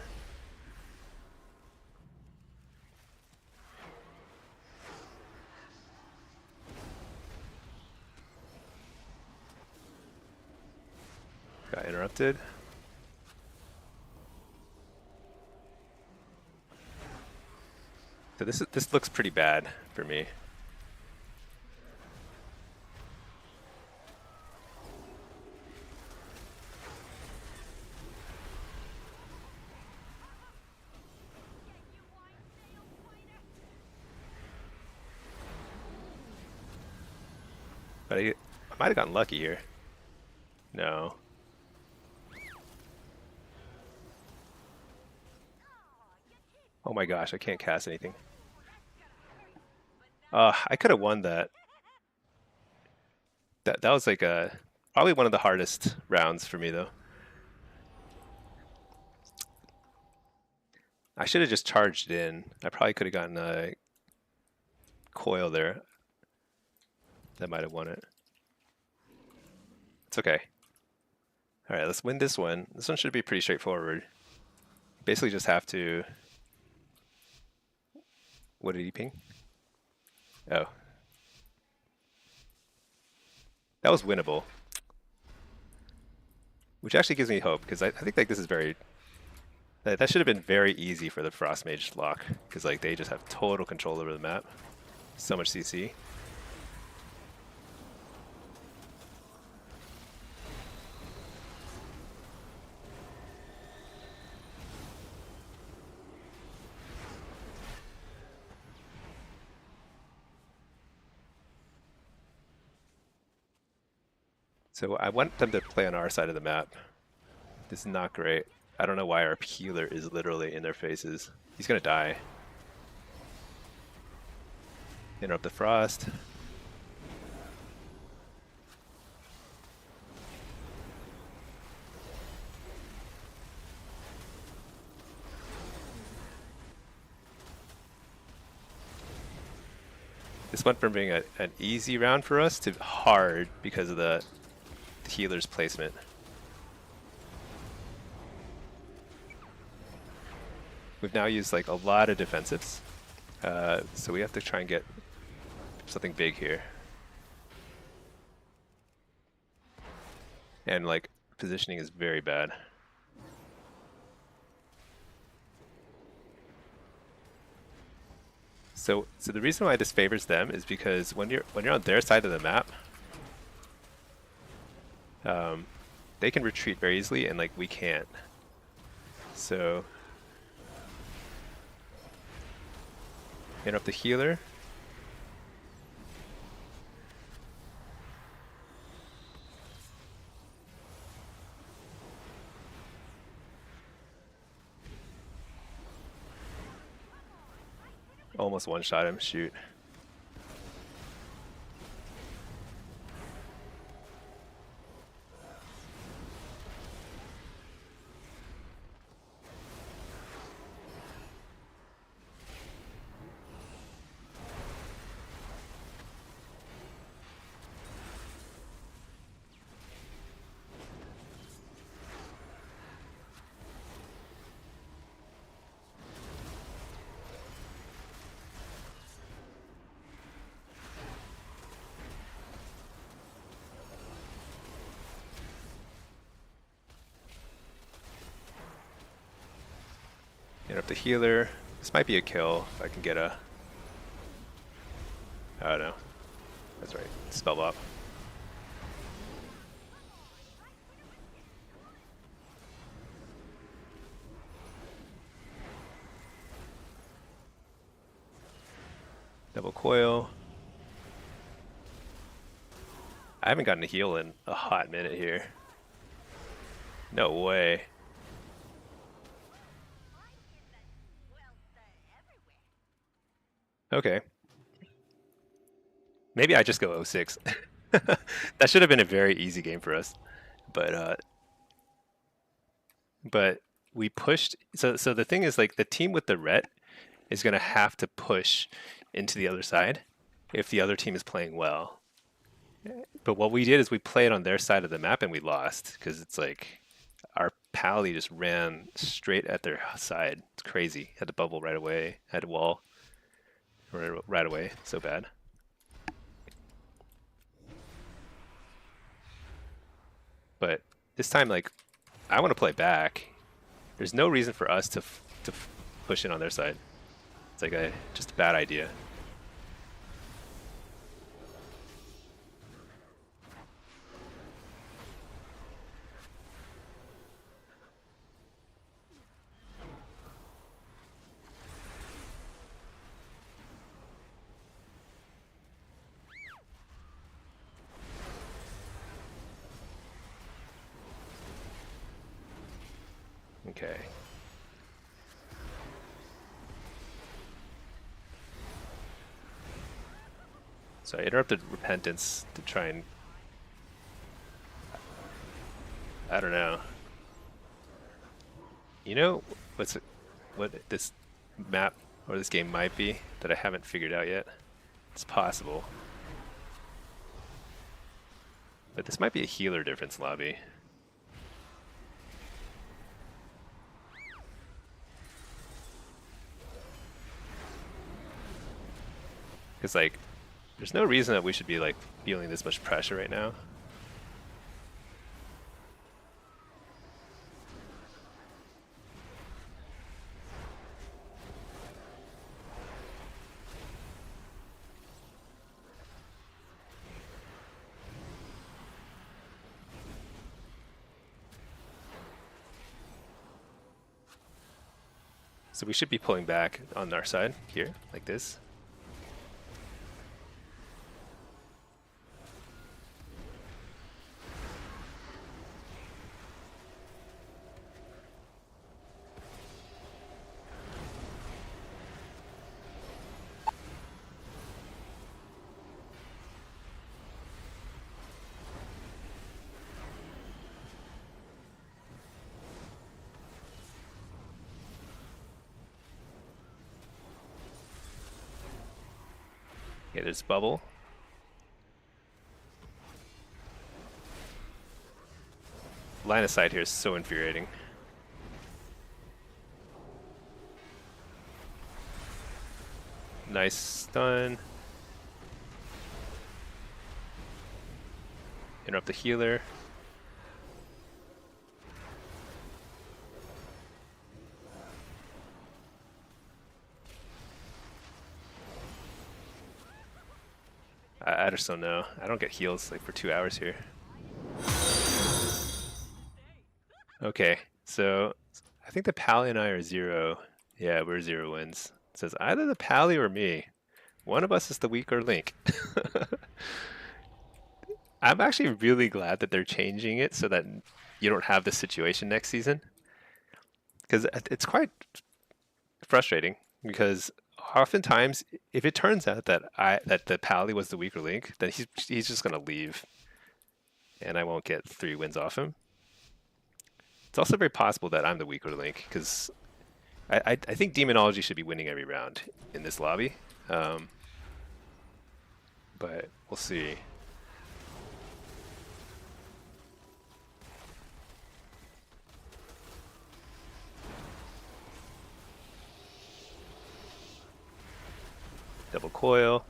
Got interrupted. So this looks pretty bad for me. But I might have gotten lucky here. No. Oh my gosh, I can't cast anything. I could have won that. That was like probably one of the hardest rounds for me though. I should have just charged in. I probably could have gotten a coil there. That might have won it. It's okay. Alright, let's win this one. This one should be pretty straightforward. Basically just have to... What did he ping? Oh. That was winnable. Which actually gives me hope, because I think like this is very... That should have been very easy for the Frost Mage lock, because like they just have total control over the map. So much CC. So I want them to play on our side of the map. This is not great. I don't know why our healer is literally in their faces. He's gonna die. Interrupt the frost. This went from being an easy round for us to hard because of the healer's placement. We've now used like a lot of defensives, so we have to try and get something big here. And like positioning is very bad. So the reason why this favors them is because when you're on their side of the map, they can retreat very easily, and like we can't. So interrupt the healer. Almost one-shot him, shoot. Interrupt the healer. This might be a kill if I can get a... I don't know. That's right. Spell up. Double coil. I haven't gotten a heal in a hot minute here. No way. Okay. Maybe I just go 0-6. That should have been a very easy game for us. But we pushed. So the thing is, like, the team with the ret is going to have to push into the other side if the other team is playing well. But what we did is we played on their side of the map and we lost because it's like our pally just ran straight at their side. It's crazy. Had to bubble right away. Had to wall right away. So bad. But this time, like, I want to play back. There's no reason for us to push in on their side. It's like just a bad idea. Okay. So I interrupted Repentance to try and... I don't know. You know what this map or this game might be that I haven't figured out yet? It's possible. But this might be a healer difference lobby. Because, like, there's no reason that we should be, like, feeling this much pressure right now. So we should be pulling back on our side here, like this. Okay, there's bubble. Line of sight here is so infuriating. Nice stun. Interrupt the healer. I just don't know. I don't get heals like for 2 hours here. Okay, so I think the Pally and I are 0. Yeah, we're 0 wins. It says either the Pally or me. One of us is the weaker link. I'm actually really glad that they're changing it so that you don't have this situation next season. Because it's quite frustrating. Because oftentimes, if it turns out that the Pally was the weaker link, then he's just gonna leave, and I won't get 3 wins off him. It's also very possible that I'm the weaker link because I think demonology should be winning every round in this lobby, but we'll see. Double coil.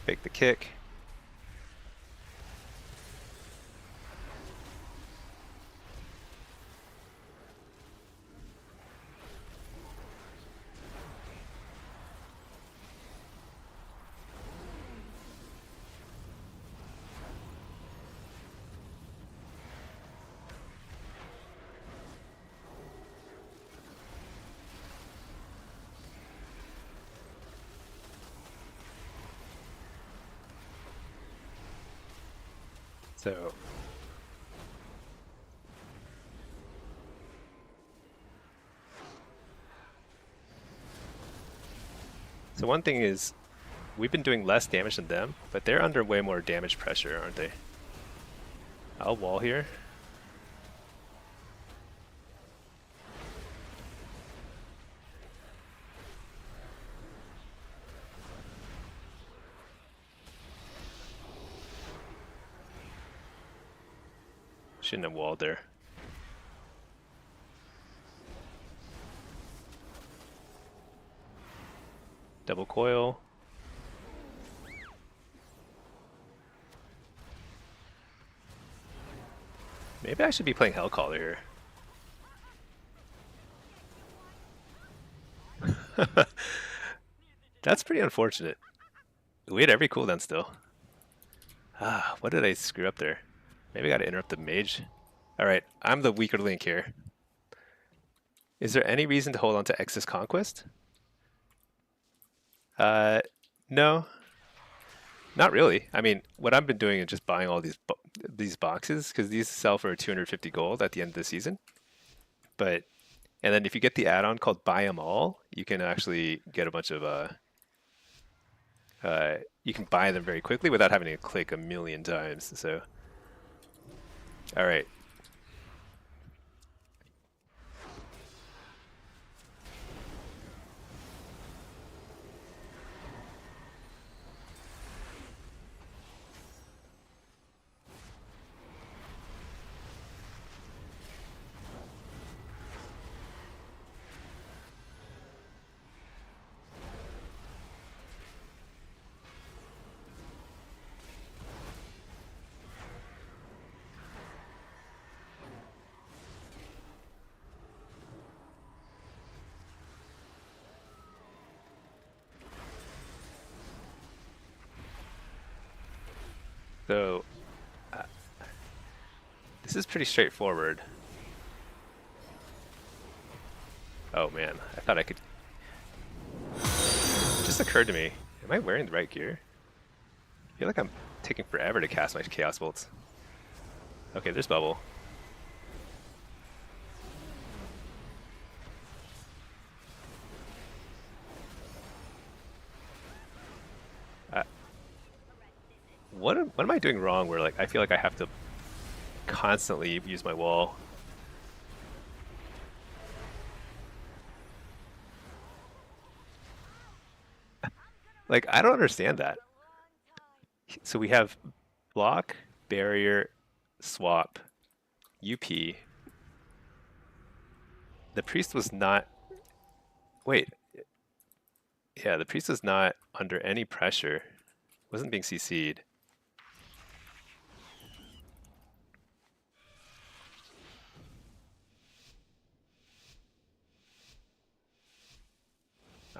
Fake the kick. So one thing is we've been doing less damage than them, but they're under way more damage pressure, aren't they? I'll wall here. Shouldn't have walled there. Double coil. Maybe I should be playing Hellcaller here. That's pretty unfortunate. We had every cooldown still. Ah, what did I screw up there? Maybe I gotta interrupt the mage. Alright, I'm the weaker link here. Is there any reason to hold on to Exus Conquest? No. Not really. I mean, what I've been doing is just buying all these boxes, because these sell for 250 gold at the end of the season. And then if you get the add-on called Buy 'em All, you can actually get a bunch of you can buy them very quickly without having to click a million times. So, all right. So, this is pretty straightforward. Oh man, I thought I could... It just occurred to me, am I wearing the right gear? I feel like I'm taking forever to cast my Chaos Bolts. Okay, there's bubble. What am I doing wrong where like I feel like I have to constantly use my wall? Like I don't understand that. So we have block, barrier, swap, UP. The priest was not. Wait, yeah, the priest was not under any pressure. Wasn't being CC'd.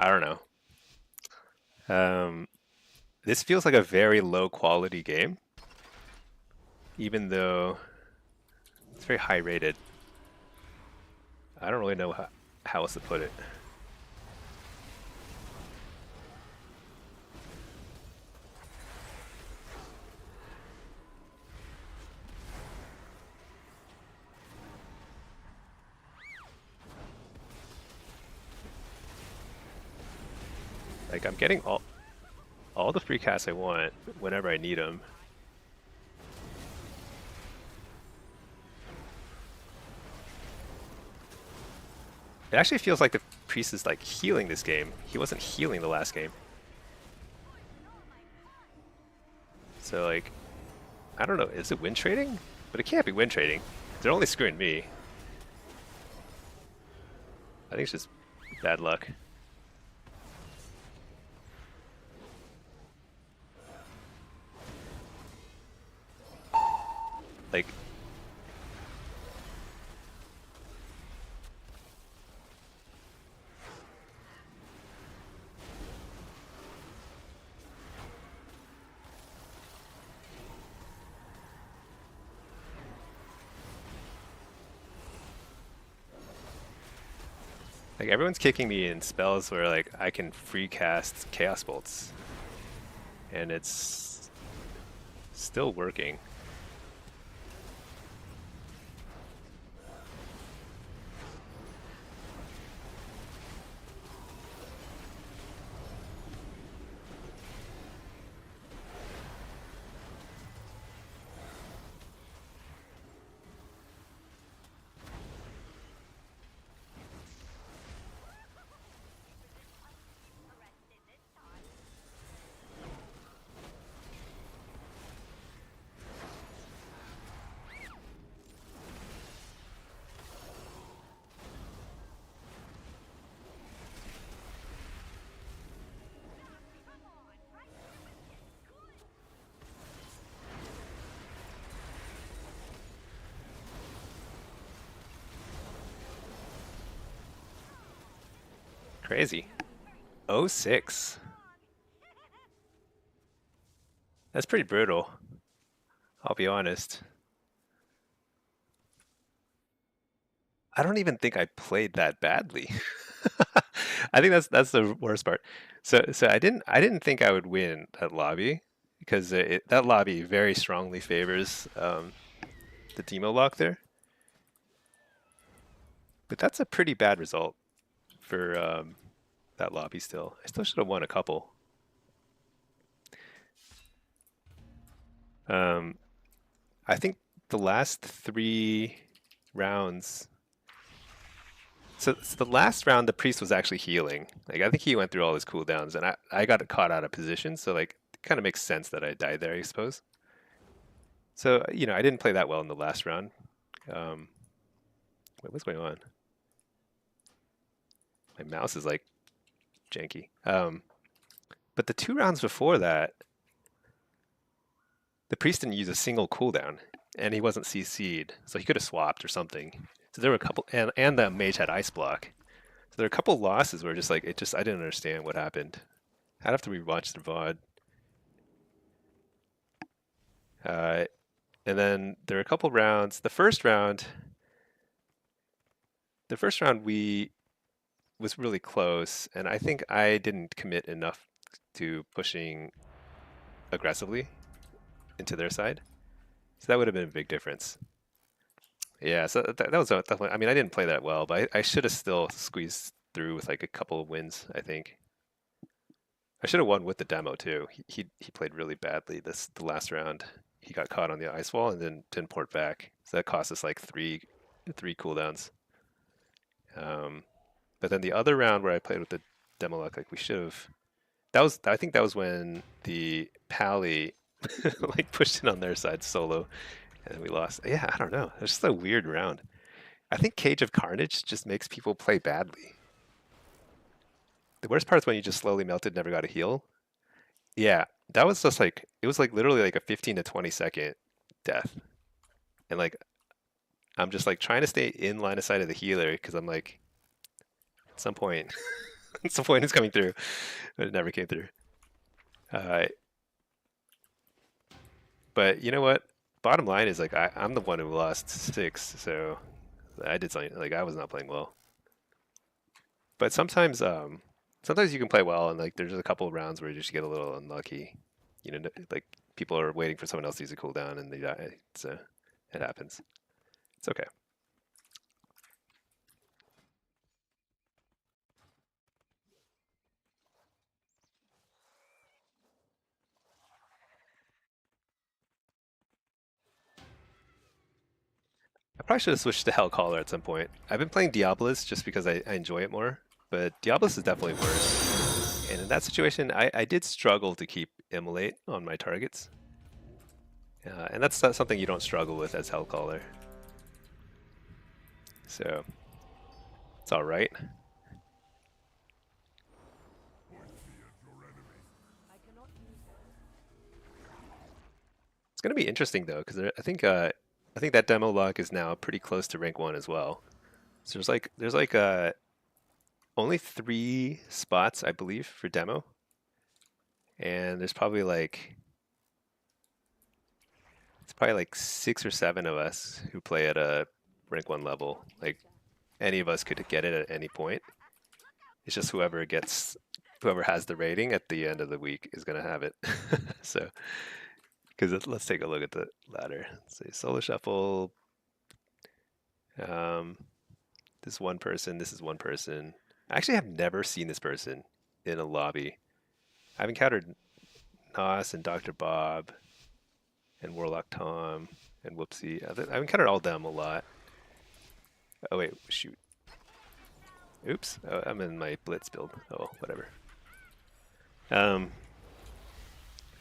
I don't know. This feels like a very low quality game, even though it's very high rated. I don't really know how else to put it. Like I'm getting all the free casts I want whenever I need them. It actually feels like the priest is like healing this game. He wasn't healing the last game. So like, I don't know, is it win trading? But it can't be win trading. They're only screwing me. I think it's just bad luck. Like, everyone's kicking me in spells where like I can free cast Chaos Bolts. And it's still working. Crazy. 0-6. That's pretty brutal. I'll be honest. I don't even think I played that badly. I think that's the worst part. So I didn't think I would win that lobby because that lobby very strongly favors the demo lock there. But that's a pretty bad result for that lobby still. I still should have won a couple. I think the last 3 rounds. So the last round, the priest was actually healing. Like I think he went through all his cooldowns, and I got caught out of position. So like, it kind of makes sense that I died there, I suppose. So I didn't play that well in the last round. Wait, what's going on? My mouse is like janky. But the 2 rounds before that, the priest didn't use a single cooldown, and he wasn't CC'd, so he could have swapped or something. So there were a couple, and the mage had ice block. So there are a couple losses where just like I didn't understand what happened. I'd have to rewatch the VOD. And then there are a couple rounds. The first round we was really close, and I think I didn't commit enough to pushing aggressively into their side. So that would have been a big difference. Yeah, so that was definitely. I mean, I didn't play that well, but I should have still squeezed through with like a couple of wins. I think I should have won with the demo too. He played really badly the last round. He got caught on the ice wall and then didn't port back, so that cost us like three cooldowns. But then the other round where I played with the demo luck, like we should have. I think that was when the Pally like pushed in on their side solo, and we lost. Yeah, I don't know. It's just a weird round. I think Cage of Carnage just makes people play badly. The worst part is when you just slowly melted, never got a heal. Yeah, that was just like it was like literally like a 15 to 20-second death, and like I'm just like trying to stay in line of sight of the healer because I'm like at some point, at some point it's coming through, but it never came through. Uh, but you know what? Bottom line is like I'm the one who lost 6, so I did something like I was not playing well. But sometimes you can play well, and like there's a couple of rounds where you just get a little unlucky. You know, like people are waiting for someone else to use a cooldown and they die. So it happens. It's okay. I probably should have switched to Hellcaller at some point. I've been playing Diablos just because I enjoy it more, but Diablos is definitely worse. And in that situation, I did struggle to keep Immolate on my targets. And that's not something you don't struggle with as Hellcaller. So it's all right. I cannot use that. It's going to be interesting though, because I think that demo log is now pretty close to rank 1 as well. So there's like only 3 spots I believe for demo, and there's probably like it's probably like 6 or 7 of us who play at a rank 1 level. Like any of us could get it at any point. It's just whoever has the rating at the end of the week is going to have it. So because let's take a look at the ladder. Let's say solo shuffle. Um, this one person. This is one person. I actually have never seen this person in a lobby. I've encountered Nos and Dr. Bob and Warlock Tom and Whoopsie. I've encountered all of them a lot. Oh wait, shoot. Oops, oh, I'm in my Blitz build. Oh, whatever.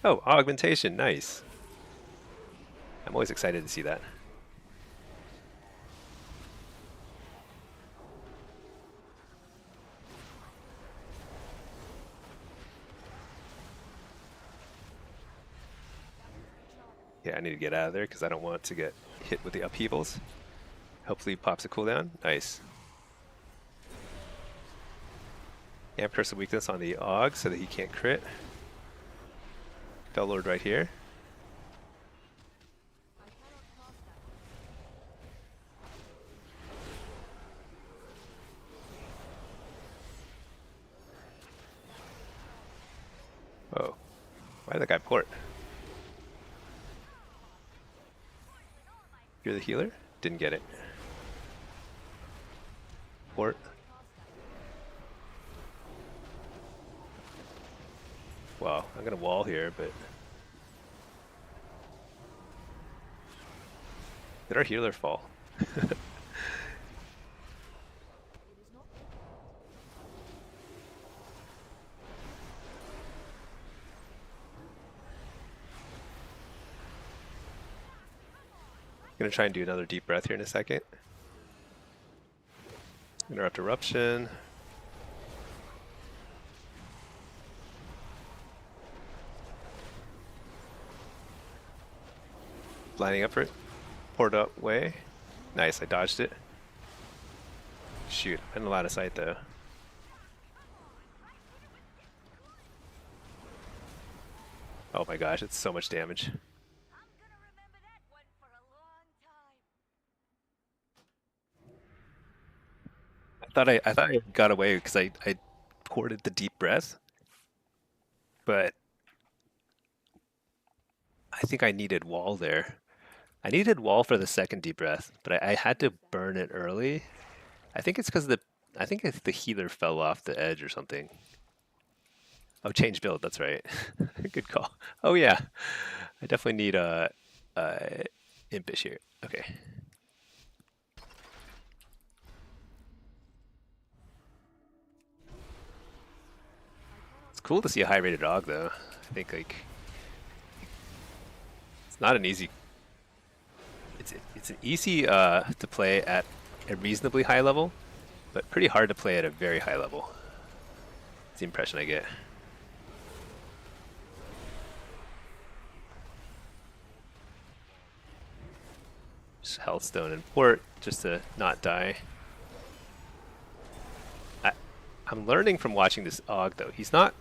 Oh, augmentation, nice. I'm always excited to see that. Yeah, I need to get out of there because I don't want to get hit with the upheavals. Hopefully he pops a cooldown. Nice. Amp Curse of Weakness on the Aug so that he can't crit. Fell Lord right here. I cannot cast that. Oh, why did that guy port? You're the healer? Didn't get it. Port. Wow, I'm gonna wall here, but did our healer fall? It is not. Gonna try and do another deep breath here in a second. Interrupt eruption. Lining up for it. Poured up way. Nice, I dodged it. Shoot, I'm in a lot of sight though. Oh my gosh, it's so much damage. I'm gonna remember that one for a long time. I thought I got away because I ported the deep breath, but think I needed wall there. I needed wall for the second deep breath, but I had to burn it early. I think it's because I think if the healer fell off the edge or something. Oh, change build. That's right. Good call. Oh yeah, I definitely need a impish here. Okay. It's cool to see a high rated dog though. I think like it's not an easy. It's an easy to play at a reasonably high level, but pretty hard to play at a very high level. It's the impression I get. Just Healthstone and port just to not die. I'm learning from watching this Og though. He's not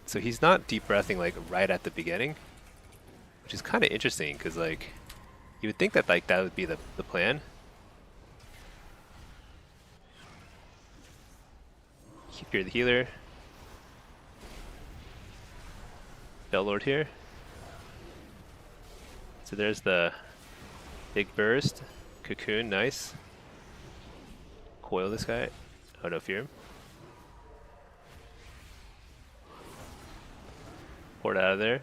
deep breathing like right at the beginning, which is kind of interesting because like you would think that like that would be the plan. You're the healer. Bellord here. So there's the big burst. Cocoon, nice. Coil this guy. Oh no, fear him. Port out of there.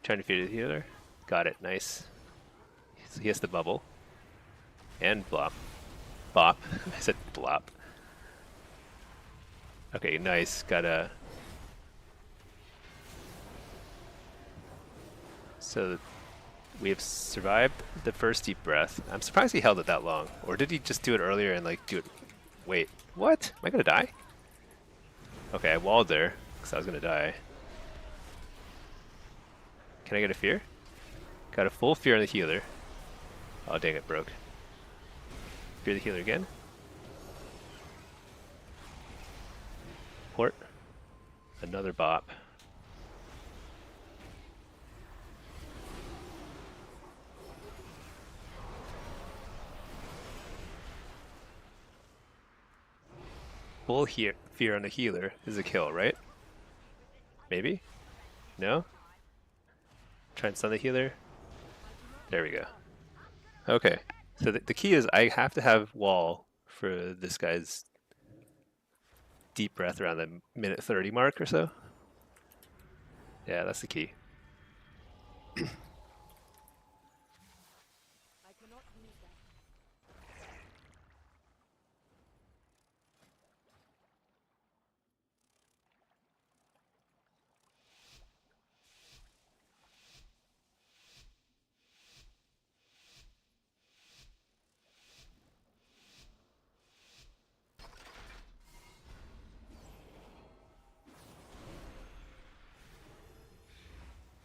Trying to fear the healer. Got it, nice. He has the bubble. And blop. Bop. I said blop. Okay, nice. Got a... So we have survived the first deep breath. I'm surprised he held it that long. Or did he just do it earlier and like do it... Wait, what? Am I gonna die? Okay, I walled there because I was gonna die. Can I get a fear? Got a full fear on the healer. Oh dang, it broke. Fear the healer again. Port. Another bop. Full fear on the healer is a kill, right? Maybe? No? Try and stun the healer. There we go. Okay. So the key is I have to have wall for this guy's deep breath around the minute 30 mark or so. Yeah, that's the key. I cannot use that.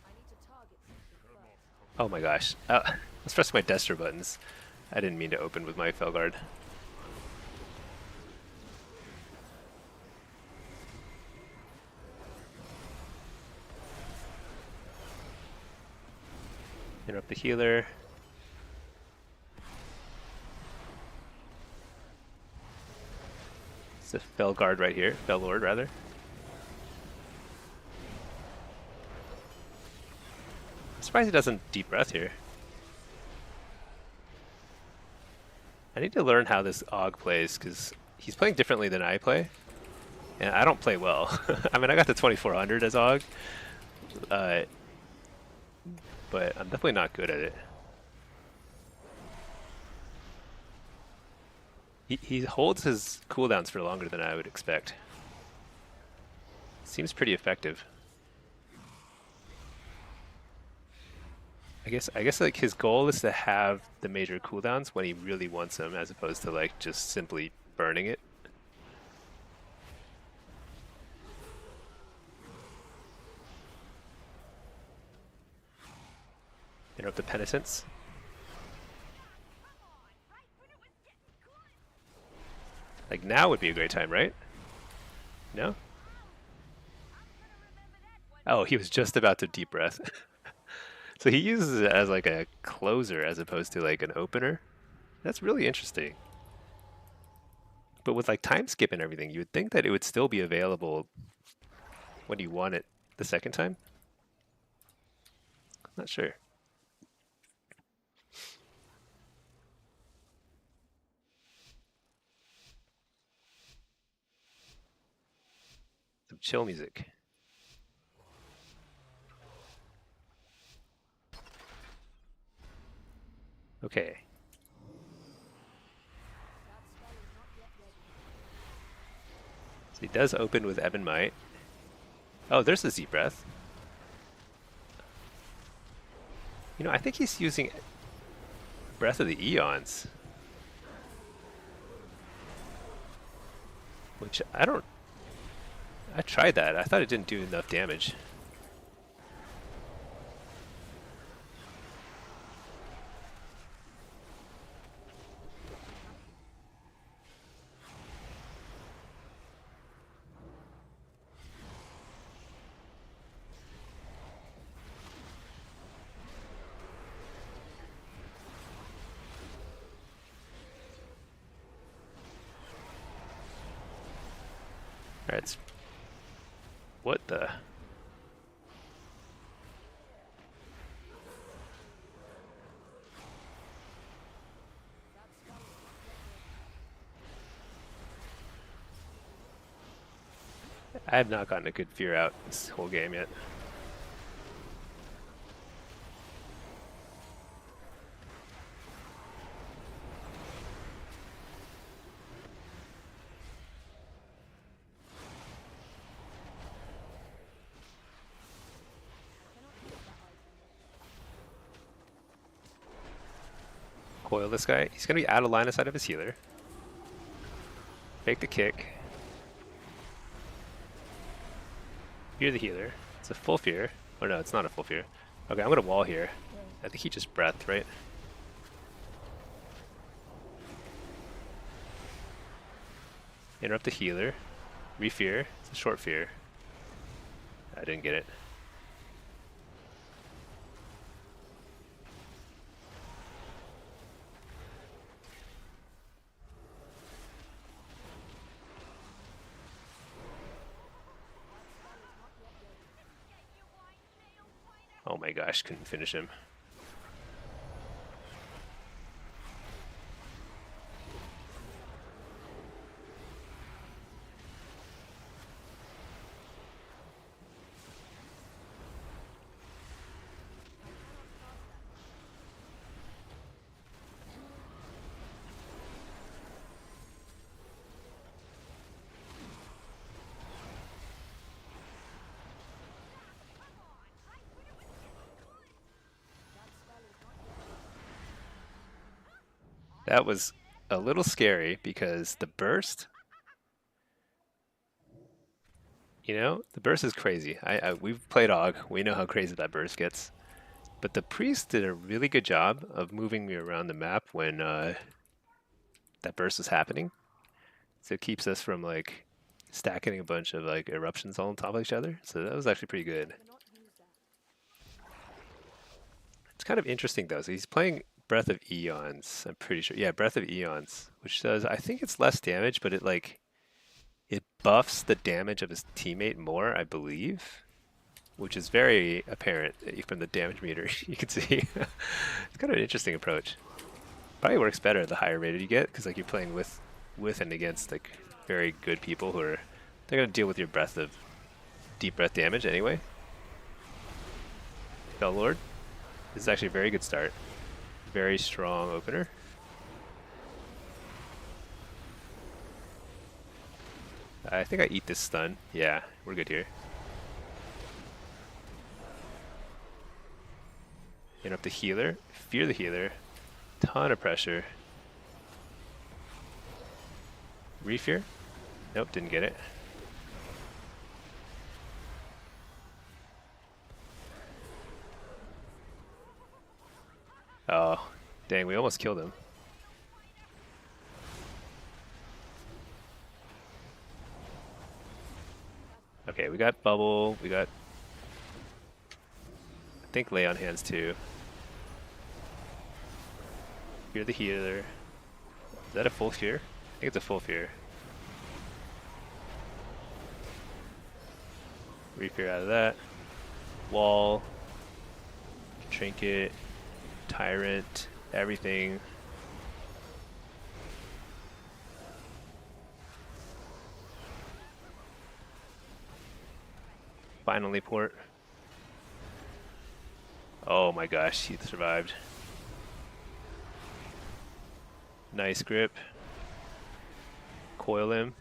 I need to target something first. Oh my gosh. Let's press my Destro buttons. I didn't mean to open with my Felguard. Interrupt the healer. It's a Felguard right here. Bellord, rather. I'm surprised he doesn't deep breath here. I need to learn how this Og plays, because he's playing differently than I play. And I don't play well. I mean, I got the 2400 as Og. But I'm definitely not good at it. He holds his cooldowns for longer than I would expect. Seems pretty effective. I guess like his goal is to have the major cooldowns when he really wants them, as opposed to like just simply burning it. Interrupt the penitence. Like now would be a great time, right? No? Oh, he was just about to deep breath. So he uses it as like a closer as opposed to like an opener. That's really interesting. But with like time skip and everything, you would think that it would still be available when you want it the second time. Not sure. Some chill music. Okay. So he does open with Evan Might. Oh, there's the Z Breath. You know, I think he's using Breath of the Eons. Which I don't... I tried that. I thought it didn't do enough damage. Alright. What the... I have not gotten a good fear out this whole game yet. Coil this guy. He's going to be out of line of sight of his healer. Fake the kick. Fear the healer. It's a full fear. Oh no, it's not a full fear. Okay, I'm going to wall here. I think he just breathed, right? Interrupt the healer. Re-fear. It's a short fear. I didn't get it. Oh my gosh, couldn't finish him. That was a little scary because the burst, you know, the burst is crazy. We've played AUG, we know how crazy that burst gets. But the priest did a really good job of moving me around the map when that burst is happening. So it keeps us from like stacking a bunch of like eruptions all on top of each other. So that was actually pretty good. It's kind of interesting though. So he's playing Breath of Eons, I'm pretty sure. Yeah, Breath of Eons, which does, I think it's less damage, but it buffs the damage of his teammate more, I believe, which is very apparent from the damage meter. You can see it's kind of an interesting approach. Probably works better the higher rated you get, because like you're playing with and against like very good people who are they're gonna deal with your breath of deep breath damage anyway. Fell Lord. This is actually a very good start. Very strong opener. I think I eat this stun. Yeah, we're good here. Interrupt the healer. Fear the healer. Ton of pressure. Re-fear? Nope, didn't get it. Oh, dang, we almost killed him. Okay, we got bubble, we got, I think, lay on hands too. Fear the healer. Is that a full fear? I think it's a full fear. Repair out of that. Wall. Trinket. Tyrant. Everything. Finally port. Oh my gosh, he survived. Nice grip. Coil him.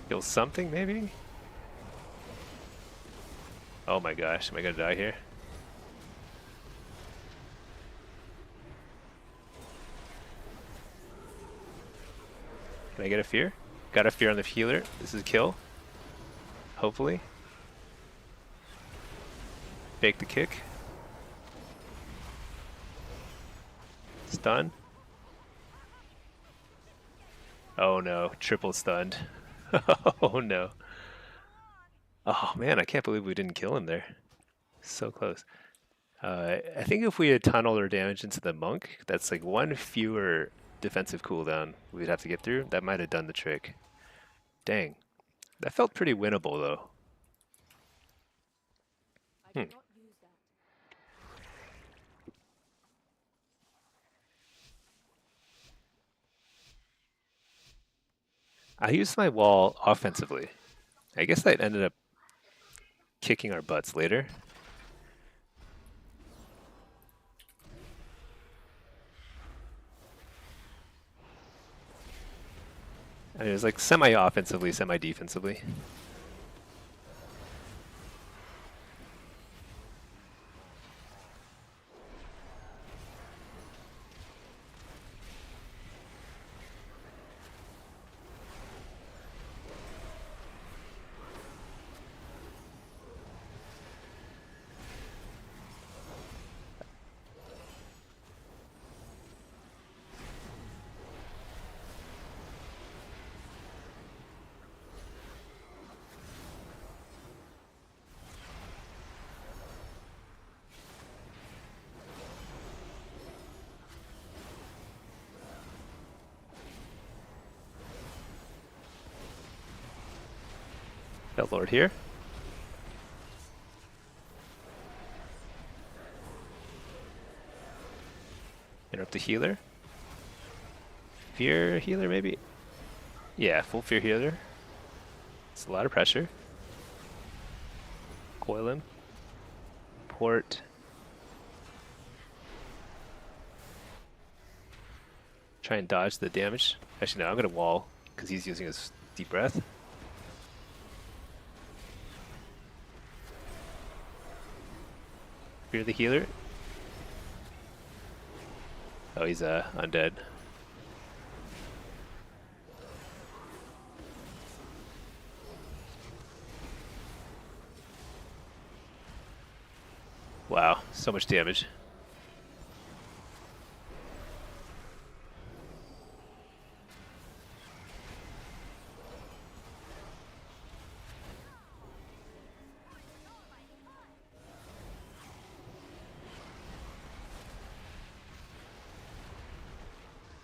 Kill something maybe? Oh my gosh, am I gonna die here? Can I get a fear? Got a fear on the healer. This is kill. Hopefully. Bake the kick. Stun. Oh no, triple stunned. Oh no. Oh man, I can't believe we didn't kill him there. So close. I think if we had tunneled our damage into the monk, that's like one fewer defensive cooldown we'd have to get through. That might have done the trick. Dang. That felt pretty winnable though. I cannot use that. I used my wall offensively. I guess that ended up kicking our butts later. I mean, it was like semi-offensively, semi-defensively. Got Lord here. Interrupt the healer. Fear healer, maybe? Yeah, full fear healer. It's a lot of pressure. Coil him. Port. Try and dodge the damage. Actually, no, I'm going to wall because he's using his deep breath. Fear the healer. Oh, he's undead. Wow, so much damage.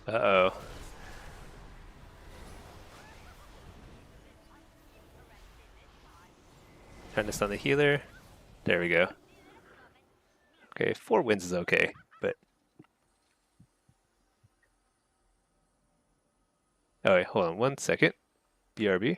Uh-oh. Trying to stun the healer. There we go. Okay, 4 wins is okay, but... Oh wait, hold on 1 second. BRB.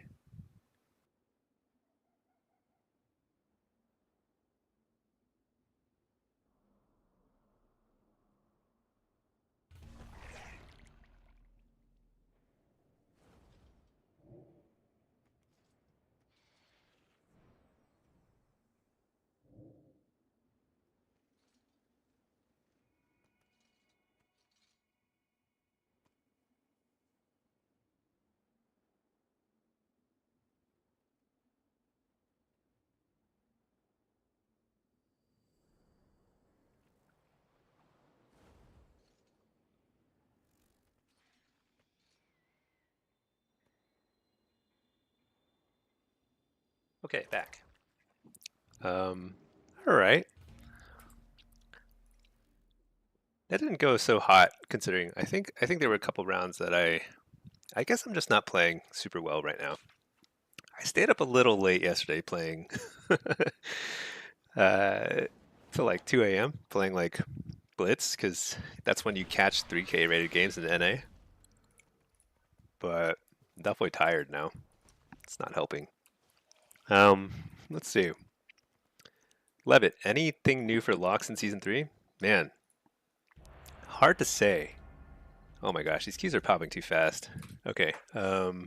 Okay, back. All right. That didn't go so hot, considering I think there were a couple rounds that I I guess I'm just not playing super well right now. I stayed up a little late yesterday playing till like 2 a.m. playing like Blitz because that's when you catch 3K rated games in the NA. But I'm definitely tired now. It's not helping. Um, let's see. Levitt, anything new for locks in season 3? Man, hard to say. Oh my gosh, these keys are popping too fast. Okay. So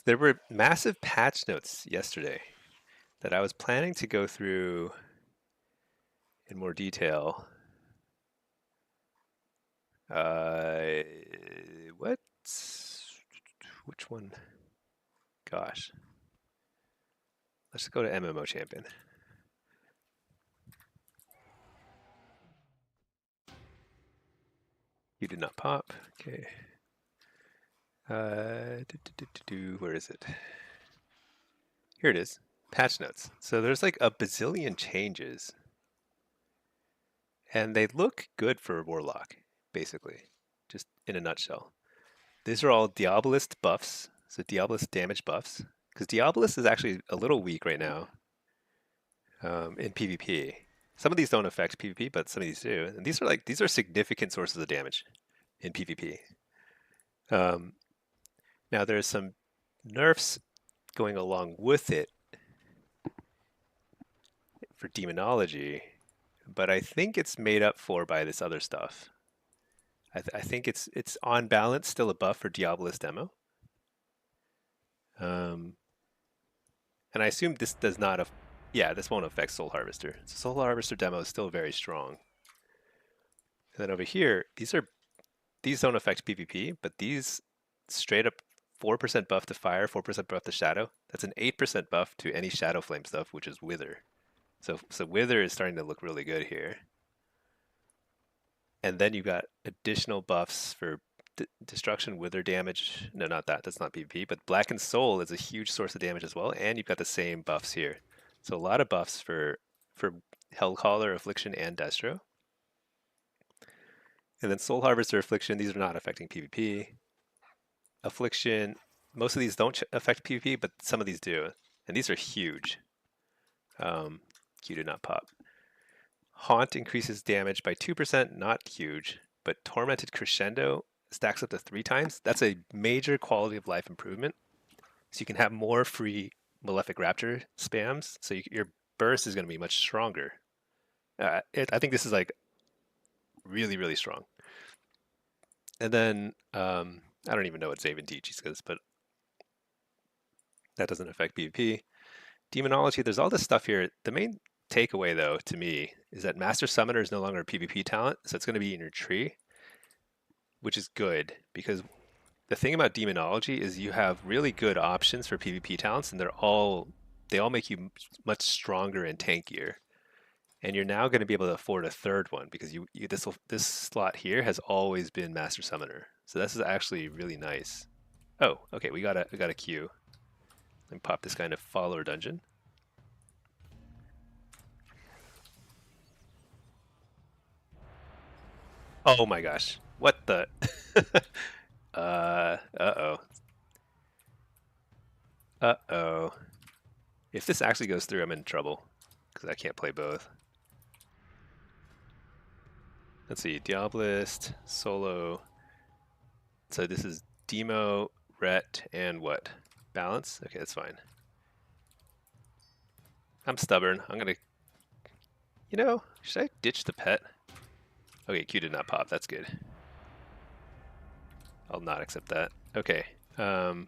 there were massive patch notes yesterday that I was planning to go through in more detail. What? Which one? Gosh. Let's go to MMO champion. You did not pop. Okay. Where is it? Here it is. Patch notes. So there's like a bazillion changes. And they look good for Warlock, basically. Just in a nutshell. These are all Diabolist buffs. So Diabolist damage buffs. Because Diabolist is actually a little weak right now in PvP. Some of these don't affect PvP, but some of these do. And these are significant sources of damage in PvP. Now there's some nerfs going along with it for demonology, but I think it's made up for by this other stuff. I think it's on balance still a buff for Diabolist demo. And I assume this does not yeah, this won't affect Soul Harvester. So Soul Harvester demo is still very strong. And then over here, these don't affect PvP, but these straight up 4% buff to fire, 4% buff to shadow. That's an 8% buff to any shadow flame stuff, which is wither. So wither is starting to look really good here. And then you got additional buffs for destruction, wither damage. No, not that. That's not PvP. But blackened soul is a huge source of damage as well, and you've got the same buffs here. So a lot of buffs for Hellcaller, Affliction, and Destro. And then Soul Harvester, Affliction. These are not affecting PvP. Affliction. Most of these don't affect PvP, but some of these do, and these are huge. Q did not pop. Haunt increases damage by 2%, not huge, but Tormented Crescendo stacks up to 3 times. That's a major quality of life improvement. So you can have more free Malefic Raptor spams, so your burst is going to be much stronger. I think this is like really, really strong. And then, I don't even know what Zaven teaches this, but that doesn't affect PvP. Demonology, there's all this stuff here. The main takeaway, though, to me, is that Master Summoner is no longer a PvP talent, so it's going to be in your tree, which is good, because the thing about Demonology is you have really good options for PvP talents, and they all make you much stronger and tankier. And you're now going to be able to afford a third one, because this slot here has always been Master Summoner. So this is actually really nice. Oh, okay, we got a queue. Let me pop this kind of follower dungeon. Oh my gosh. What the? Uh-oh. Uh-oh. If this actually goes through, I'm in trouble, because I can't play both. Let's see, Diabolist, Solo. So this is Demo, Ret, and what? Balance? Okay, that's fine. I'm stubborn. I'm gonna... should I ditch the pet? Okay, Q did not pop. That's good. I'll not accept that. Okay. So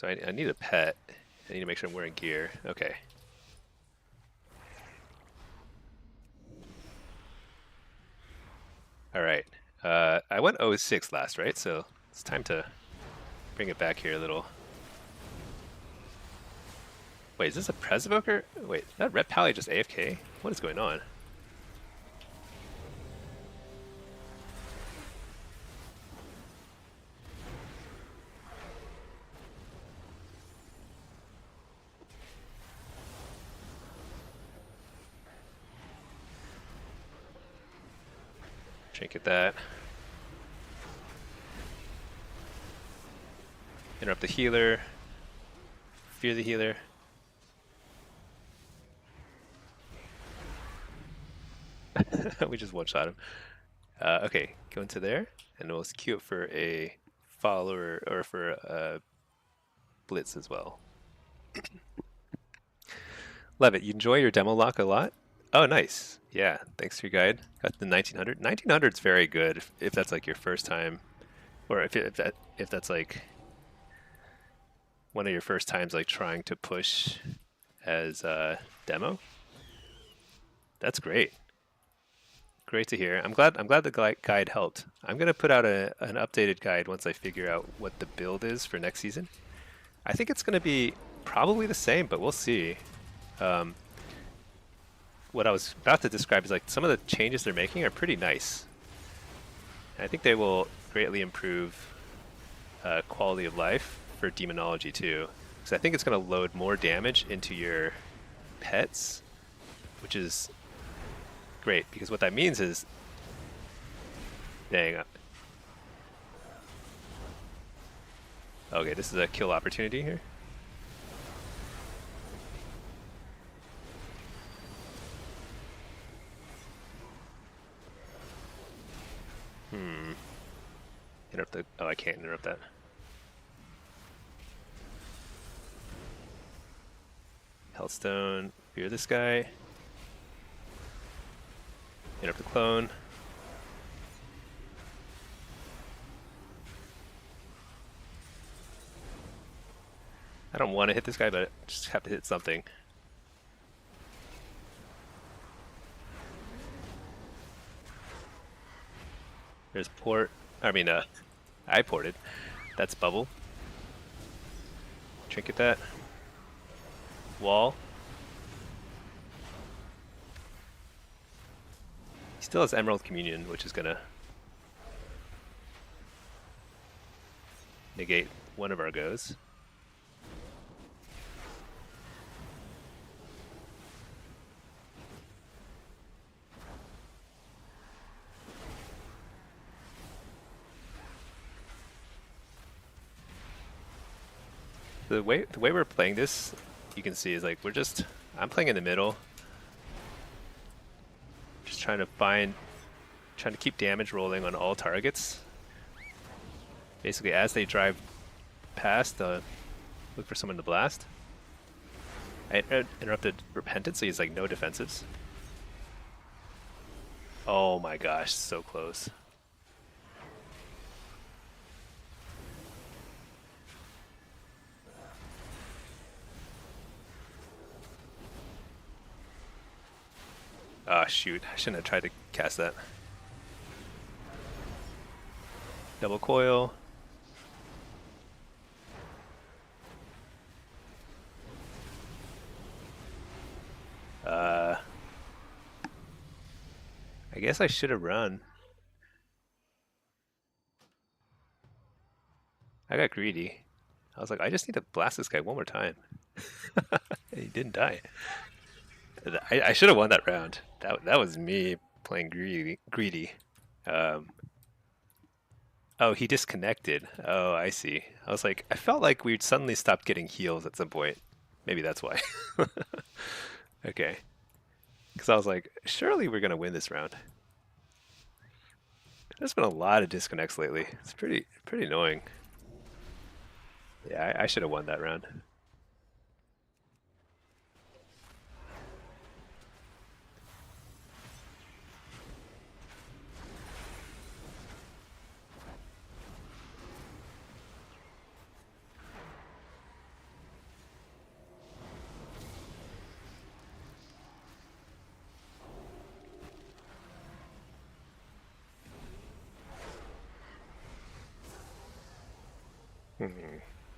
I need a pet. I need to make sure I'm wearing gear. Okay. All right. I went 0-6 last, right? So it's time to bring it back here a little. Wait, is this a Pres Evoker? Wait, that Ret Pally just AFK? What is going on? Trinket that. Interrupt the healer. Fear the healer. We just one-shot him. Okay, go into there, and we'll queue it for a follower, or for a blitz as well. Levitt, you enjoy your demo lock a lot? Oh, nice. Yeah, thanks for your guide. Got the 1900. 1900's very good if that's like your first time, or if that's like one of your first times like trying to push as a demo. That's great. Great to hear. I'm glad the guide helped. I'm gonna put out an updated guide once I figure out what the build is for next season. I think it's gonna be probably the same, but we'll see. What I was about to describe is like some of the changes they're making are pretty nice. And I think they will greatly improve quality of life for demonology too, because I think it's going to load more damage into your pets, which is great, because what that means is, dang. Okay, this is a kill opportunity here. Interrupt the. Oh, I can't interrupt that. Hellstone. Fear this guy. Interrupt the clone. I don't want to hit this guy, but I just have to hit something. There's port. I mean, I ported. That's bubble. Trinket that. Wall. He still has Emerald Communion, which is gonna negate one of our goes. The way we're playing this, you can see, is like I'm playing in the middle, just trying to keep damage rolling on all targets. Basically, as they drive past, look for someone to blast. I interrupted Repentance, so he's like no defensives. Oh my gosh, so close. Ah, shoot. I shouldn't have tried to cast that. Double coil. I guess I should have run. I got greedy. I was like, I just need to blast this guy one more time. He didn't die. I should have won that round. That was me playing greedy. Oh, he disconnected. Oh, I see. I was like, I felt like we'd suddenly stopped getting heals at some point. Maybe that's why. Okay. Because I was like, surely we're gonna win this round. There's been a lot of disconnects lately. It's pretty annoying. Yeah, I should have won that round.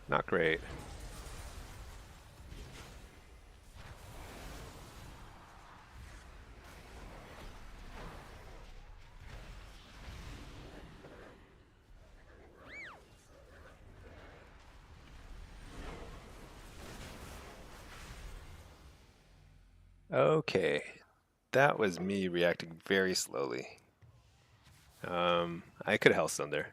Not great. Okay, that was me reacting very slowly. I could Hellstone there.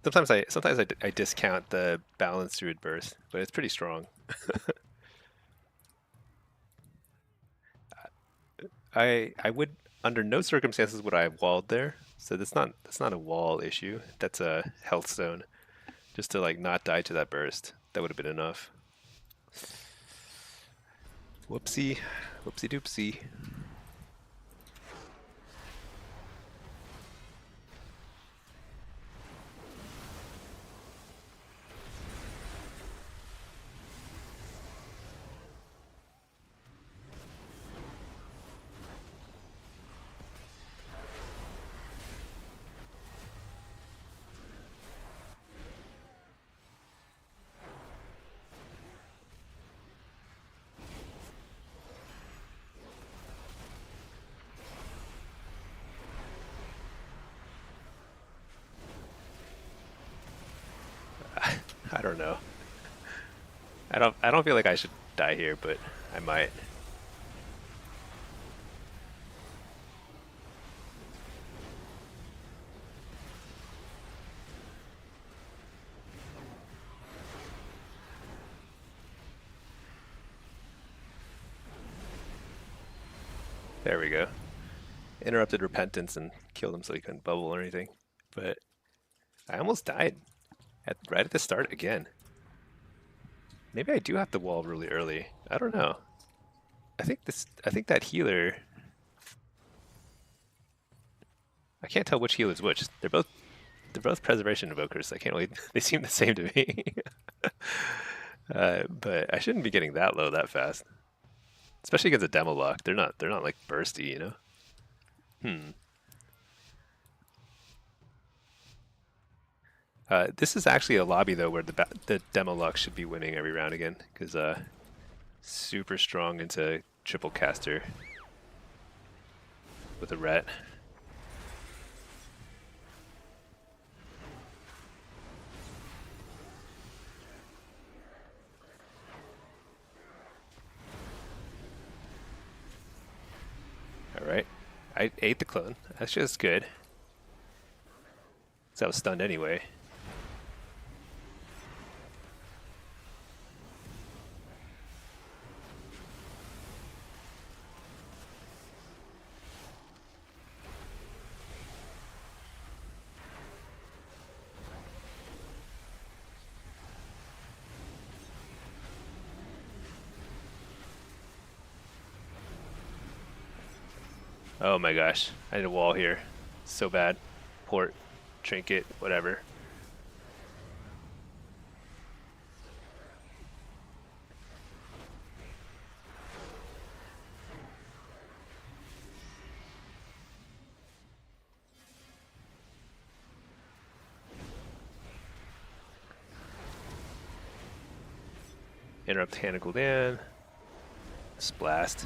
Sometimes I discount the balanced Druid Burst, but it's pretty strong. I would under no circumstances would I have walled there. So that's not a wall issue. That's a health stone. Just to like not die to that burst. That would have been enough. Whoopsie. Whoopsie doopsie. I don't know. I don't feel like I should die here, but I might. There we go. Interrupted repentance and killed him so he couldn't bubble or anything. But I almost died right at the start again. Maybe I do have to wall really early. I don't know. I think that healer. I can't tell which healer's which. They're both preservation invokers. I can't really. They seem the same to me. But I shouldn't be getting that low that fast, especially against a demo lock. They're not like bursty, you know. This is actually a lobby though where the demo lock should be winning every round again because super strong into triple caster with a ret. All right, I ate the clone. That's just good. Cause I was stunned anyway. Oh my gosh, I need a wall here. So bad. Port, trinket, whatever. Interrupt Hannah Gul'dan. Splast.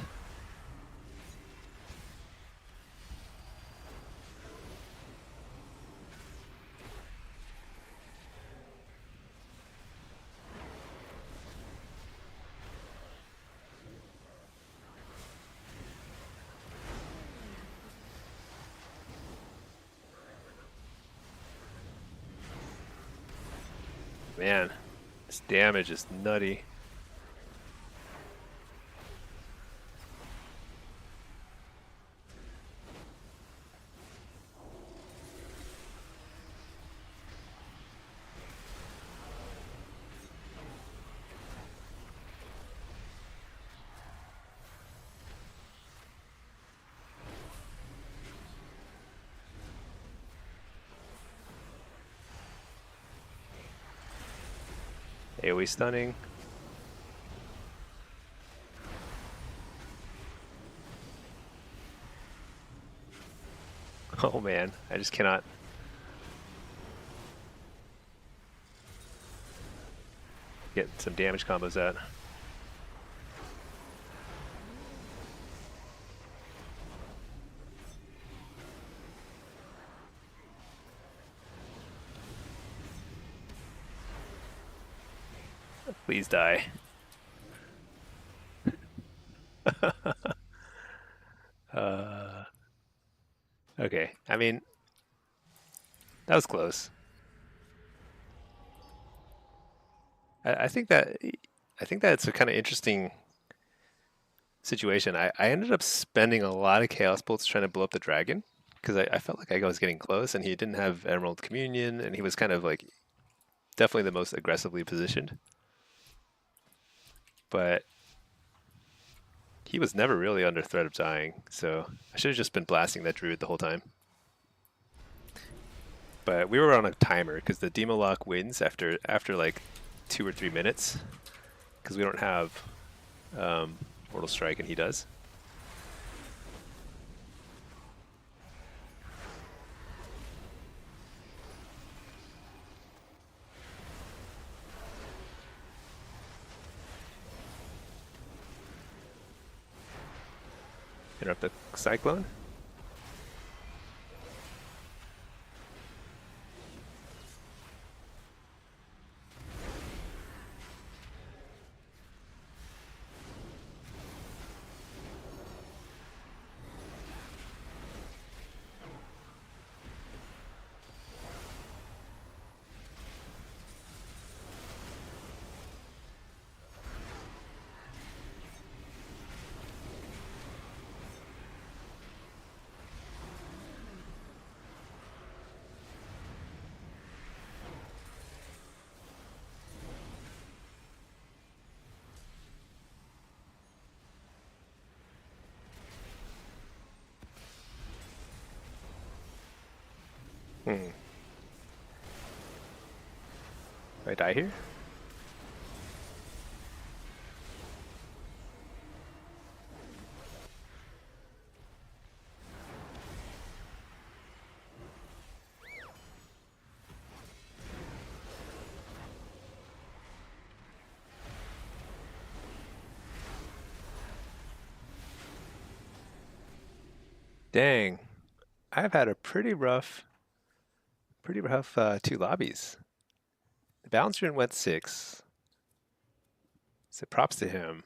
Man, this damage is nutty. AoE stunning. Oh man, I just cannot. Get some damage combos out. Please die. I mean, that was close. I think that it's a kind of interesting situation. I ended up spending a lot of chaos bolts trying to blow up the dragon because I felt like I was getting close, and he didn't have Emerald Communion, and he was kind of like definitely the most aggressively positioned. But he was never really under threat of dying, so I should have just been blasting that druid the whole time. But we were on a timer because the Demo Lock wins after like 2 or 3 minutes because we don't have Mortal Strike and he does. Interrupt the Cyclone. Hmm. Do I die here? Dang, I've had a pretty rough two lobbies. The balance rune went 6, so props to him.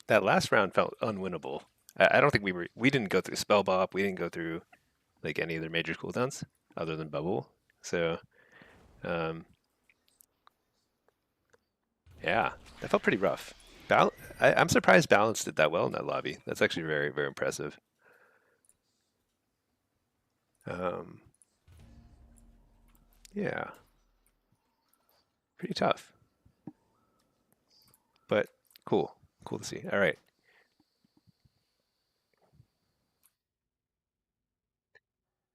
That last round felt unwinnable. I don't think we didn't go through spell bop. We didn't go through like any of their major cooldowns other than bubble. So um, yeah, that felt pretty rough. I'm surprised Balance did that well in that lobby. That's actually very, very impressive. Um, yeah, pretty tough, but cool. Cool to see. All right,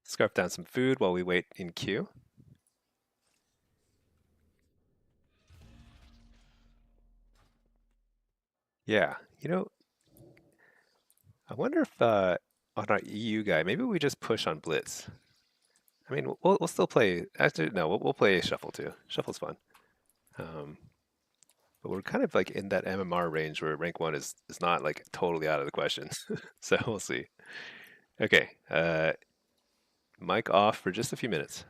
scarf down some food while we wait in queue. Yeah, I wonder if on our EU guy, maybe we just push on Blitz. I mean, we'll still play. Actually, no, we'll play Shuffle too. Shuffle's fun. Um, but we're kind of like in that MMR range where rank 1 is not like totally out of the question. So we'll see. Okay, mic off for just a few minutes.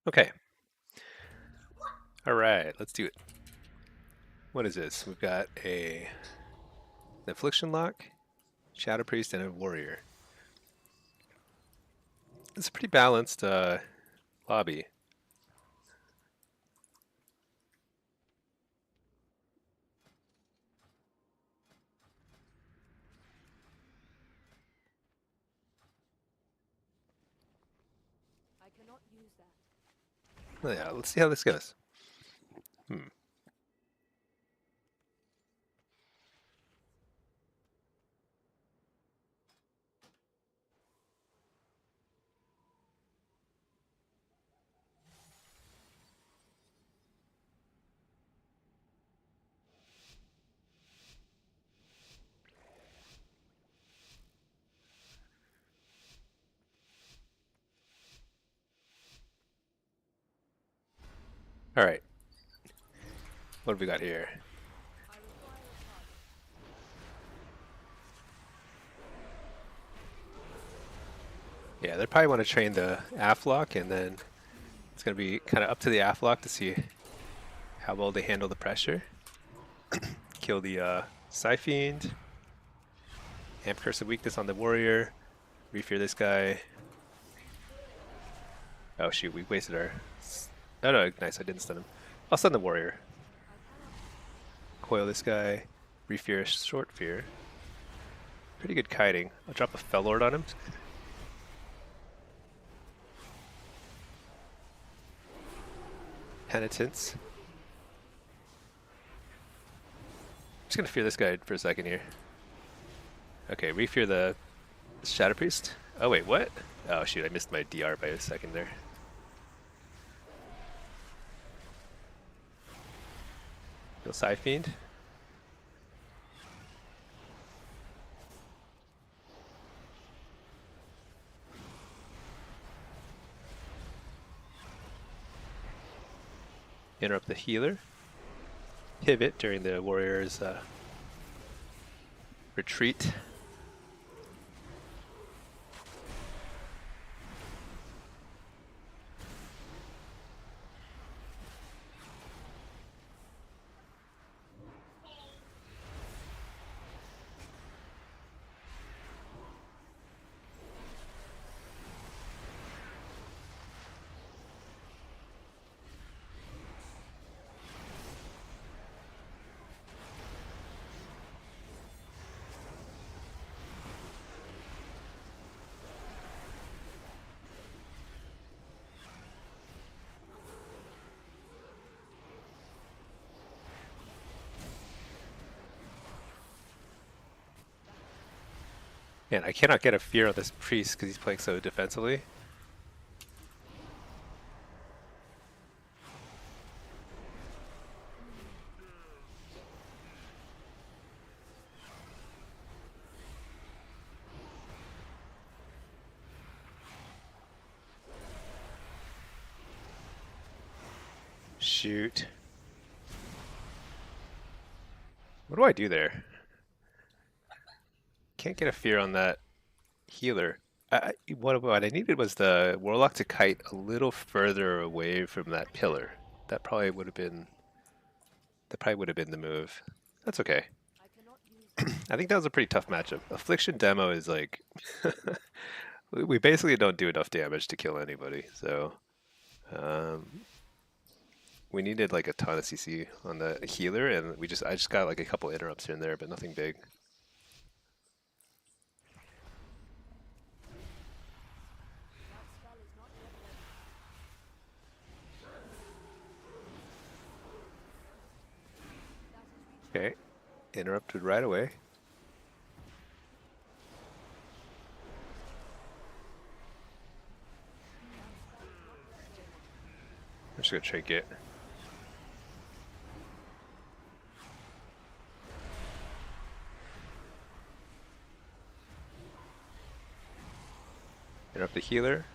Okay. All right, let's do it. What is this? We've got an affliction lock, shadow priest, and a warrior. It's a pretty balanced lobby. I cannot use that. Oh, yeah, let's see how this goes. Hmm. All right. What have we got here? I require a target. Yeah, they probably want to train the afflock, and then it's going to be kind of up to the afflock to see how well they handle the pressure. Kill the Psyfiend. Amp Curse of Weakness on the warrior. Refear this guy. Oh shoot, we wasted our... Oh no, nice, I didn't stun him. I'll stun the warrior. Coil this guy. Refear Short Fear. Pretty good kiting. I'll drop a Fellord on him. Penitence. Just gonna fear this guy for a second here. Okay, refear the Shadow Priest. Oh wait, what? Oh shoot, I missed my DR by a second there. Kill Psyfiend. Interrupt the healer. Pivot during the warrior's retreat. Man, I cannot get a fear on this priest because he's playing so defensively. Shoot. What do I do there? Can't get a fear on that healer. What I needed was the Warlock to kite a little further away from that pillar. That probably would have been the move. That's okay. I cannot use that. I think that was a pretty tough matchup. Affliction demo is like we basically don't do enough damage to kill anybody, so we needed like a ton of CC on the healer, and I just got like a couple interrupts here and there, but nothing big. That spell is not yet ready. Okay, interrupted right away. I'm just gonna trinket. Interrupt the healer.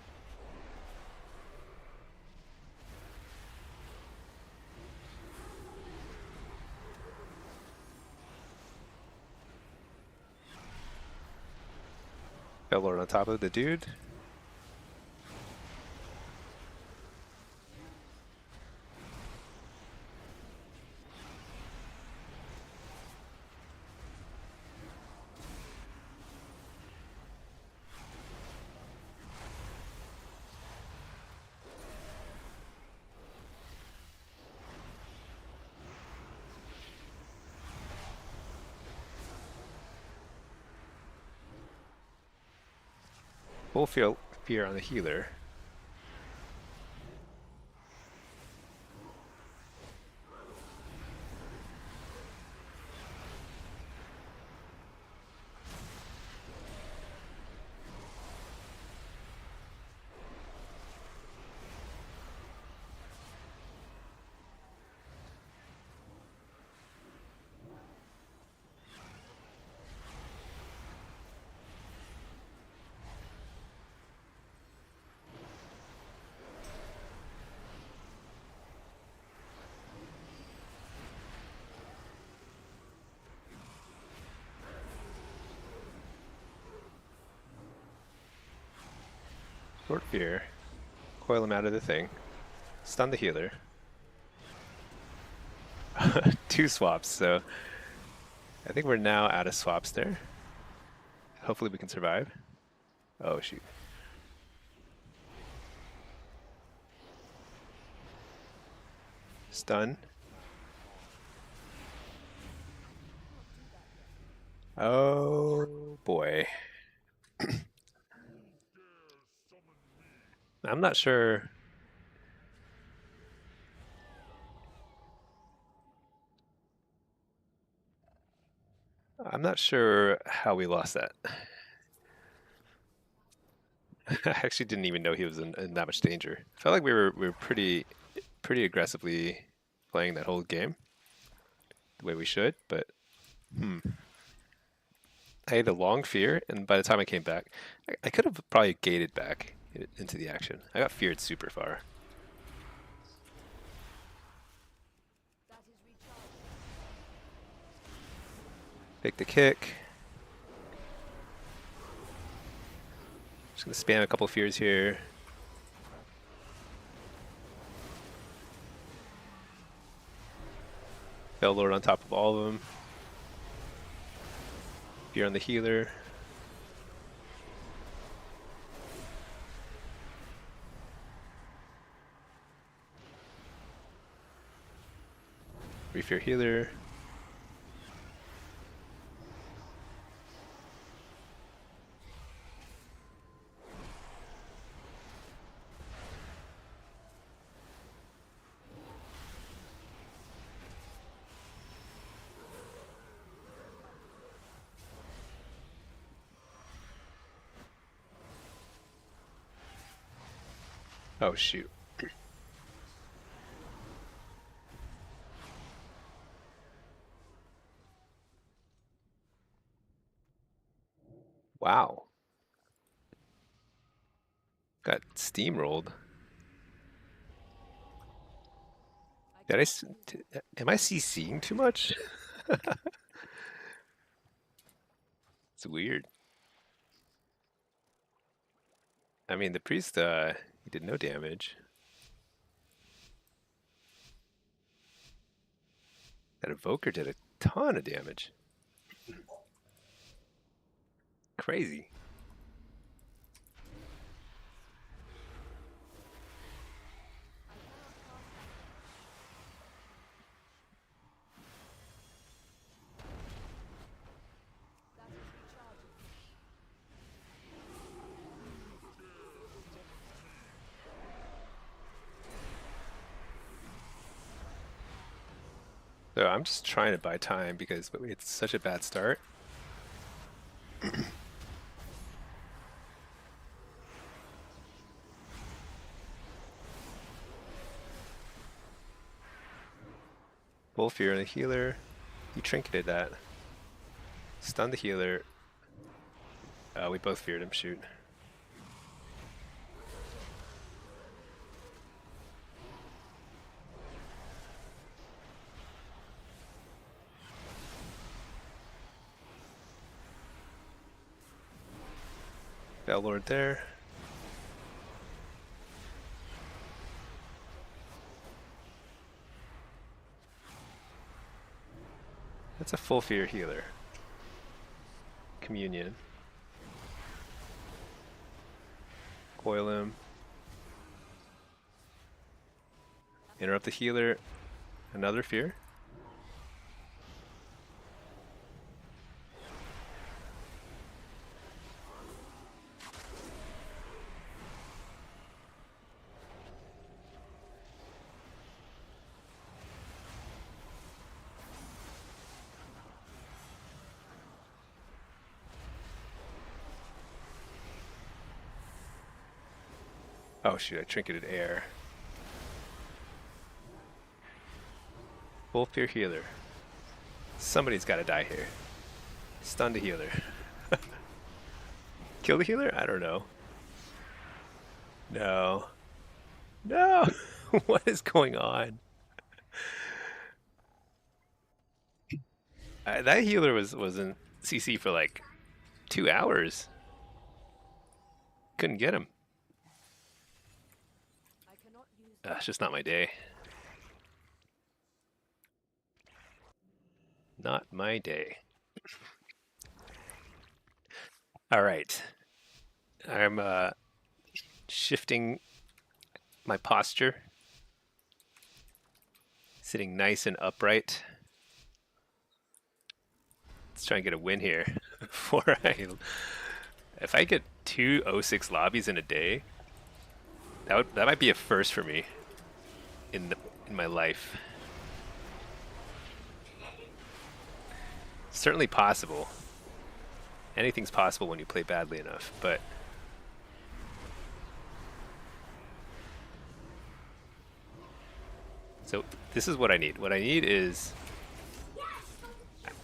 Bellord on top of the dude. Full fear on the healer. Short fear. Coil him out of the thing. Stun the healer. 2 swaps, so I think we're now out of swaps there. Hopefully we can survive. Oh shoot. Stun. Oh boy. I'm not sure. I'm not sure how we lost that. I actually didn't even know he was in that much danger. I felt like we were pretty aggressively playing that whole game the way we should, but I had a long fear, and by the time I came back, I could have probably gated back into the action. I got feared super far. That is recharged. Take the kick. Just gonna spam a couple fears here. Bell Lord on top of all of them. Fear on the healer. Refear healer. Oh shoot. Wow. Got steamrolled. Am I CCing too much? It's weird. I mean, the priest, he did no damage. That evoker did a ton of damage. Crazy. That is recharging. So I'm just trying to buy time because it's such a bad start. Full fear on the healer. You trinketed that. Stun the healer. We both feared him, shoot. Bell Lord there. That's a full fear healer. Communion. Coil him. Interrupt the healer. Another fear. Oh shoot, I trinketed air. Full fear healer. Somebody's gotta die here. Stun the healer. Kill the healer? I don't know. No. No! What is going on? That healer was in CC for like 2 hours. Couldn't get him. I cannot use that. It's just not my day. Not my day. All right. I'm shifting my posture. Sitting nice and upright. Let's try and get a win here. Before if I get 2 06 lobbies in a day, that might be a first for me in my life. Certainly possible. Anything's possible when you play badly enough, but so this is what I need. What I need is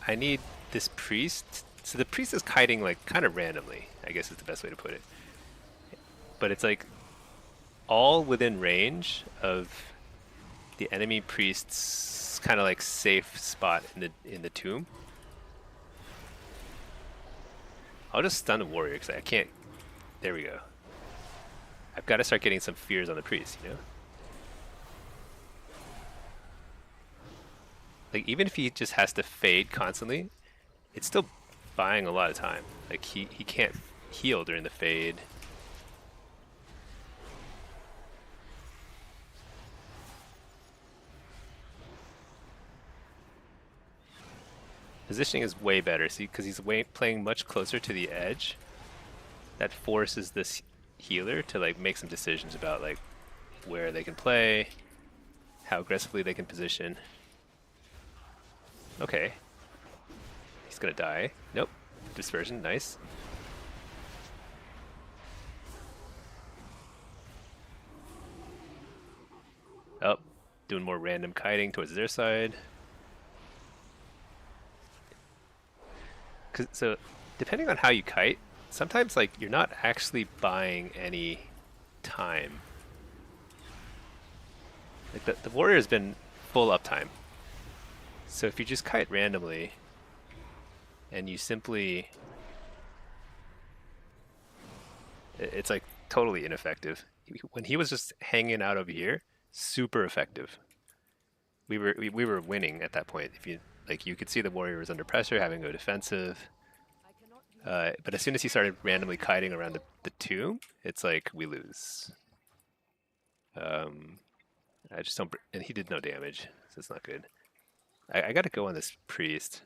I need this priest. So the priest is kiting like kind of randomly, I guess is the best way to put it. But it's like all within range of the enemy priest's kind of like safe spot in the tomb. I'll just stun the warrior because I can't. There we go. I've got to start getting some fears on the priest, you know? Like, even if he just has to fade constantly, it's still buying a lot of time. Like, he can't heal during the fade. Positioning is way better, see, because he's playing much closer to the edge. That forces this healer to like make some decisions about like where they can play, how aggressively they can position. Okay. He's gonna die. Nope. Dispersion, nice. Oh, doing more random kiting towards their side. So, depending on how you kite, sometimes like you're not actually buying any time. Like the warrior has been full uptime. So if you just kite randomly and you simply, it's like totally ineffective. When he was just hanging out over here, super effective. We were winning at that point. If you like, you could see the warrior was under pressure, having to go defensive. I cannot use But as soon as he started randomly kiting around the tomb, it's like we lose. I just don't, and he did no damage, so it's not good. I gotta go on this priest.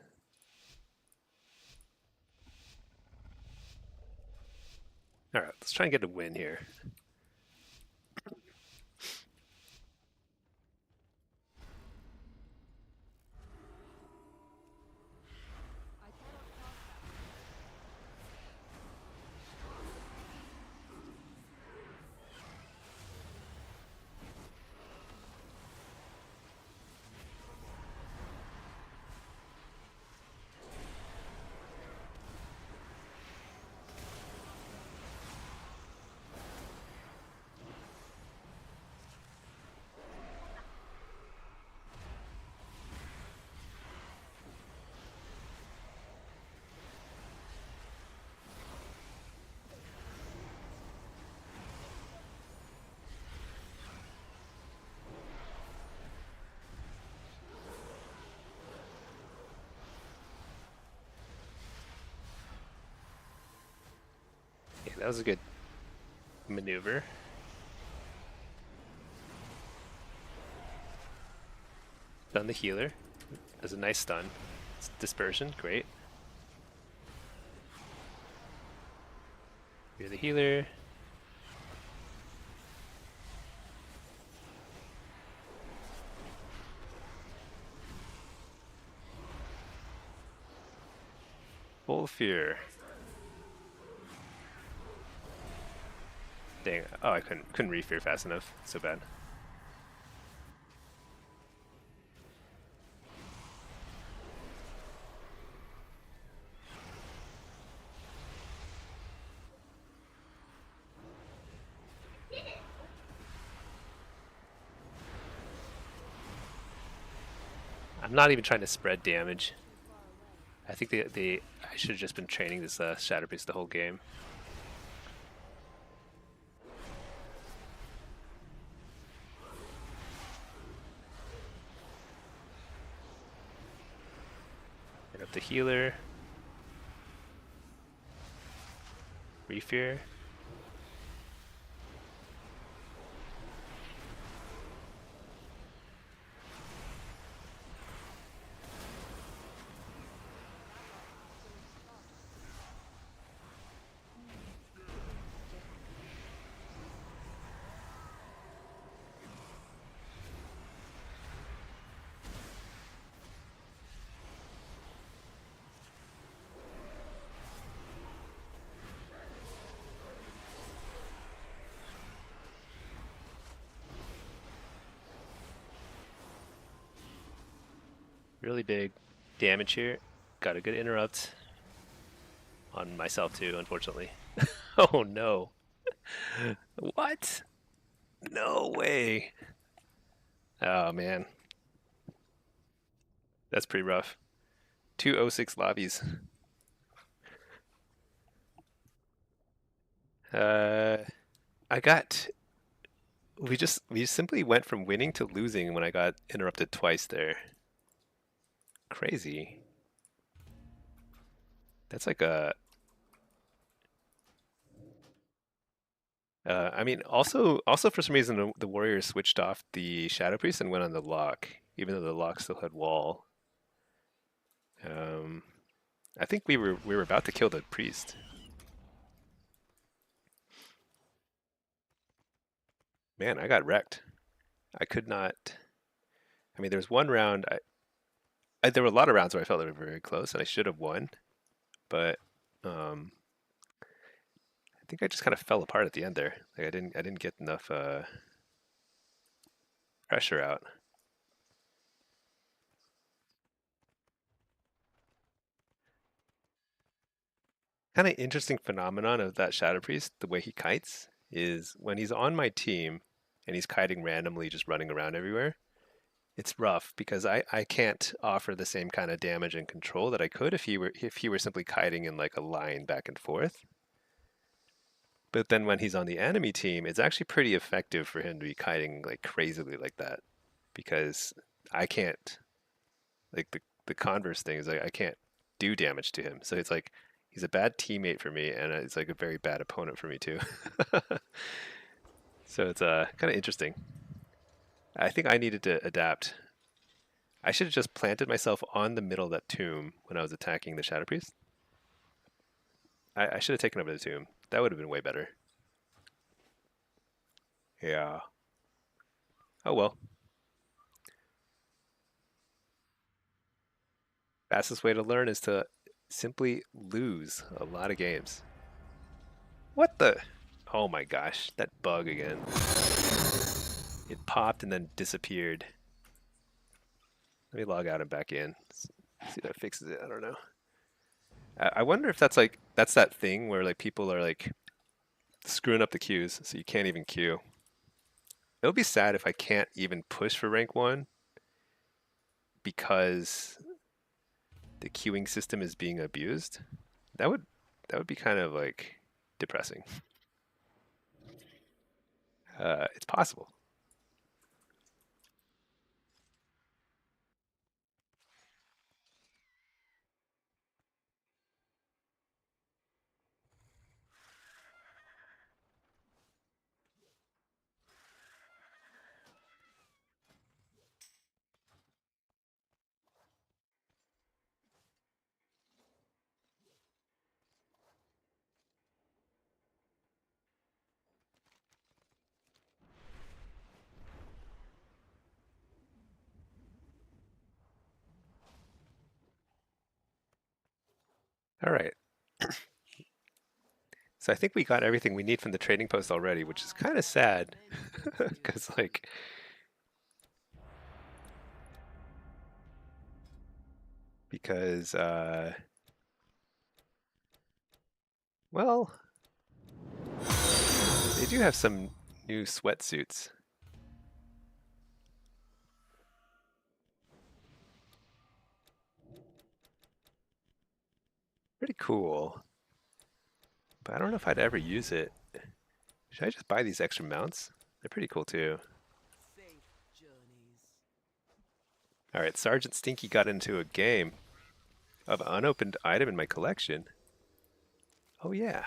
All right, let's try and get a win here. I cannot cast that. Yeah, that was a good maneuver. Stun the healer. That's a nice stun. It's dispersion, great. You're the healer. Full fear. Dang. Oh, I couldn't refear fast enough. So bad. I'm not even trying to spread damage. I think I should have just been training this Shadow Priest the whole game. Hit up the healer. Refear. Really big damage here. Got a good interrupt on myself too, unfortunately. Oh no. What? No way. Oh man. That's pretty rough. 206 lobbies. Uh, I got. We simply went from winning to losing when I got interrupted twice there. Crazy. That's like a. I mean, also for some reason the Warriors switched off the Shadow Priest and went on the Lock, even though the Lock still had wall. Um, I think we were about to kill the priest. Man, I got wrecked. I could not. I mean, there was one round. There were a lot of rounds where I felt they were very close, and I should have won, but um, I think I just kind of fell apart at the end there. Like I didn't get enough pressure out. Kind of interesting phenomenon of that Shadow Priest, the way he kites, is when he's on my team and he's kiting randomly, just running around everywhere. It's rough because I can't offer the same kind of damage and control that I could if he were simply kiting in like a line back and forth. But then when he's on the enemy team, it's actually pretty effective for him to be kiting like crazily like that because I can't like the converse thing is like I can't do damage to him. So it's like he's a bad teammate for me and it's like a very bad opponent for me too. So it's kind of interesting. I think I needed to adapt. I should have just planted myself on the middle of that tomb when I was attacking the Shadow Priest. I should have taken over the tomb. That would have been way better. Yeah. Oh well. Fastest way to learn is to simply lose a lot of games. What the? Oh my gosh, that bug again. It popped and then disappeared. Let me log out and back in. See if that fixes it. I don't know. I wonder if that's that thing where like people are like screwing up the queues so you can't even queue. It would be sad if I can't even push for rank 1 because the queuing system is being abused. That would be kind of like depressing. It's possible. All right. So I think we got everything we need from the trading post already, which is kind of sad. Because, like, because, well, they do have some new sweatsuits. Pretty cool. But I don't know if I'd ever use it. Should I just buy these extra mounts? They're pretty cool too. Alright, Sergeant Stinky got into a game of an unopened item in my collection. Oh yeah.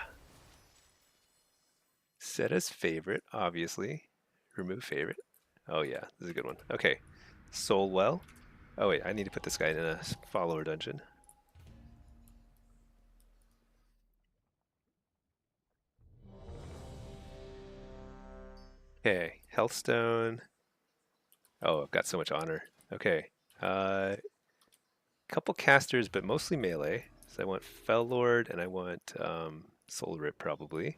Set as favorite, obviously. Remove favorite. Oh yeah, this is a good one. Okay. Soulwell. Oh wait, I need to put this guy in a follower dungeon. Okay, Healthstone. Oh, I've got so much honor. Okay. Couple casters, but mostly melee. So I want Fell Lord and I want Soul Rip probably.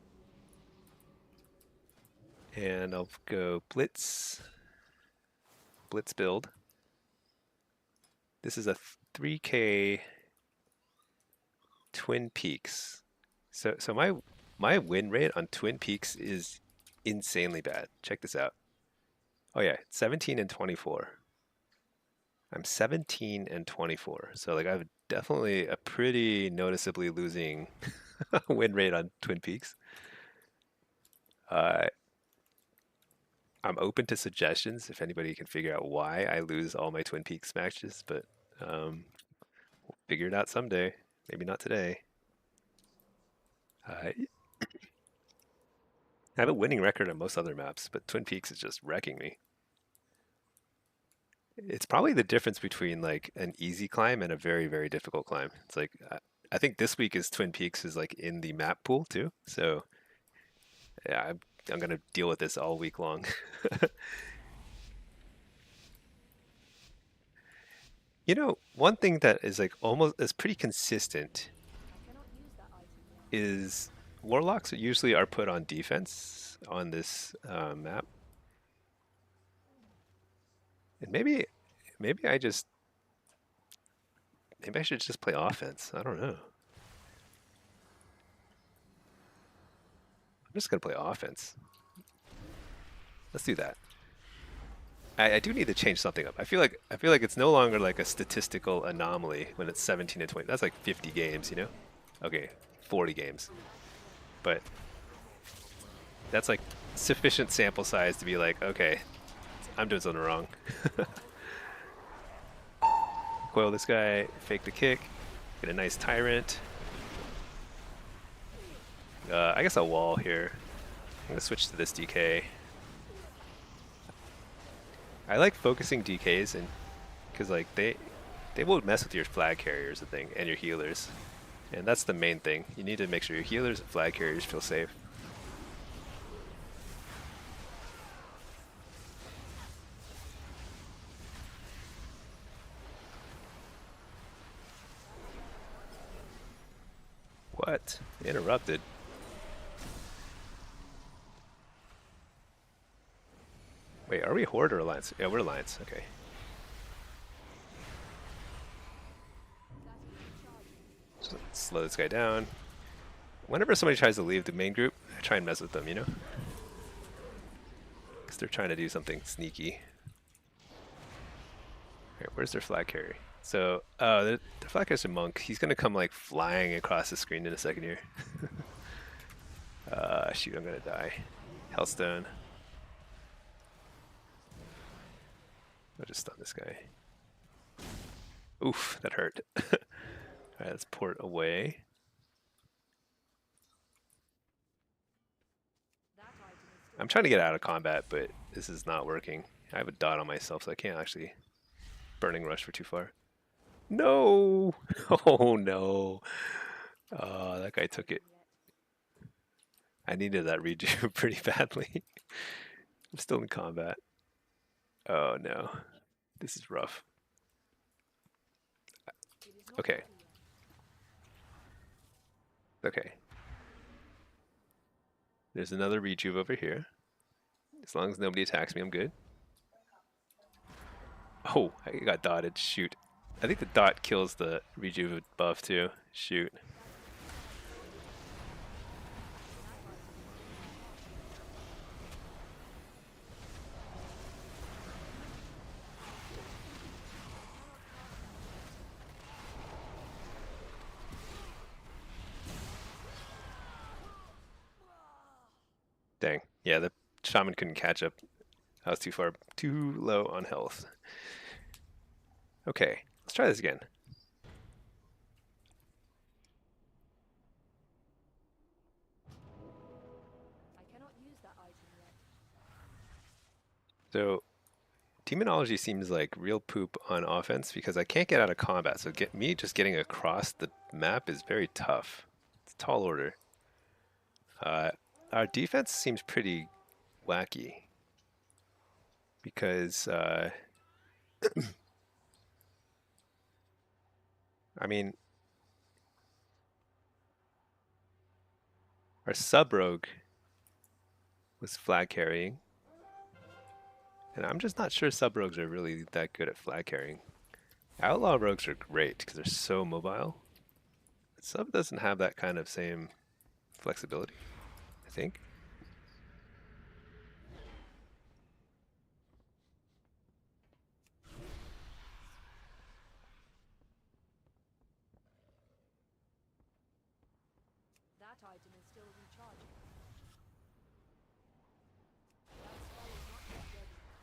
And I'll go Blitz build. This is a 3k Twin Peaks. So my win rate on Twin Peaks is insanely bad. Check this out. Oh yeah, 17 and 24. I'm 17 and 24. So like I've definitely a pretty noticeably losing win rate on Twin Peaks. Uh, I'm open to suggestions if anybody can figure out why I lose all my Twin Peaks matches, but we'll figure it out someday. Maybe not today. I have a winning record on most other maps, but Twin Peaks is just wrecking me. It's probably the difference between like an easy climb and a very, very difficult climb. It's like I think this week is Twin Peaks is like in the map pool too. So yeah, I'm gonna deal with this all week long. You know, one thing that is like almost is pretty consistent I cannot use that item yet. is Warlocks usually are put on defense on this map, and maybe maybe I should just play offense. I don't know. I'm just gonna play offense. Let's do that. I do need to change something up. I feel like it's no longer like a statistical anomaly when it's 17 and 20. That's like 50 games, you know? Okay, 40 games. But that's like sufficient sample size to be like, okay, I'm doing something wrong. Coil this guy, fake the kick, get a nice tyrant. I guess I'll wall here. I'm gonna switch to this DK. I like focusing DKs and because like they will mess with your flag carriers, I think, and your healers, and that's the main thing. You need to make sure your healers and flag carriers feel safe. What? Interrupted. Wait, are we Horde or Alliance? Yeah, we're Alliance. Okay. Just slow this guy down. Whenever somebody tries to leave the main group, I try and mess with them, you know? Because they're trying to do something sneaky. Alright, where's their flag carrier? So, the flag carrier's a monk. He's gonna come like flying across the screen in a second here. Shoot, I'm gonna die. Hellstone. I'll just stun this guy. Oof, that hurt. Alright, let's port away. That item is still I'm trying to get out of combat, but this is not working. I have a dot on myself, so I can't actually burning rush for too far. No! Oh no. That guy took it. yet. I needed that redo pretty badly. I'm still in combat. Oh no. This is rough. It is not Okay. ready yet. Okay. There's another rejuve over here. As long as nobody attacks me, I'm good. Oh, I got dotted. Shoot. I think the dot kills the rejuve buff too. Shoot. Dang. Yeah, the shaman couldn't catch up. I was too low on health. Okay, let's try this again. I cannot use that item yet. So, demonology seems like real poop on offense because I can't get out of combat. So, just getting across the map is very tough. It's a tall order. Our defense seems pretty wacky because, I mean, our sub rogue was flag carrying, and I'm just not sure sub rogues are really that good at flag carrying. Outlaw rogues are great because they're so mobile. Sub doesn't have that kind of same flexibility, I think. That item is still recharging. That spell is not yet ready.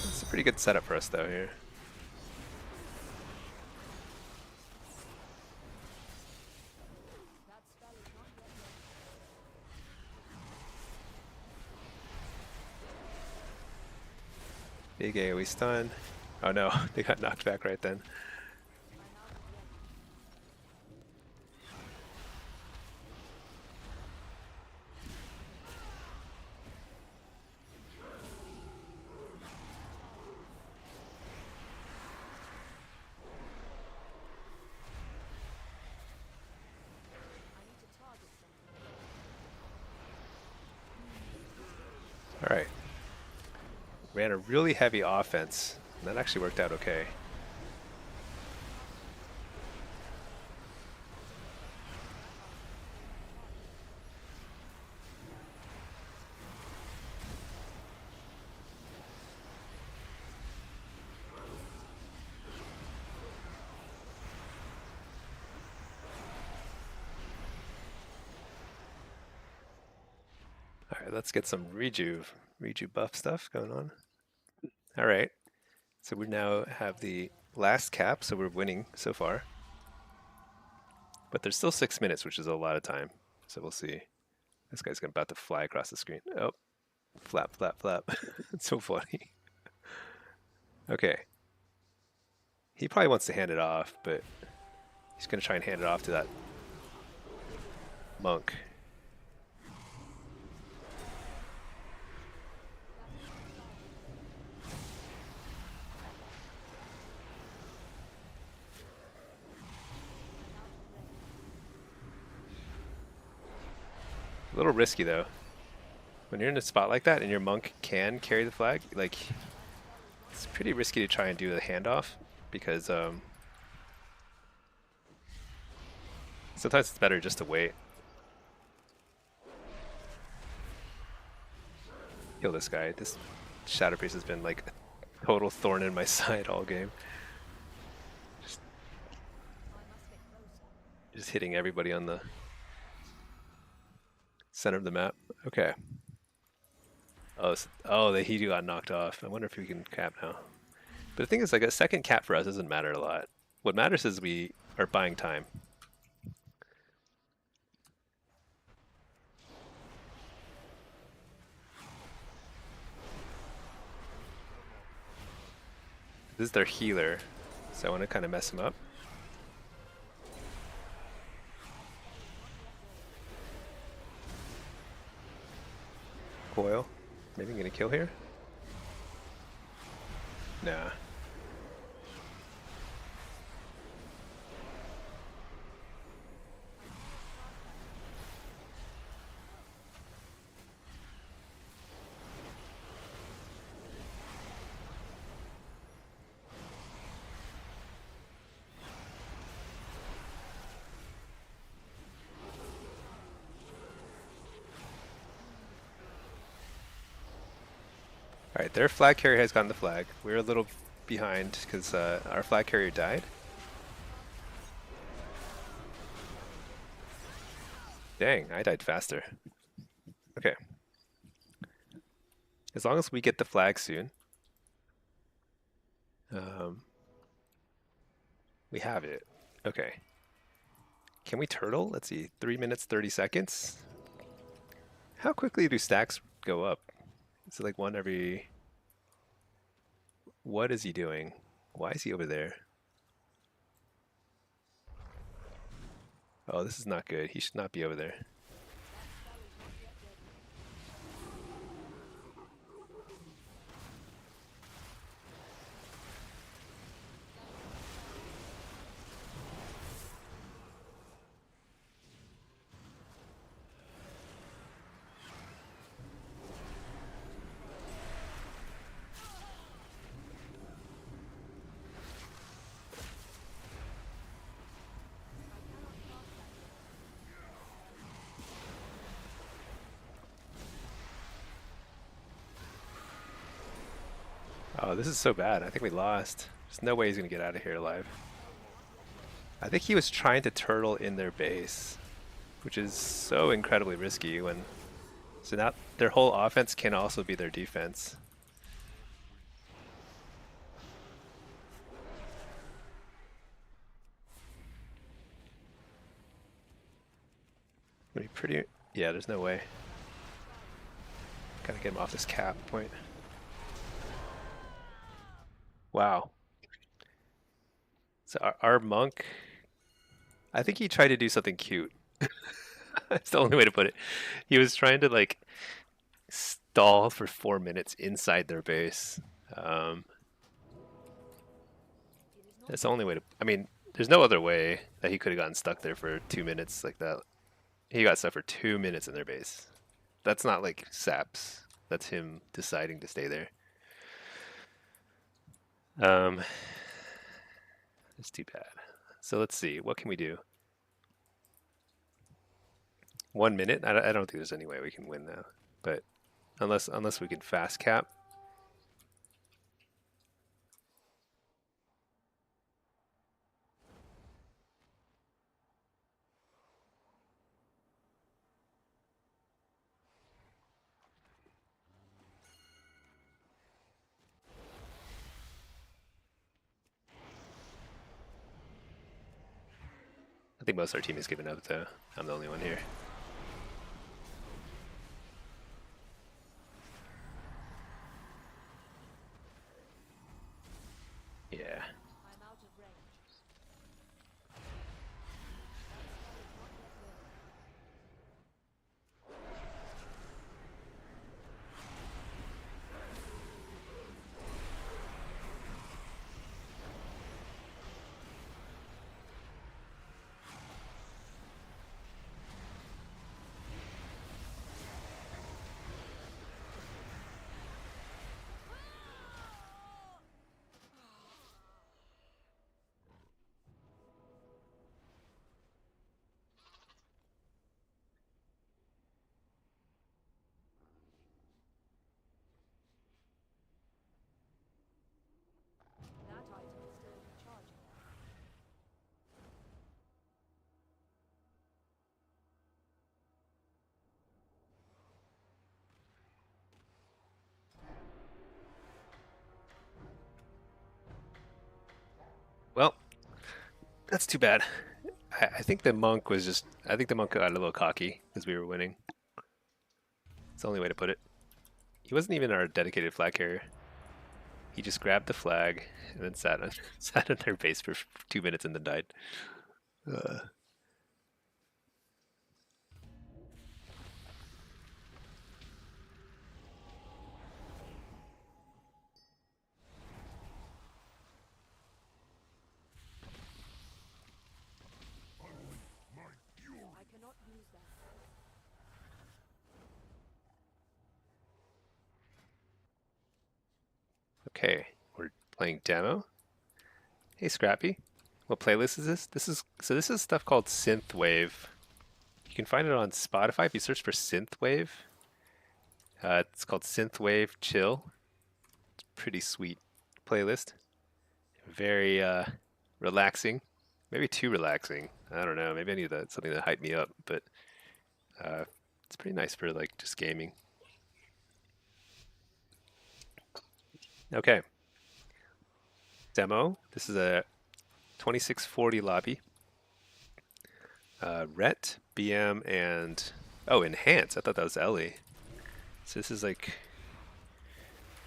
It's a pretty good setup for us though here. That spell is not yet ready. Big AoE stun. Oh no, they got knocked back right then. I'm out of ready. I need to target something. Alright. Ran a really heavy offense, and that actually worked out okay. Alright, let's get some rejuve buff stuff going on. Alright, so we now have the last cap, so we're winning so far. But there's still 6 minutes, which is a lot of time. So we'll see. This guy's about to fly across the screen. Oh, flap, flap, flap. It's so funny. Okay. He probably wants to hand it off, but he's going to try and hand it off to that monk. A little risky though. When you're in a spot like that and your monk can carry the flag, like, it's pretty risky to try and do the handoff because sometimes it's better just to wait. Kill this guy. This Shadow Priest has been like a total thorn in my side all game. Just hitting everybody on the center of the map. Okay. Oh, he got knocked off. I wonder if we can cap now. But the thing is, like, a second cap for us doesn't matter a lot. What matters is we are buying time. This is their healer, so I want to kind of mess him up. Coil. Maybe I'm gonna kill here? Nah. Alright, their flag carrier has gotten the flag. We're a little behind because our flag carrier died. Dang, I died faster. Okay. As long as we get the flag soon. We have it. Okay. Can we turtle? Let's see. 3 minutes, 30 seconds. How quickly do stacks go up? Is it like one every... What is he doing? Why is he over there? Oh, this is not good. He should not be over there. Oh, this is so bad. I think we lost. There's no way he's going to get out of here alive. I think he was trying to turtle in their base, which is so incredibly risky when... So now their whole offense can also be their defense. It'd be pretty... Yeah, there's no way. Gotta get him off this cap point. Wow. So our monk, I think he tried to do something cute. That's the only way to put it. He was trying to like stall for 4 minutes inside their base. That's the only way to. I mean, there's no other way that he could have gotten stuck there for 2 minutes like that. He got stuck for 2 minutes in their base. That's not like saps. That's him deciding to stay there. It's too bad. So let's see. What can we do? 1 minute? I don't think there's any way we can win now. But unless we can fast cap. I think most of our team is giving up though. I'm the only one here. Yeah. I'm out of range. That item is still recharging. Well, that's too bad. I think the monk was just. I think the monk got a little cocky because we were winning. It's the only way to put it. He wasn't even our dedicated flag carrier. He just grabbed the flag and then sat on their base for 2 minutes and then died. I cannot use that. Okay, we're playing demo. Hey Scrappy, what playlist is this? This is stuff called Synthwave. You can find it on Spotify if you search for Synthwave. It's called Synthwave Chill. pretty sweet playlist. Very relaxing. Maybe too relaxing. I don't know. Maybe I need something to hype me up, but it's pretty nice for like just gaming. Okay. Demo. This is a 2640 lobby. Ret, BM, and oh, enhance. I thought that was Ellie. So this is like,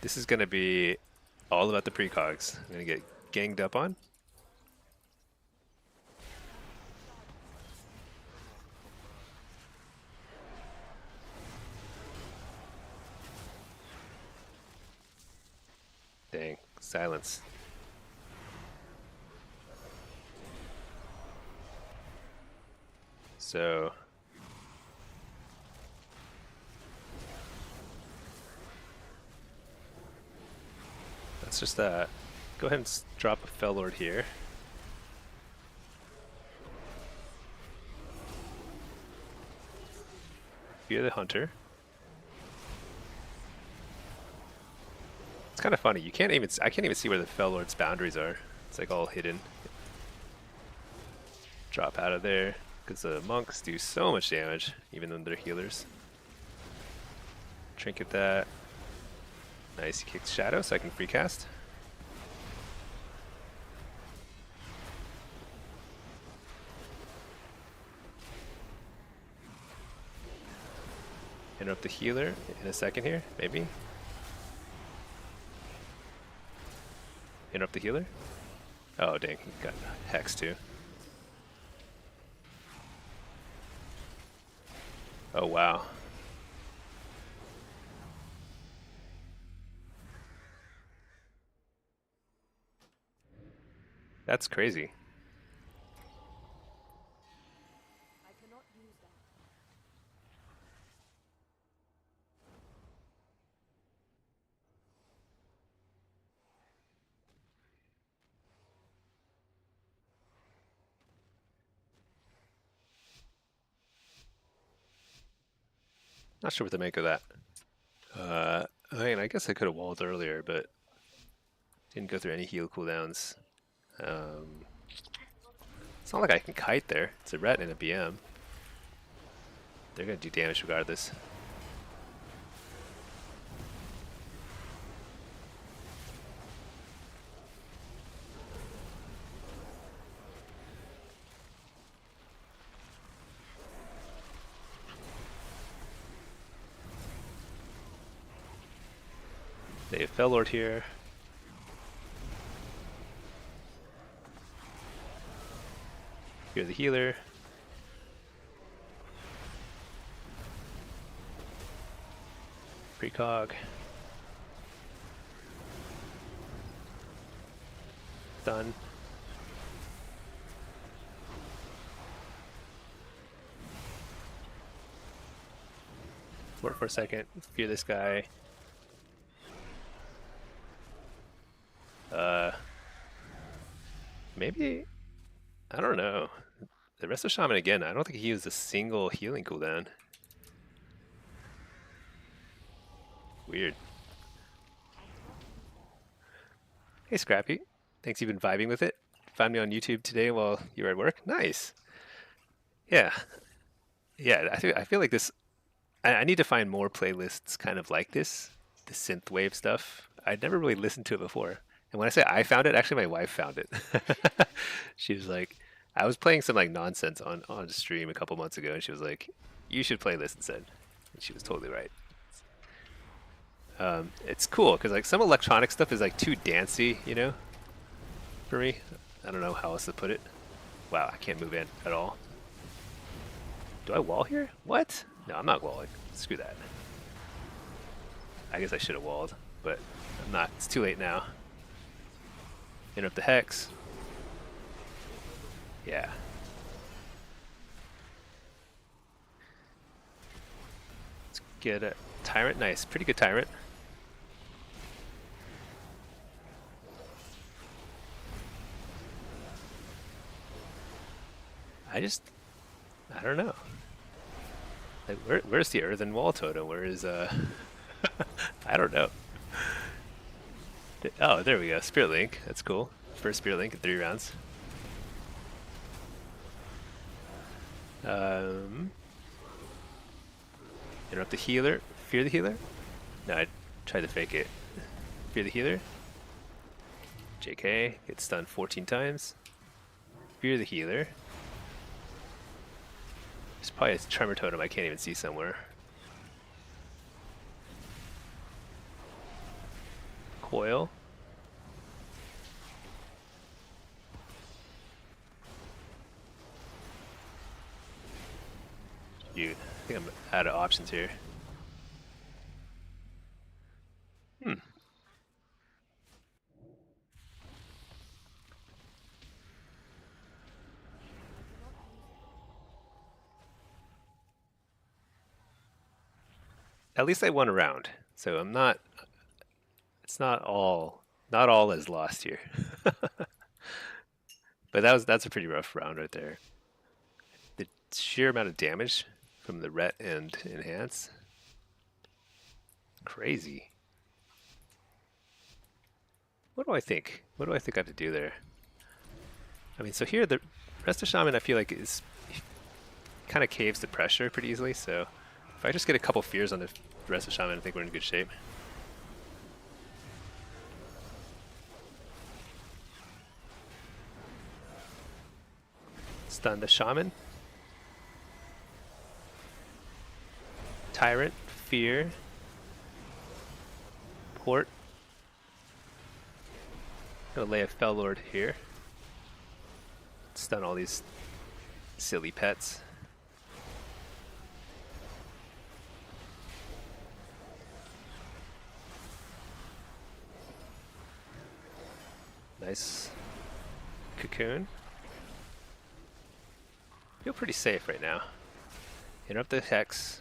this is gonna be all about the precogs. I'm gonna get ganged up on. Dang, silence. So let's just go ahead and drop a Fell Lord here. Fear the Hunter. It's kind of funny. I can't even see where the Fell Lord's boundaries are. It's like all hidden. Drop out of there because the monks do so much damage, even though they're healers. Trinket that. Nice. He kicks Shadow, so I can free cast. Interrupt the healer in a second here, maybe. Interrupt the healer. Oh dang, he got Hex too. Oh wow. That's crazy. I cannot use that. Not sure what to make of that. I mean, I guess I could have walled earlier, but didn't go through any heal cooldowns. It's not like I can kite there. It's a Ret and a BM. They're gonna do damage regardless. They have Fell Lord here. You're the healer. Precog. Done. Work for a second. Fear this guy. Maybe, I don't know. The rest of Shaman again, I don't think he used a single healing cooldown. Weird. Hey Scrappy, thanks you've been vibing with it. Found me on YouTube today while you were at work. Nice. Yeah. Yeah, I feel like this, I need to find more playlists kind of like this, the synthwave stuff. I'd never really listened to it before. And when I say I found it, actually my wife found it. She was like, I was playing some like nonsense on a stream a couple months ago, and she was like, "You should play this instead." And she was totally right. It's cool because like some electronic stuff is like too dancey, you know, for me. I don't know how else to put it. Wow, I can't move in at all. Do I wall here? What? No, I'm not walling. Screw that. I guess I should have walled, but I'm not. It's too late now. Interrupt the Hex. Yeah. Let's get a Tyrant. Nice. Pretty good Tyrant. I don't know. Like, where's the Earthen Wall Totem? Where is, I don't know. Oh, there we go. Spirit Link. That's cool. First Spirit Link in 3 rounds. Interrupt the healer. Fear the healer? No, I tried to fake it. Fear the healer. JK. Gets stunned 14 times. Fear the healer. There's probably a tremor totem I can't even see somewhere. Coil. Dude, I think I'm out of options here. At least I won a round, so I'm not. It's not all is lost here. But that's a pretty rough round right there. The sheer amount of damage from the ret and enhance, crazy. What do I think? What do I think I have to do there? I mean, so here the rest of shaman I feel like is kind of caves the pressure pretty easily. So if I just get a couple fears on the rest of shaman, I think we're in good shape. Stun the shaman. Tyrant, fear, port. Gonna lay a Fell Lord here. Stun all these silly pets. Nice cocoon. Feel pretty safe right now. Interrupt the hex.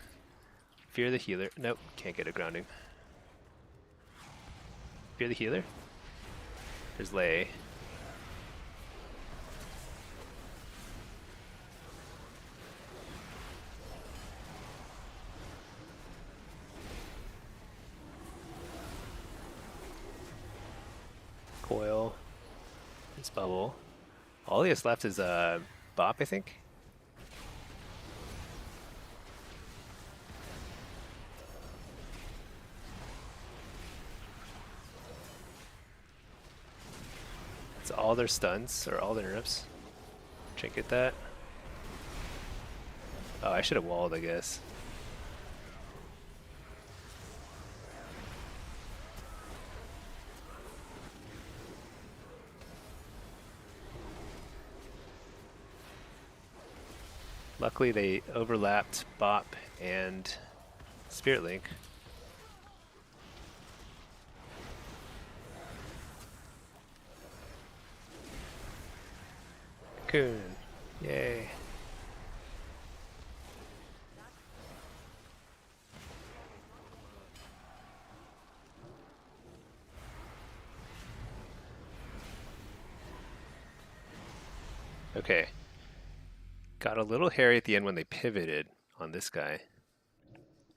Fear the healer. Nope, can't get a grounding. Fear the healer. There's lay. Coil. It's bubble. All he has left is bop, I think. It's all their stuns or all their interrupts. Trinket that. Oh, I should have walled, I guess. Luckily they overlapped Bop and Spirit Link. Cocoon. Yay. Okay. Got a little hairy at the end when they pivoted on this guy.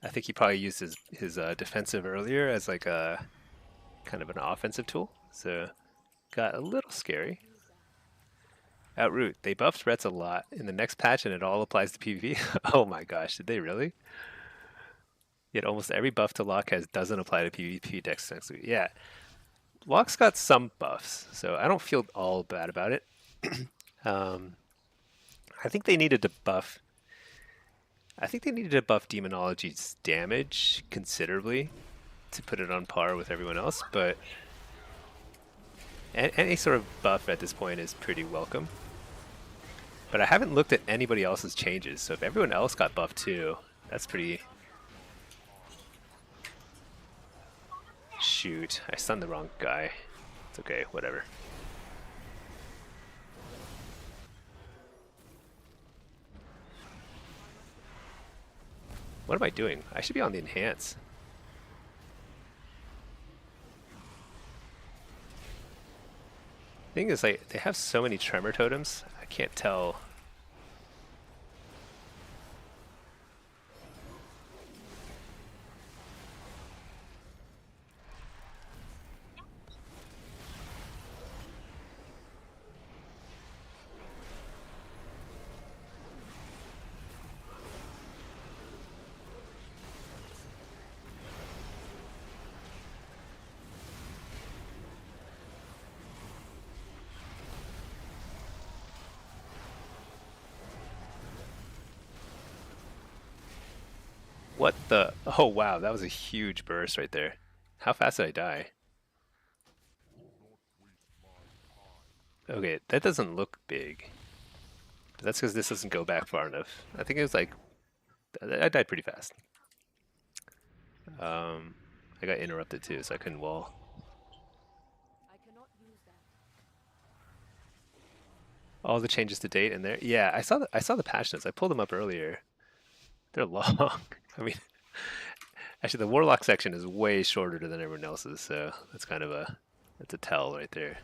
I think he probably used his defensive earlier as like a kind of an offensive tool. So got a little scary. Outroot. They buffed Rets a lot in the next patch and it all applies to PvP. Oh my gosh, did they really? Yet almost every buff to Lock doesn't apply to PvP decks next week. Yeah. Lock's got some buffs, so I don't feel all bad about it. I think they needed to buff. I think they needed to buff Demonology's damage considerably to put it on par with everyone else, but any sort of buff at this point is pretty welcome. But I haven't looked at anybody else's changes, so if everyone else got buffed too, that's pretty... Shoot, I stunned the wrong guy. It's okay, whatever. What am I doing? I should be on the enhance. Thing is, like, they have so many tremor totems, I can't tell. What the? Oh wow, that was a huge burst right there. How fast did I die? Okay, that doesn't look big. But that's because this doesn't go back far enough. I think it was like I died pretty fast. I got interrupted too, so I couldn't wall. I cannot use that. All the changes to date in there. Yeah, I saw the patch notes. I pulled them up earlier. They're long. I mean, actually, the Warlock section is way shorter than everyone else's, so that's kind of that's a tell right there.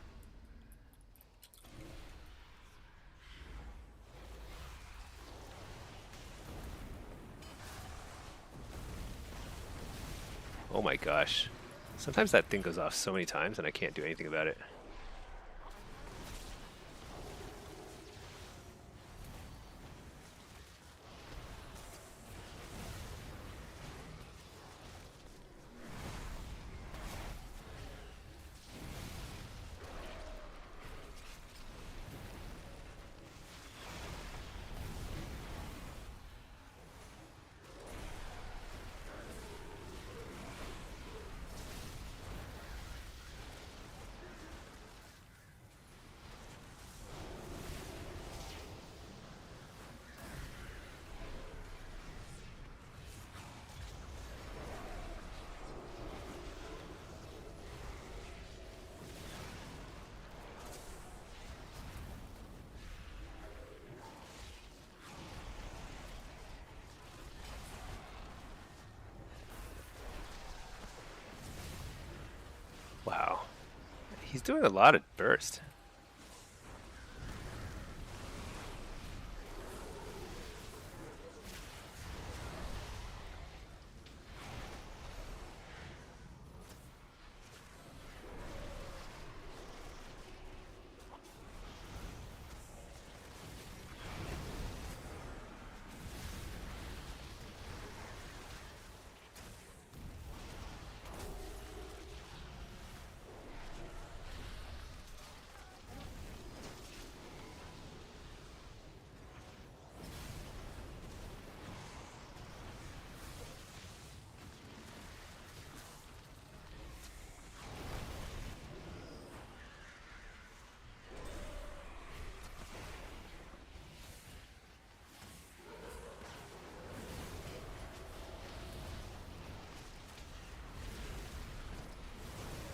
Oh my gosh. Sometimes that thing goes off so many times and I can't do anything about it. Wow. He's doing a lot of burst.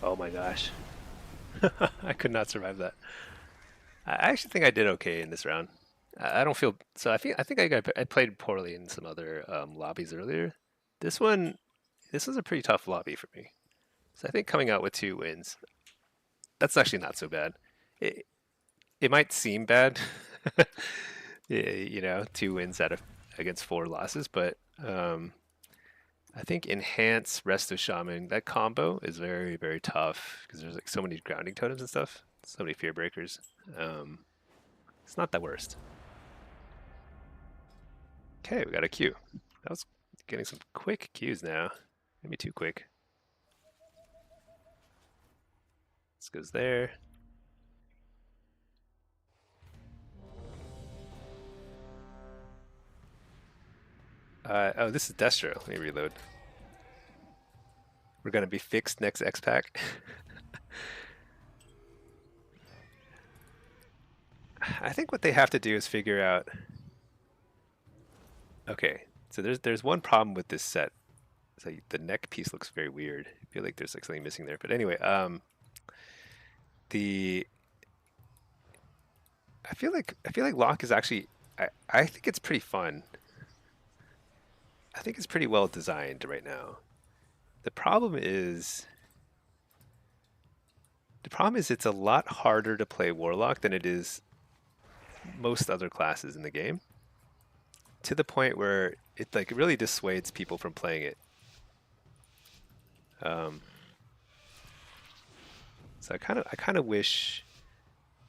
Oh my gosh. I could not survive that. I actually think I did okay in this round. I don't feel so. I think I played poorly in some other lobbies earlier. This one, this was a pretty tough lobby for me. So I think coming out with 2 wins, that's actually not so bad. It it might seem bad, you know, 2 wins out of against 4 losses, but I think enhance resto shaman that combo is very tough because there's like so many grounding totems and stuff, so many fear breakers. Um, it's not the worst. Okay, we got a Q. That was getting some quick Qs now. Maybe too quick. This goes there. Oh, this is Destro. Let me reload. We're gonna be fixed next X pack. I think what they have to do is figure out. Okay, so there's one problem with this set. It's like the neck piece looks very weird. I feel like there's like something missing there. But anyway, the I feel like Lock is actually I think it's pretty fun. I think it's pretty well designed right now. The problem is it's a lot harder to play Warlock than it is most other classes in the game. To the point where it like really dissuades people from playing it. So I kind of wish.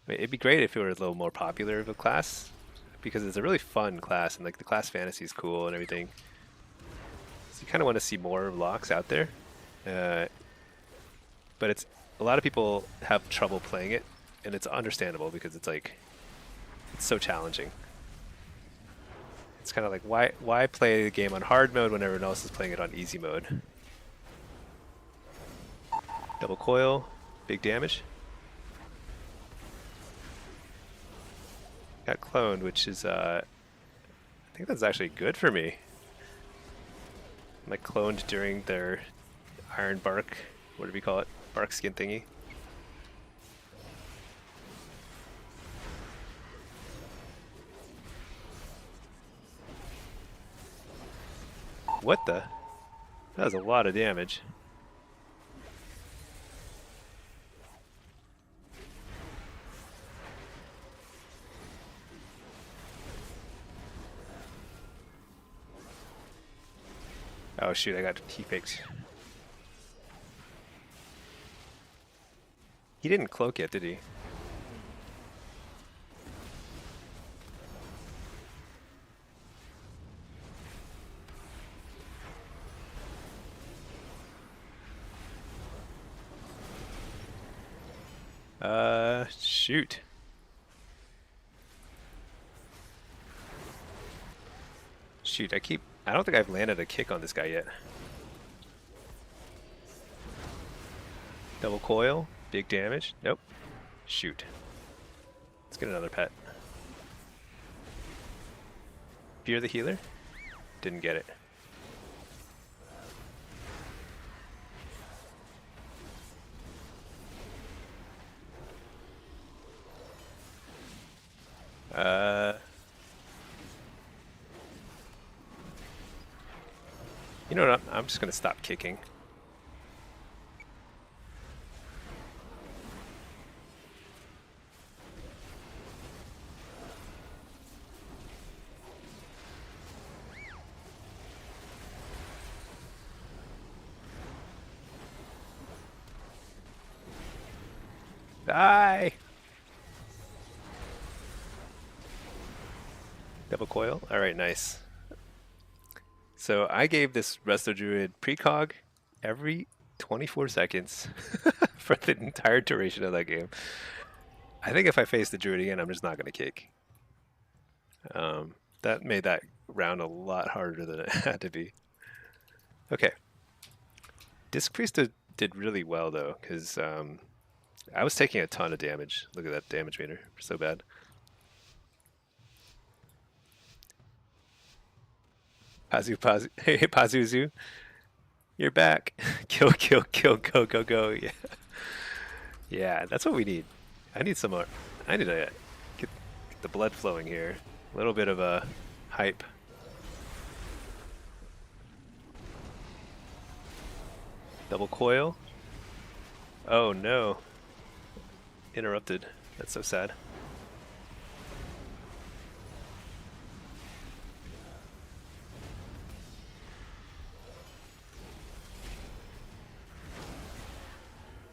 I mean, it'd be great if it were a little more popular of a class, because it's a really fun class and like the class fantasy is cool and everything. So you kind of want to see more locks out there, but it's a lot of people have trouble playing it, and it's understandable because it's like it's so challenging. It's kind of like, why play the game on hard mode when everyone else is playing it on easy mode? Double coil, big damage. Got cloned, which is, I think that's actually good for me. I'm like cloned during their iron bark, what do we call it? Bark skin thingy. What the? That was a lot of damage. Oh shoot, I got T-faked. He didn't cloak yet, did he? Shoot. Shoot, I don't think I've landed a kick on this guy yet. Double coil, big damage. Nope. Shoot. Let's get another pet. Fear the healer? Didn't get it. You know what? I'm just gonna stop kicking. Die! Double coil? Alright, nice. So I gave this Resto Druid precog every 24 seconds for the entire duration of that game. I think if I face the Druid again, I'm just not going to kick. That made that round a lot harder than it had to be. Okay. Disc Priest did really well though, because I was taking a ton of damage. Look at that damage meter, so bad. Pazu, hey Pazuzu, you're back. Kill, kill, kill, go, go, go. Yeah, yeah, that's what we need. I need some more. I need to get the blood flowing here. A little bit of a hype. Double coil. Oh no. Interrupted. That's so sad.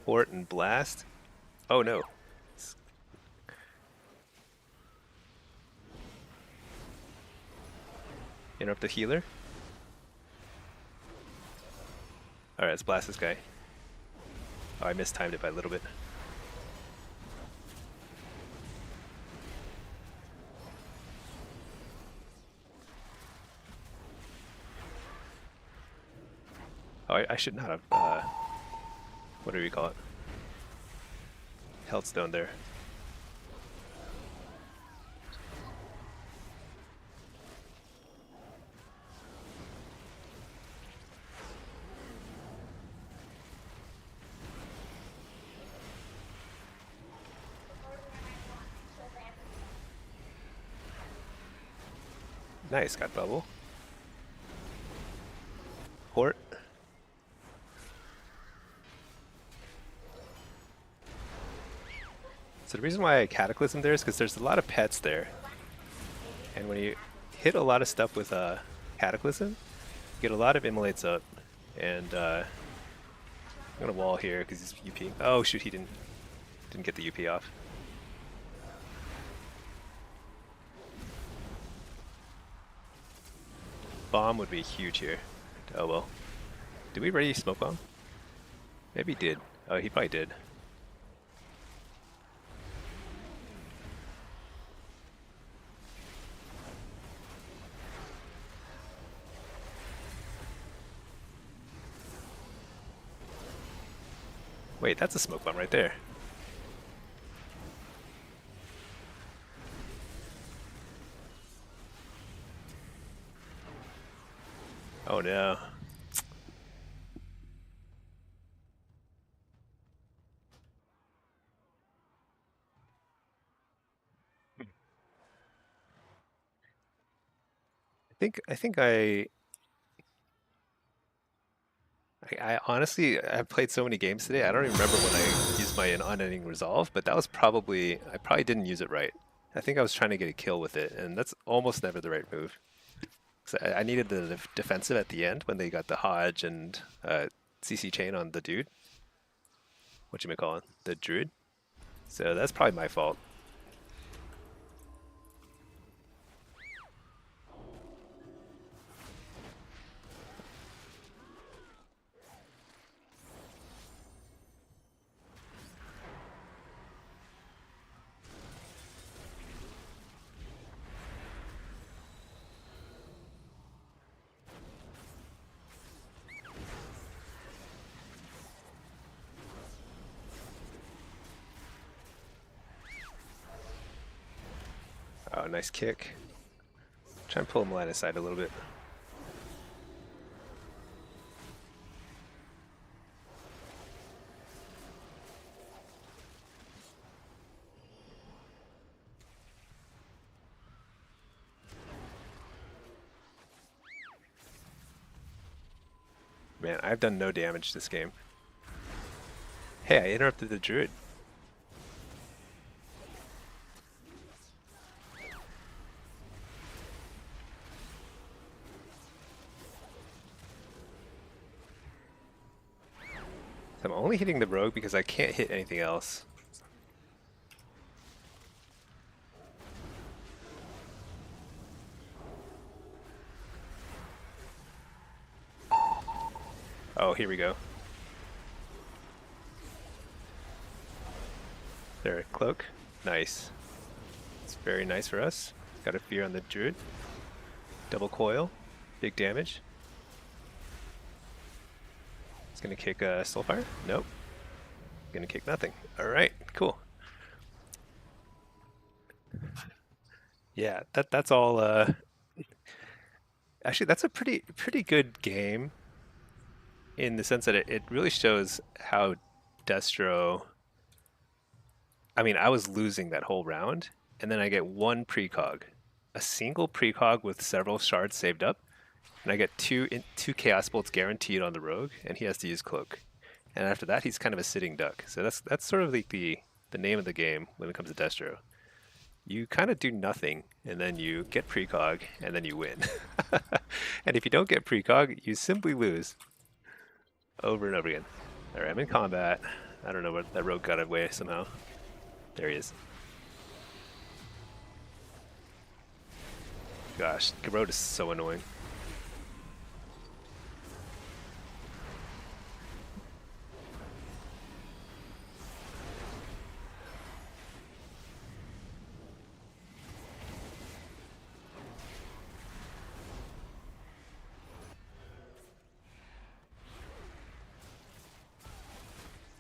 Port and blast. Oh no. Interrupt the healer. Alright, let's blast this guy. Oh, I mistimed it by a little bit. Oh, I should not have, what do we call it? Held stone there. Nice, got bubble. Port. So the reason why I Cataclysm there is because there's a lot of pets there. And when you hit a lot of stuff with Cataclysm, you get a lot of immolates up. And I'm gonna wall here because he's UP. Oh shoot, he didn't get the UP off. Bomb would be huge here. Oh well. Did we already smoke bomb? Maybe he did. Oh, he probably did. Wait, that's a smoke bomb right there. Oh no. I honestly I've played so many games today. I don't even remember when I used my unending resolve, but that was probably I probably didn't use it right. I think I was trying to get a kill with it, and that's almost never the right move. 'Cause I needed the defensive at the end when they got the Hodge and CC chain on the dude. What you may call it, the druid. So that's probably my fault. Oh, nice kick. Try and pull him line aside a little bit. Man, I've done no damage this game. Hey, I interrupted the druid. I'm only hitting the rogue because I can't hit anything else. Oh, here we go. There, cloak. Nice. It's very nice for us. Got a fear on the druid. Double coil. Big damage. It's gonna kick Soulfire? Nope. Gonna kick nothing. Alright, cool. Yeah, that's all actually that's a pretty good game in the sense that it really shows how Destro I mean, I was losing that whole round, and then I get one precog. A single precog with several shards saved up, and I get two chaos bolts guaranteed on the rogue, and he has to use cloak. And after that, he's kind of a sitting duck. So that's sort of like the name of the game when it comes to Destro. You kind of do nothing, and then you get precog, and then you win. And if you don't get precog, you simply lose over and over again. All right, I'm in combat. I don't know what that rogue got away somehow. There he is. Gosh, Garrote is so annoying.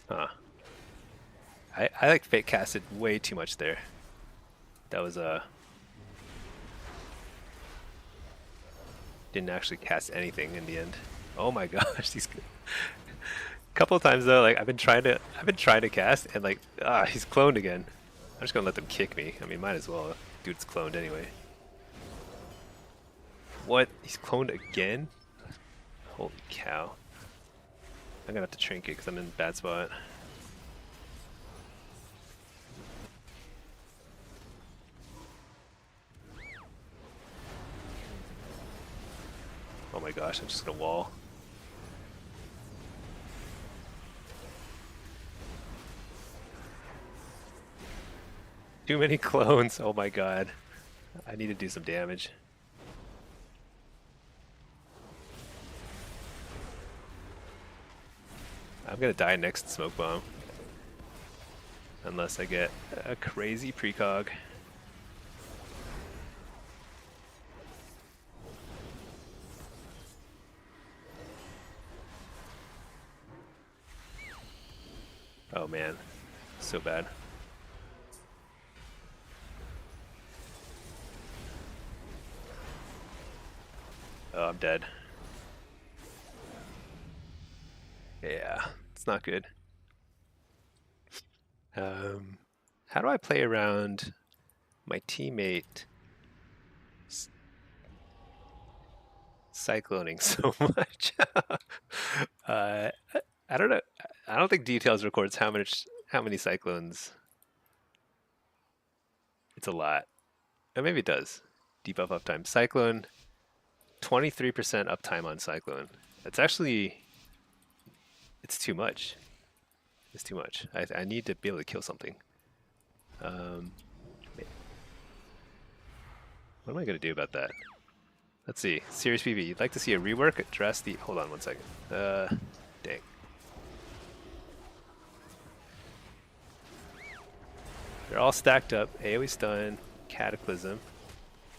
Huh. I like fake casted way too much there. That was didn't actually cast anything in the end. Oh my gosh, these couple of times though, like I've been trying to cast and like he's cloned again. I'm just gonna let them kick me. I mean, might as well. Dude's cloned anyway. What? He's cloned again? Holy cow! I'm gonna have to trinket because I'm in a bad spot. Oh my gosh, I'm just gonna wall. Too many clones, oh my god. I need to do some damage. I'm gonna die next smoke bomb. Unless I get a crazy precog. man, so bad. Oh, I'm dead. Yeah, it's not good. How do I play around my teammate cycloning so much? uh, I don't know. I don't think details records how many cyclones. It's a lot. Or maybe it does. Debuff uptime. Cyclone, 23% uptime on cyclone. That's actually it's too much. It's too much. I need to be able to kill something. What am I gonna do about that? Let's see. Serious PV. You'd like to see a rework? Address the. Hold on one second. Dang. They're all stacked up. AoE stun, Cataclysm.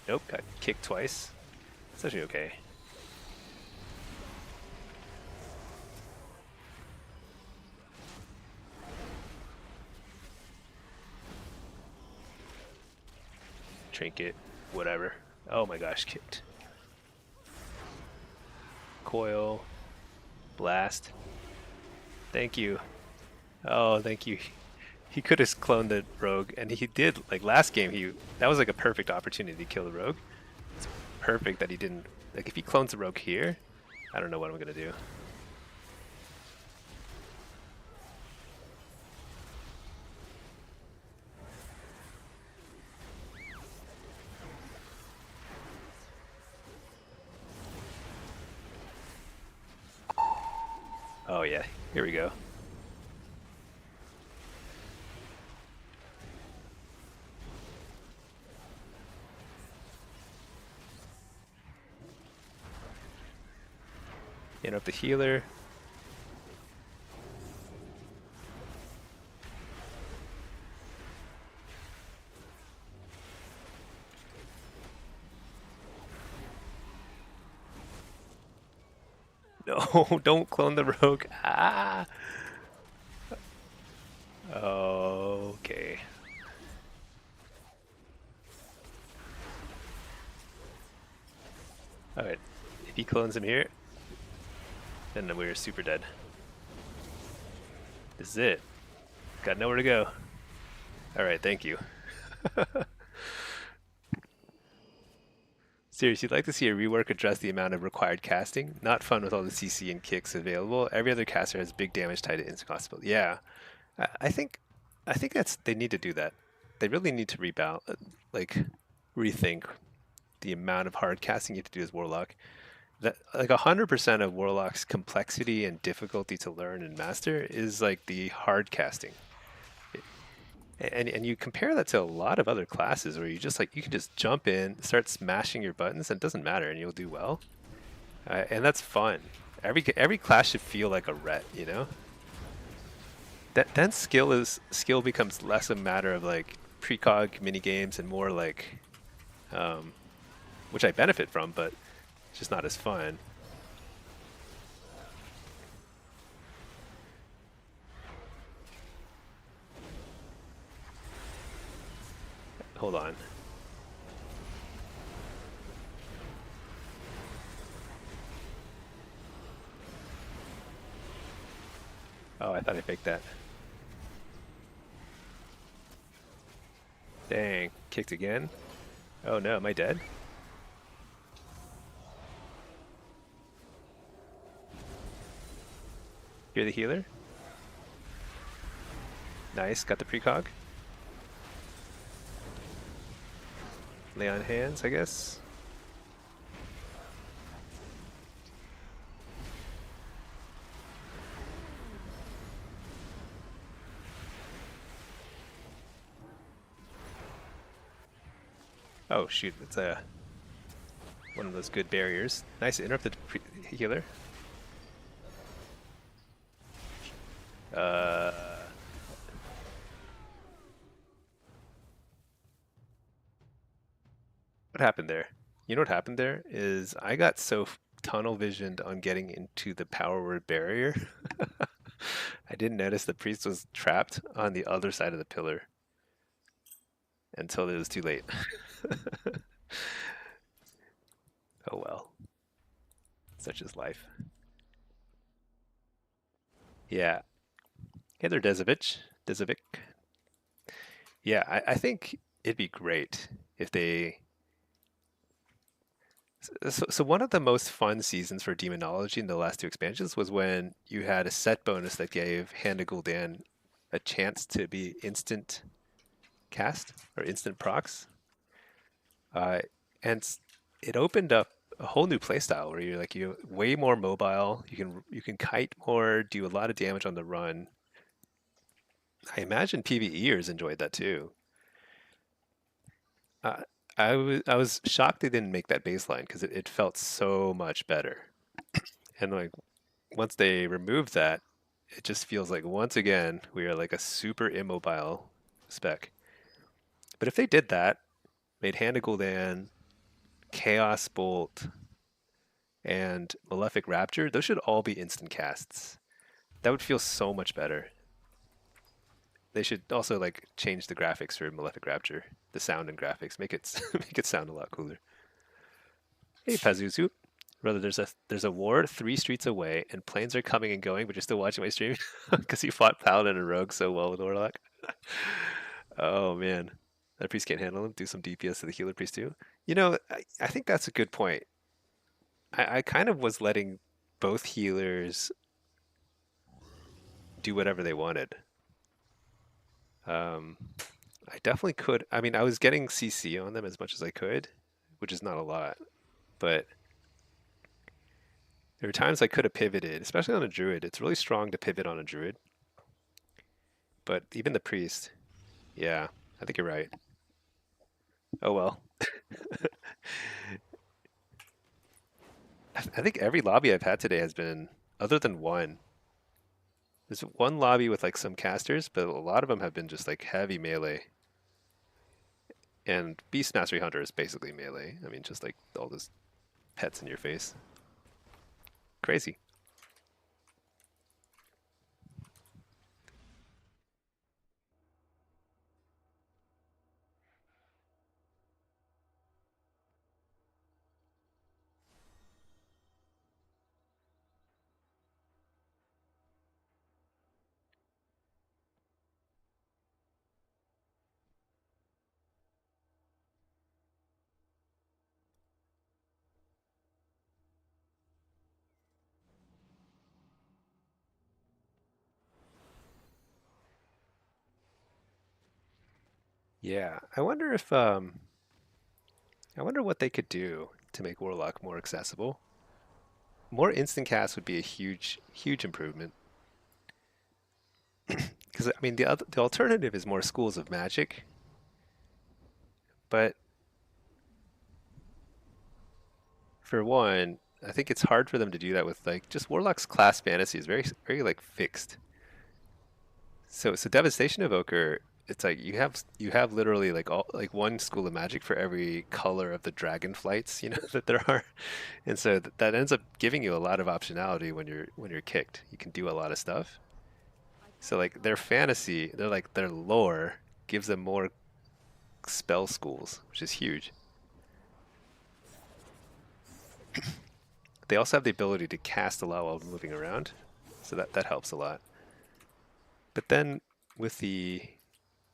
Nope, got kicked twice. It's actually okay. Trinket, whatever. Oh my gosh, kicked. Coil, blast. Thank you. Oh, thank you. He could have cloned the rogue, and he did. Like last game, that was like a perfect opportunity to kill the rogue. It's perfect that he didn't. Like if he clones the rogue here, I don't know what I'm gonna do. Oh yeah, here we go. Interrupt the healer. No, don't clone the rogue. Ah. Okay. Alright. If he clones him here, then we're super dead. This is it. Got nowhere to go. Alright, thank you. Seriously, you'd like to see a rework address the amount of required casting? Not fun with all the CC and kicks available. Every other caster has big damage tied to instant cost build. Yeah, I think they need to do that. They really need to like rethink the amount of hard casting you have to do as Warlock. That like 100% of Warlock's complexity and difficulty to learn and master is like the hard casting. And you compare that to a lot of other classes where you can just jump in, start smashing your buttons, and it doesn't matter, and you'll do well. And that's fun. Every class should feel like a ret, you know. Then skill becomes less a matter of like precog mini games and more like, which I benefit from, but it's just not as fun. Hold on. Oh, I thought I faked that. Dang, kicked again. Oh no, am I dead? You're the healer? Nice, got the precog. Lay on hands, I guess. Oh shoot, it's one of those good barriers. Nice, interrupted healer. What happened there? You know what happened there is I got so tunnel visioned on getting into the power word barrier I didn't notice the priest was trapped on the other side of the pillar until it was too late. Oh well, such is life. Yeah. Hey there, Dezovic. Dezovic. Yeah, I think it'd be great if they. So one of the most fun seasons for demonology in the last two expansions was when you had a set bonus that gave Hand of Gul'dan a chance to be instant cast or instant procs, uh, and it opened up a whole new playstyle where you're way more mobile. You can kite more, do a lot of damage on the run. I imagine PvEers enjoyed that too. Uh, I was shocked they didn't make that baseline because it felt so much better. And like once they removed that, it just feels like once again we are like a super immobile spec. But if they did that, made Hand of Gul'dan, Chaos Bolt, and Malefic Rapture, those should all be instant casts. That would feel so much better. They should also like change the graphics for Malefic Rapture, the sound and graphics, make it make it sound a lot cooler. Hey Pazuzu, brother, there's a ward 3 streets away, and planes are coming and going, but you're still watching my stream because you fought Paladin and Rogue so well with Warlock. Oh man, that priest can't handle him. Do some DPS to the healer priest too. I think that's a good point. I kind of was letting both healers do whatever they wanted. Um, I definitely could. I mean, I was getting CC on them as much as I could, which is not a lot, but there were times I could have pivoted, especially on a druid. It's really strong to pivot on a druid, but even the priest, yeah, I think you're right. Oh well. I think every lobby I've had today has been, other than one, there's one lobby with like some casters, but a lot of them have been just like heavy melee. And Beast Mastery Hunter is basically melee. I mean, just like all those pets in your face. Crazy. Yeah, I wonder what they could do to make Warlock more accessible. More instant cast would be a huge, huge improvement. Because I mean, the alternative is more schools of magic, but for one, I think it's hard for them to do that with like just Warlock's class fantasy is very, very like fixed. So Devastation Evoker, it's like you have literally like all like one school of magic for every color of the dragon flights, that there are. And so that ends up giving you a lot of optionality when you're kicked. You can do a lot of stuff. So like their fantasy, their lore gives them more spell schools, which is huge. They also have the ability to cast a lot while moving around, so that helps a lot. But then with the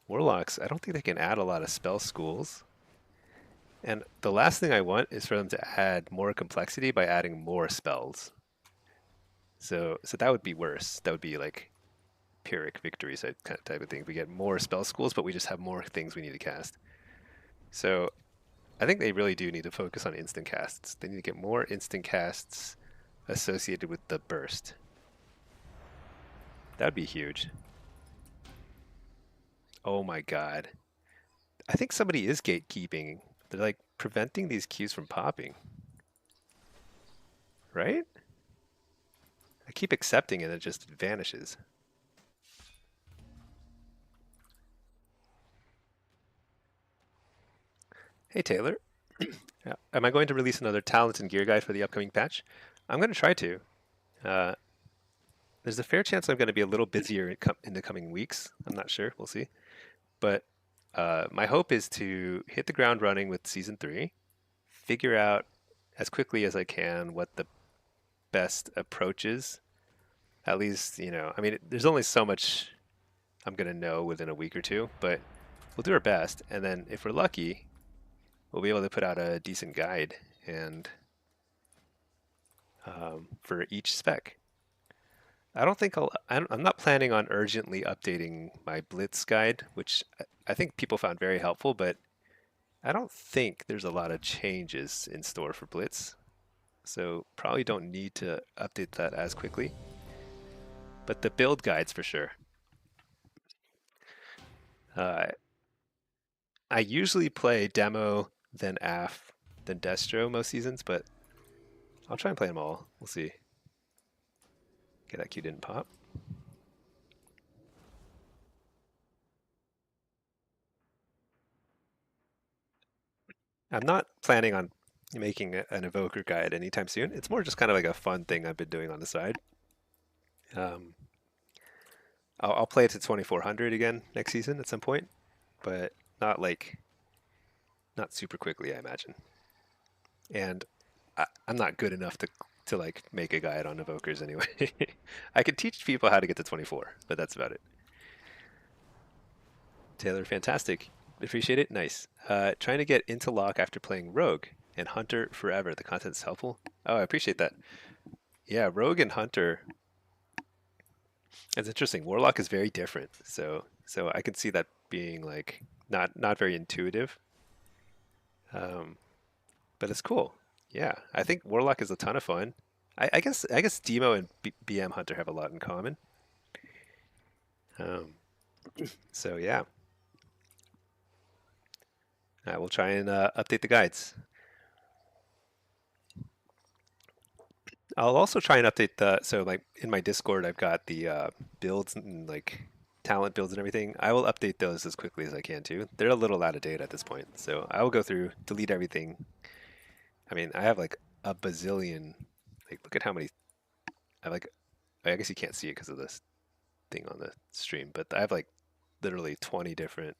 warlocks, I don't think they can add a lot of spell schools. And the last thing I want is for them to add more complexity by adding more spells. So that would be worse. That would be like Pyrrhic victories kind of type of thing. We get more spell schools, but we just have more things we need to cast. So I think they really do need to focus on instant casts. They need to get more instant casts associated with the burst. That'd be huge. Oh my god. I think somebody is gatekeeping. They're like preventing these queues from popping. Right? I keep accepting it, it just vanishes. Hey Taylor. Yeah. Am I going to release another talent and gear guide for the upcoming patch? I'm going to try to. Uh, there's a fair chance I'm going to be a little busier in the coming weeks. I'm not sure. We'll see. But my hope is to hit the ground running with season 3, figure out as quickly as I can what the best approach is. At least, I mean, there's only so much I'm going to know within a week or two, but we'll do our best. And then if we're lucky, we'll be able to put out a decent guide and for each spec. I don't think I'm not planning on urgently updating my Blitz guide, which I think people found very helpful, but I don't think there's a lot of changes in store for Blitz. So probably don't need to update that as quickly. But the build guides for sure. Uh, I usually play Demo, then AF, then Destro most seasons, but I'll try and play them all. We'll see. Okay, that Q didn't pop. I'm not planning on making an evoker guide anytime soon. It's more just kind of like a fun thing I've been doing on the side. Um, I'll play it to 2400 again next season at some point, but not not super quickly, I imagine. And I'm not good enough to like make a guide on evokers anyway. I could teach people how to get to 24, but that's about it. Taylor, fantastic. Appreciate it. Nice. Trying to get into lock after playing Rogue and Hunter forever. The content's helpful. Oh, I appreciate that. Yeah, Rogue and Hunter. It's interesting. Warlock is very different, so I can see that being like not very intuitive. But it's cool. Yeah, I think Warlock is a ton of fun. I guess Demo and BM Hunter have a lot in common. Um, so yeah, I will try and update the guides. I'll also try and update so like in my Discord I've got the builds and like talent builds and everything. I will update those as quickly as I can too. They're a little out of date at this point, so I will go through, delete everything. I mean, I have like a bazillion. Like, look at how many. I like. I guess you can't see it because of this thing on the stream, but I have like literally 20 different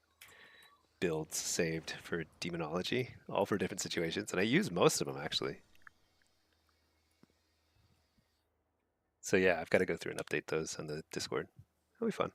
builds saved for demonology, all for different situations, and I use most of them actually. So yeah, I've got to go through and update those on the Discord. It'll be fun.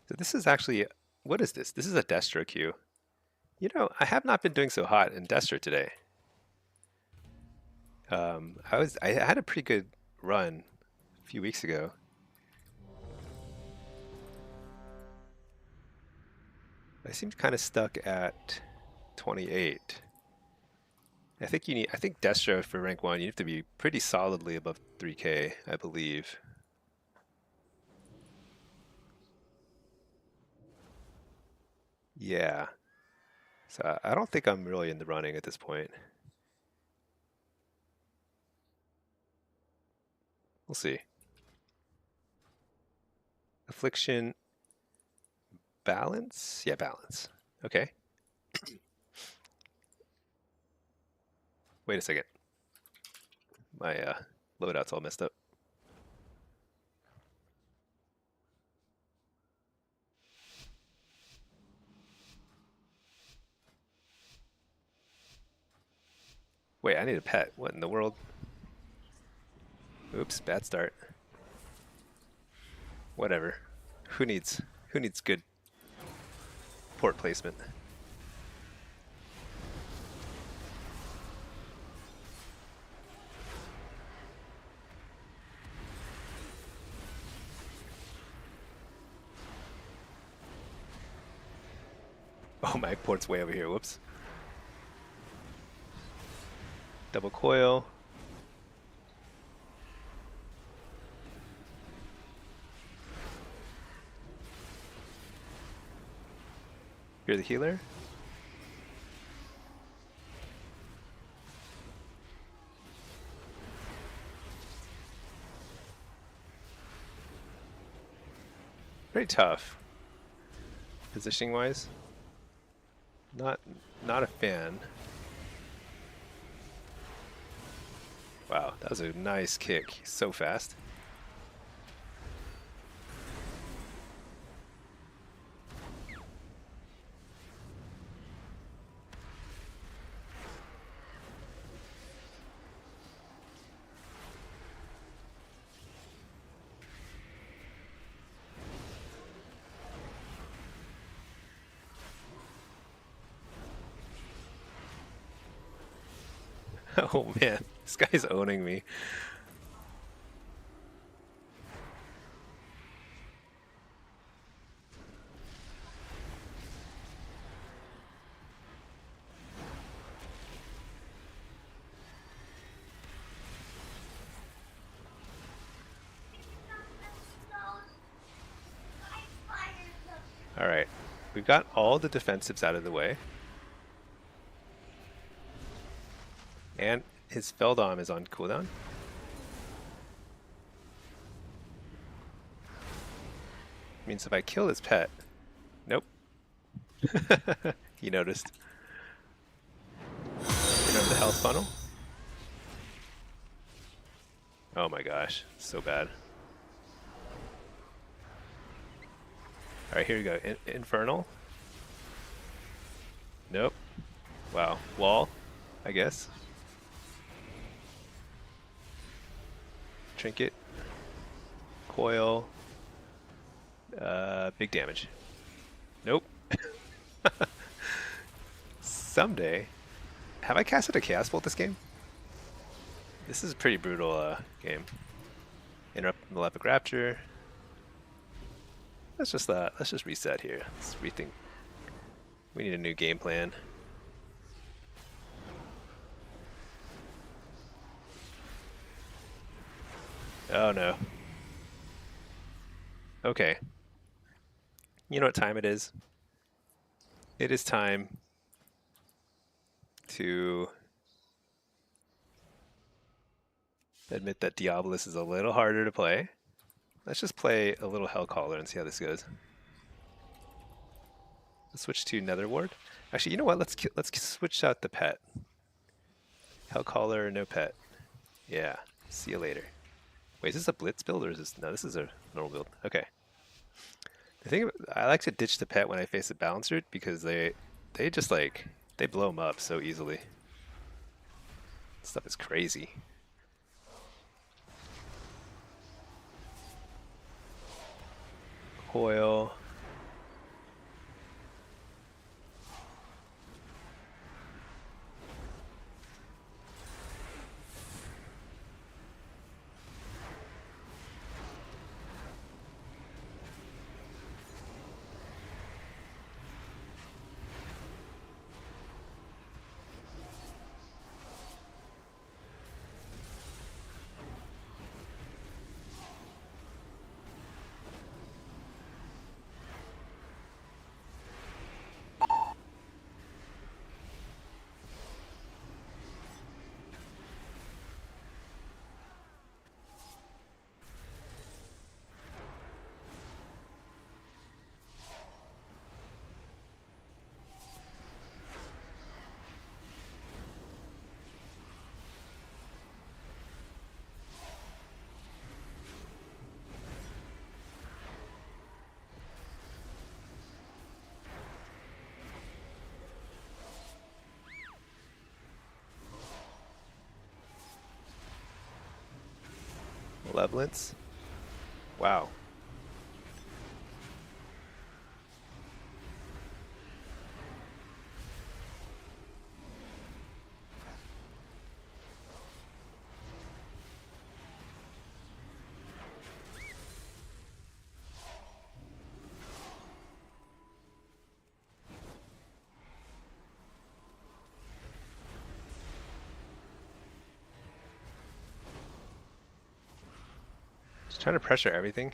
So this is actually, what is this? This is a Destro queue. I have not been doing so hot in Destro today. I had a pretty good run a few weeks ago. I seemed kind of stuck at 28. I think Destro for rank 1, you have to be pretty solidly above 3k, I believe. Yeah. So I don't think I'm really in the running at this point. We'll see. Affliction, balance? Yeah, balance. Okay. Wait a second. My loadout's all messed up. Wait, I need a pet. What in the world? Oops, bad start. Whatever. Who needs good port placement? Oh, my port's way over here. Whoops. Double coil. You're the healer? Very tough. Positioning wise. Not a fan. Wow, that was a nice kick. He's so fast. Oh man, this guy's owning me. Alright, we've got all the defensives out of the way. And his Feldom is on cooldown. Means if I kill his pet... Nope. He noticed. Remember the health funnel? Oh my gosh, so bad. Alright, here we go. Infernal. Nope. Wow. Wall, I guess. Trinket. Coil. Big damage. Nope. Someday. Have I casted a Chaos Bolt this game? This is a pretty brutal game. Interrupt Malefic Rapture. Let's just reset here. Let's rethink. We need a new game plan. Oh no. Okay. You know what time it is? It is time to admit that Diabolus is a little harder to play. Let's just play a little Hellcaller and see how this goes. Let's switch to Nether Ward. Actually, you know what? Let's switch out the pet. Hellcaller, no pet. Yeah. See you later. Wait, is this a Blitz build or is this... No, this is a normal build. Okay. The thing, I like to ditch the pet when I face a Balancer because they just like, they blow them up so easily. This stuff is crazy. Coil. Malevolence. Wow. Just trying to pressure everything.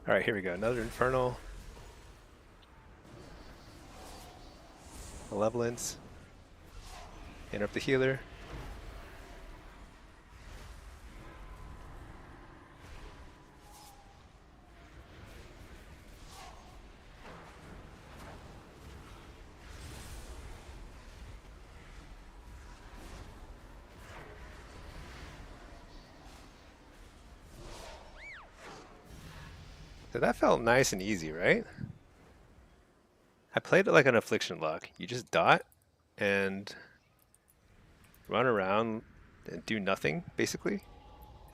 Alright, here we go. Another Infernal. Malevolence. Interrupt the healer. So that felt nice and easy, right? I played it like an affliction lock. You just dot and run around and do nothing, basically,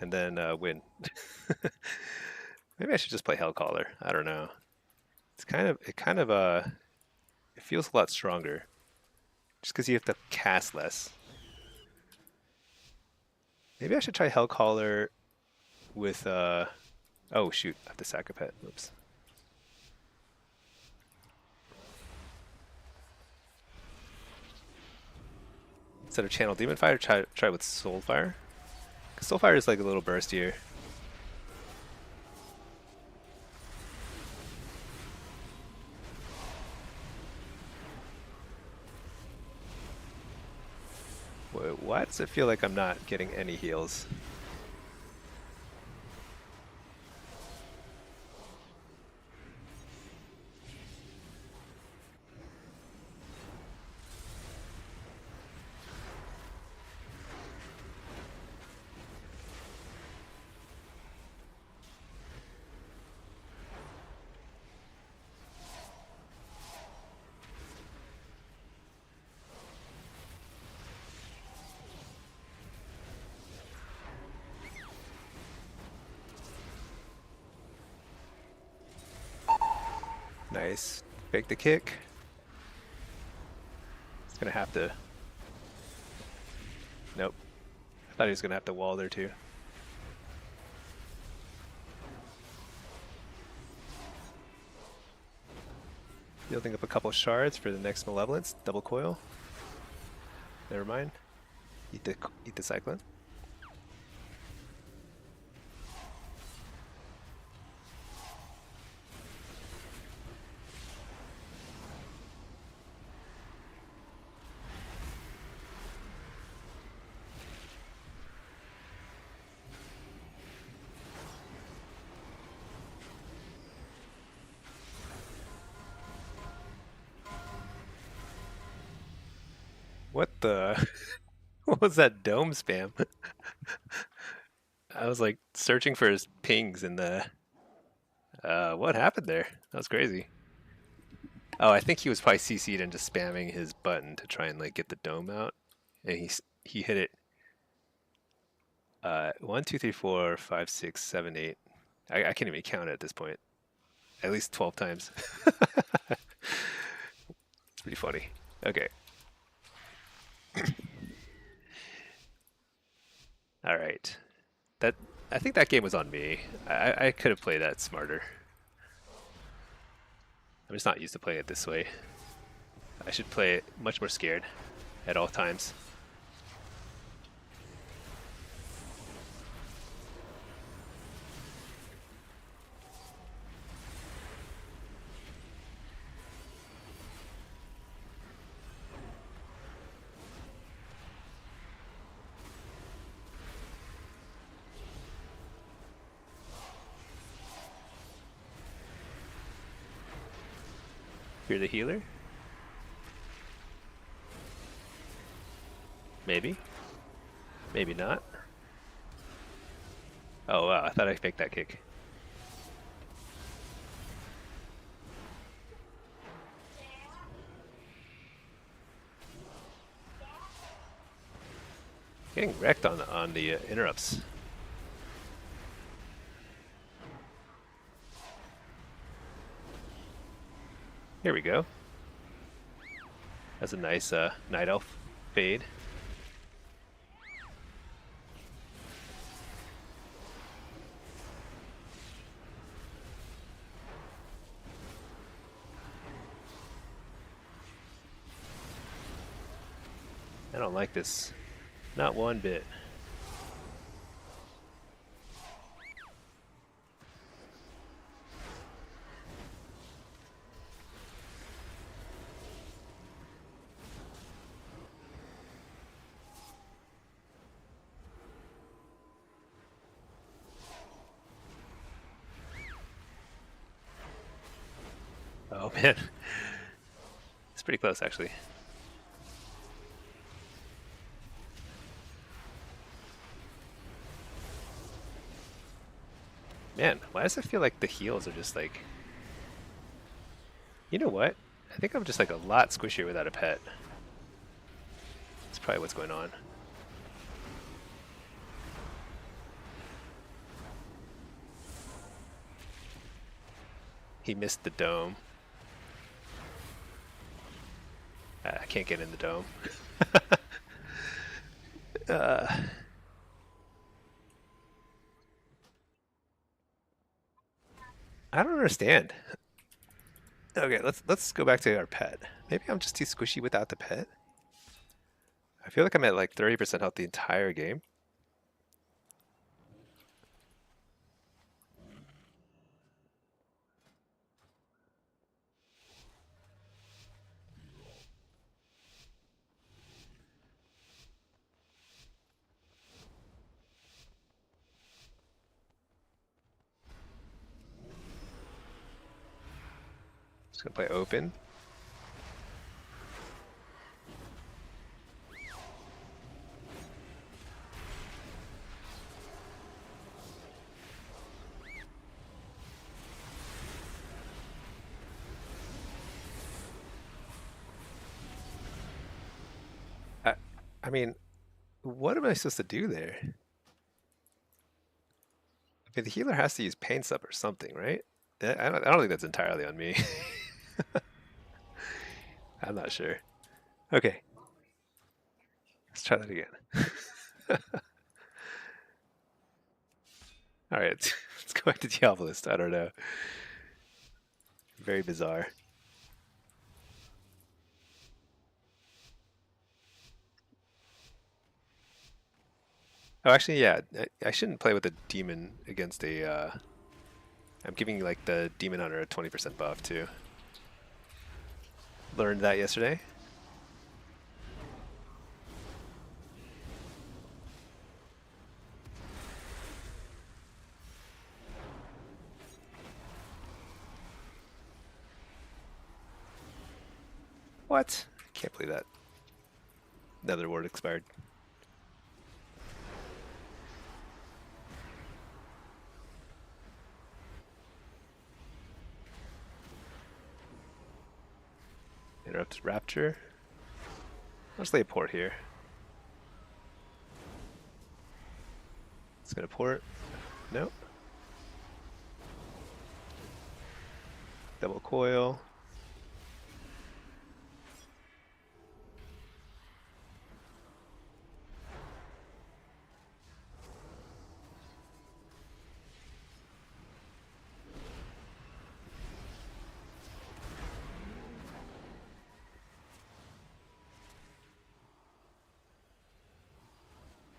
and then win. Maybe I should just play Hellcaller. I don't know. It feels a lot stronger, just because you have to cast less. Maybe I should try Hellcaller with oh shoot, I have to sack a pet. Oops. Instead of Channel Demon Fire, try with Soulfire. Because Soulfire is like a little burstier. Why does it feel like I'm not getting any heals? Nice. Fake the kick. It's gonna have to. Nope. I thought he was gonna have to wall there too. Building up a couple shards for the next Malevolence. Double coil. Never mind. Eat the Cyclone. What the? What was that dome spam? I was like searching for his pings in the. What happened there? That was crazy. Oh, I think he was probably CC'd and just spamming his button to try and like get the dome out, and he hit it. 1, 2, 3, 4, 5, 6, 7, 8. I can't even count it at this point. At least 12 times. It's pretty funny. Okay. All right. I think that game was on me. I could have played that smarter. I'm just not used to playing it this way. I should play it much more scared at all times. You're the healer? Maybe. Maybe not. Oh wow, I thought I faked that kick. Getting wrecked on the interrupts. Here we go. That's a nice Night Elf fade. I don't like this. Not one bit. man. It's pretty close, actually. Man, why does it feel like the heals are just like... You know what? I think I'm just like a lot squishier without a pet. That's probably what's going on. He missed the dome. I can't get in the dome. I don't understand. Okay, let's go back to our pet. Maybe I'm just too squishy without the pet. I feel like I'm at like 30% health the entire game. Just gonna play open. I mean, what am I supposed to do there? I mean, the healer has to use pain sub or something, right? I don't think that's entirely on me. I'm not sure. Okay, let's try that again. All right, let's go back to Diabolist. I don't know. Very bizarre. Oh, actually, yeah, I shouldn't play with a demon against a... I'm giving like the demon hunter a 20% buff too. Learned that yesterday. What? Can't believe that. Another word expired. Interrupt Rapture. I'll just lay a port here. It's gonna port. Nope. Double coil.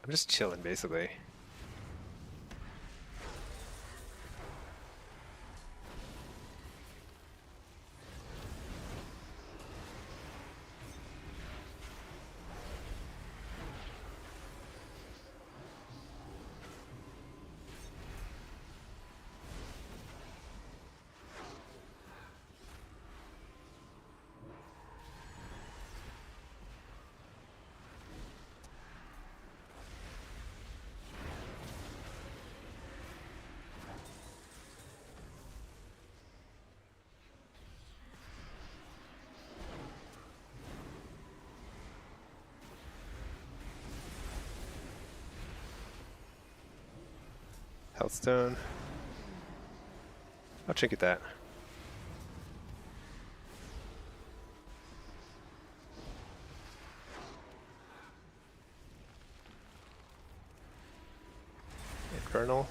I'm just chilling, basically. Healthstone. I'll trinket that. Infernal.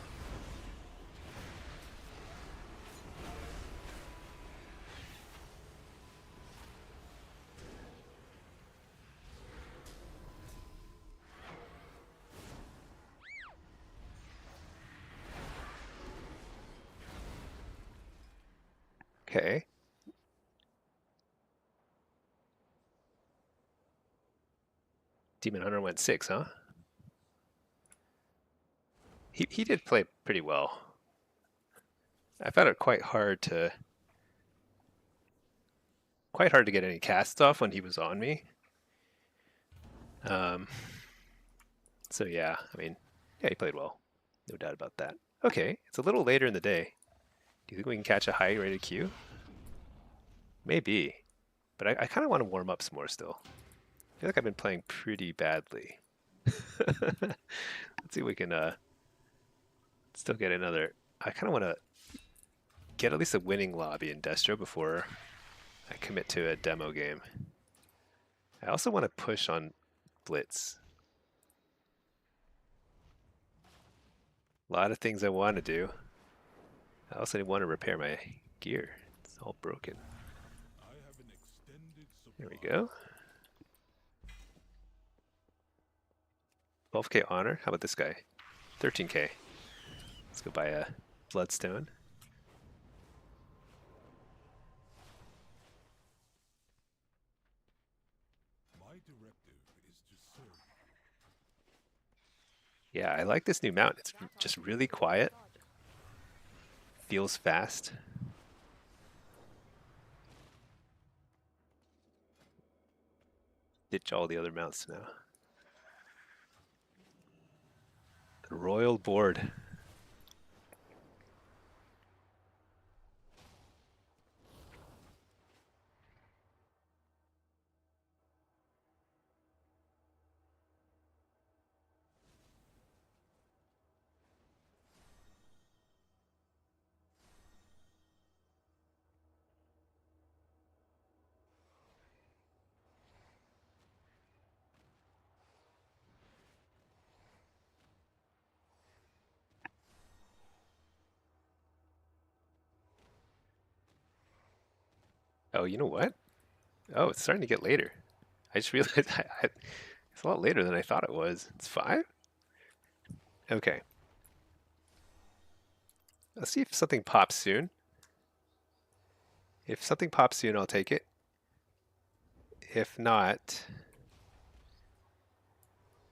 Okay. Demon Hunter went 6, huh? He did play pretty well. I found it quite hard to quite hard to get any casts off when he was on me. Um, so yeah, I mean, yeah, he played well. No doubt about that. Okay, it's a little later in the day. Do you think we can catch a high rated queue? Maybe. But I kind of want to warm up some more still. I feel like I've been playing pretty badly. Let's see if we can still get another. I kind of want to get at least a winning lobby in Destro before I commit to a demo game. I also want to push on Blitz. A lot of things I want to do. I also want to repair my gear. It's all broken. There we go. 12k honor. How about this guy? 13k. Let's go buy a bloodstone. Yeah, I like this new mount. It's just really quiet. Feels fast. Ditch all the other mounts now. The Royal Board. Oh, you know what? Oh, it's starting to get later. I just realized it's a lot later than I thought it was. It's 5? Okay. Let's see if something pops soon. If something pops soon, I'll take it. If not,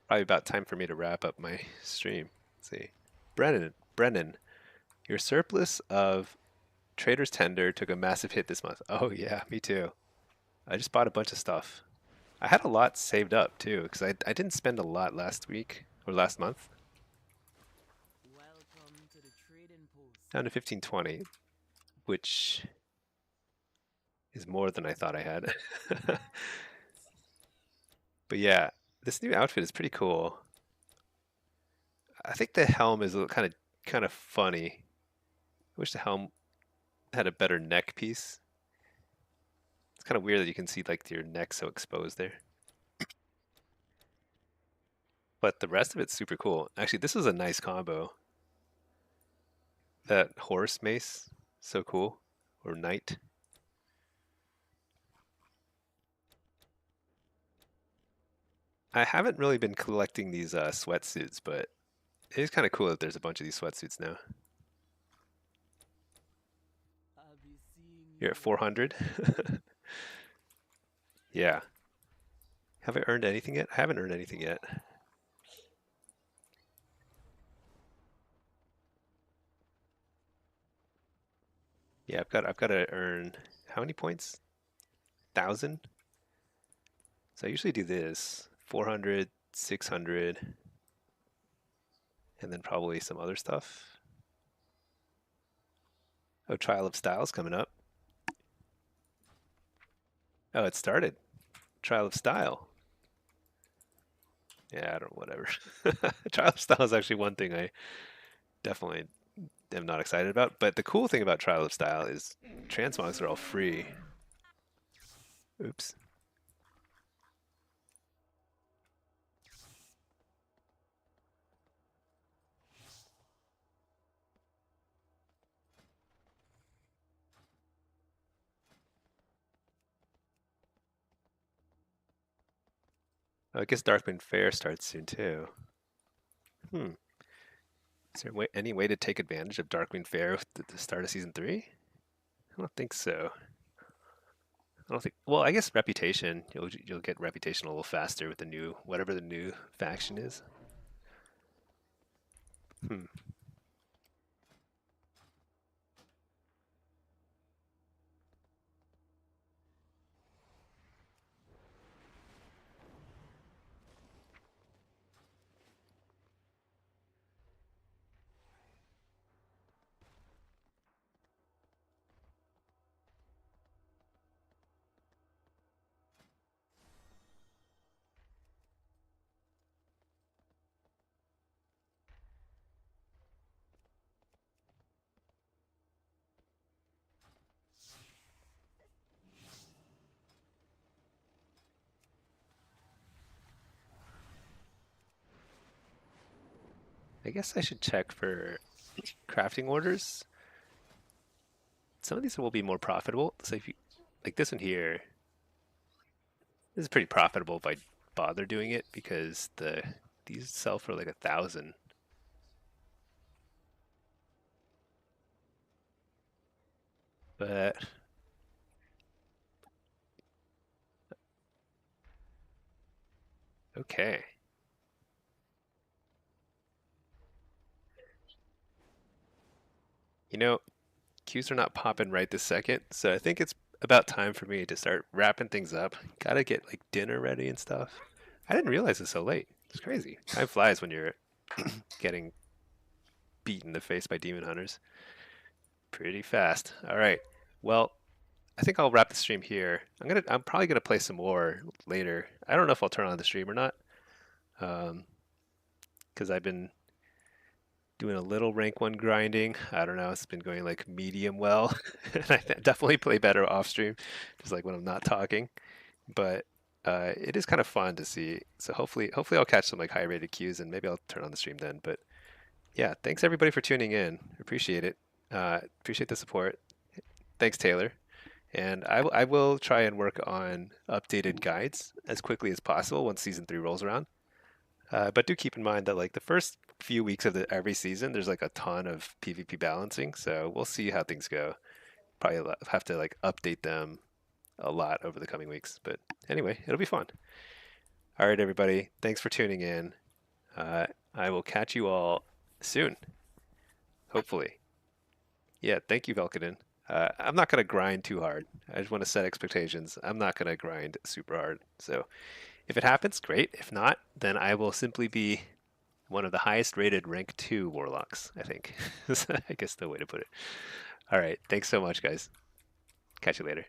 probably about time for me to wrap up my stream. Let's see. Brennan, your surplus of Trader's Tender took a massive hit this month. Oh yeah, me too. I just bought a bunch of stuff. I had a lot saved up too, because I didn't spend a lot last week or last month. Welcome to the trading post. Down to 1520, which is more than I thought I had. But yeah, this new outfit is pretty cool. I think the helm is kind of funny. I wish the helm had a better neck piece. It's kind of weird that you can see like your neck so exposed there. But the rest of it's super cool. Actually, this is a nice combo. That horse mace, so cool. Or knight. I haven't really been collecting these sweatsuits, but it is kind of cool that there's a bunch of these sweatsuits now. I'll be seeing You're at 400. Yeah. Have I earned anything yet? I haven't earned anything yet. Yeah, I've got to earn how many points? 1,000. So I usually do this 400, 600, and then probably some other stuff. Oh, Trial of Styles coming up. Oh, it started. Trial of Style. Yeah, I don't, whatever. Trial of Style is actually one thing I definitely am not excited about. But the cool thing about Trial of Style is transmogs are all free. Oops. I guess Darkwind Fair starts soon too. Is there any way to take advantage of Darkwind Fair at the start of season 3? I don't think so. I don't think. Well, I guess reputation. You'll get reputation a little faster with the new whatever the new faction is. Hmm. guess I should check for crafting orders. Some of these will be more profitable. So if you like this one here, this is pretty profitable if I bother doing it because these sell for like 1,000. But okay. You know, queues are not popping right this second, so I think it's about time for me to start wrapping things up. Gotta get like dinner ready and stuff. I didn't realize it's so late. It's crazy. Time flies when you're getting beat in the face by demon hunters. Pretty fast. All right. Well, I think I'll wrap the stream here. I'm probably gonna play some more later. I don't know if I'll turn on the stream or not, because I've been doing a little rank one grinding. I don't know. It's been going like medium well, and I definitely play better off stream, just like when I'm not talking. But it is kind of fun to see. So hopefully I'll catch some like high rated queues, and maybe I'll turn on the stream then. But yeah, thanks everybody for tuning in. Appreciate it. Appreciate the support. Thanks, Taylor. And I will try and work on updated guides as quickly as possible once season 3 rolls around. But do keep in mind that like the first few weeks of every season, there's like a ton of PvP balancing. So we'll see how things go. Probably have to like update them a lot over the coming weeks. But anyway, it'll be fun. All right, everybody. Thanks for tuning in. I will catch you all soon. Hopefully. Yeah, thank you, Velkanen. I'm not going to grind too hard. I just want to set expectations. I'm not going to grind super hard. So if it happens, great. If not, then I will simply be one of the highest rated rank 2 warlocks, I think. I guess the way to put it. All right. Thanks so much, guys. Catch you later.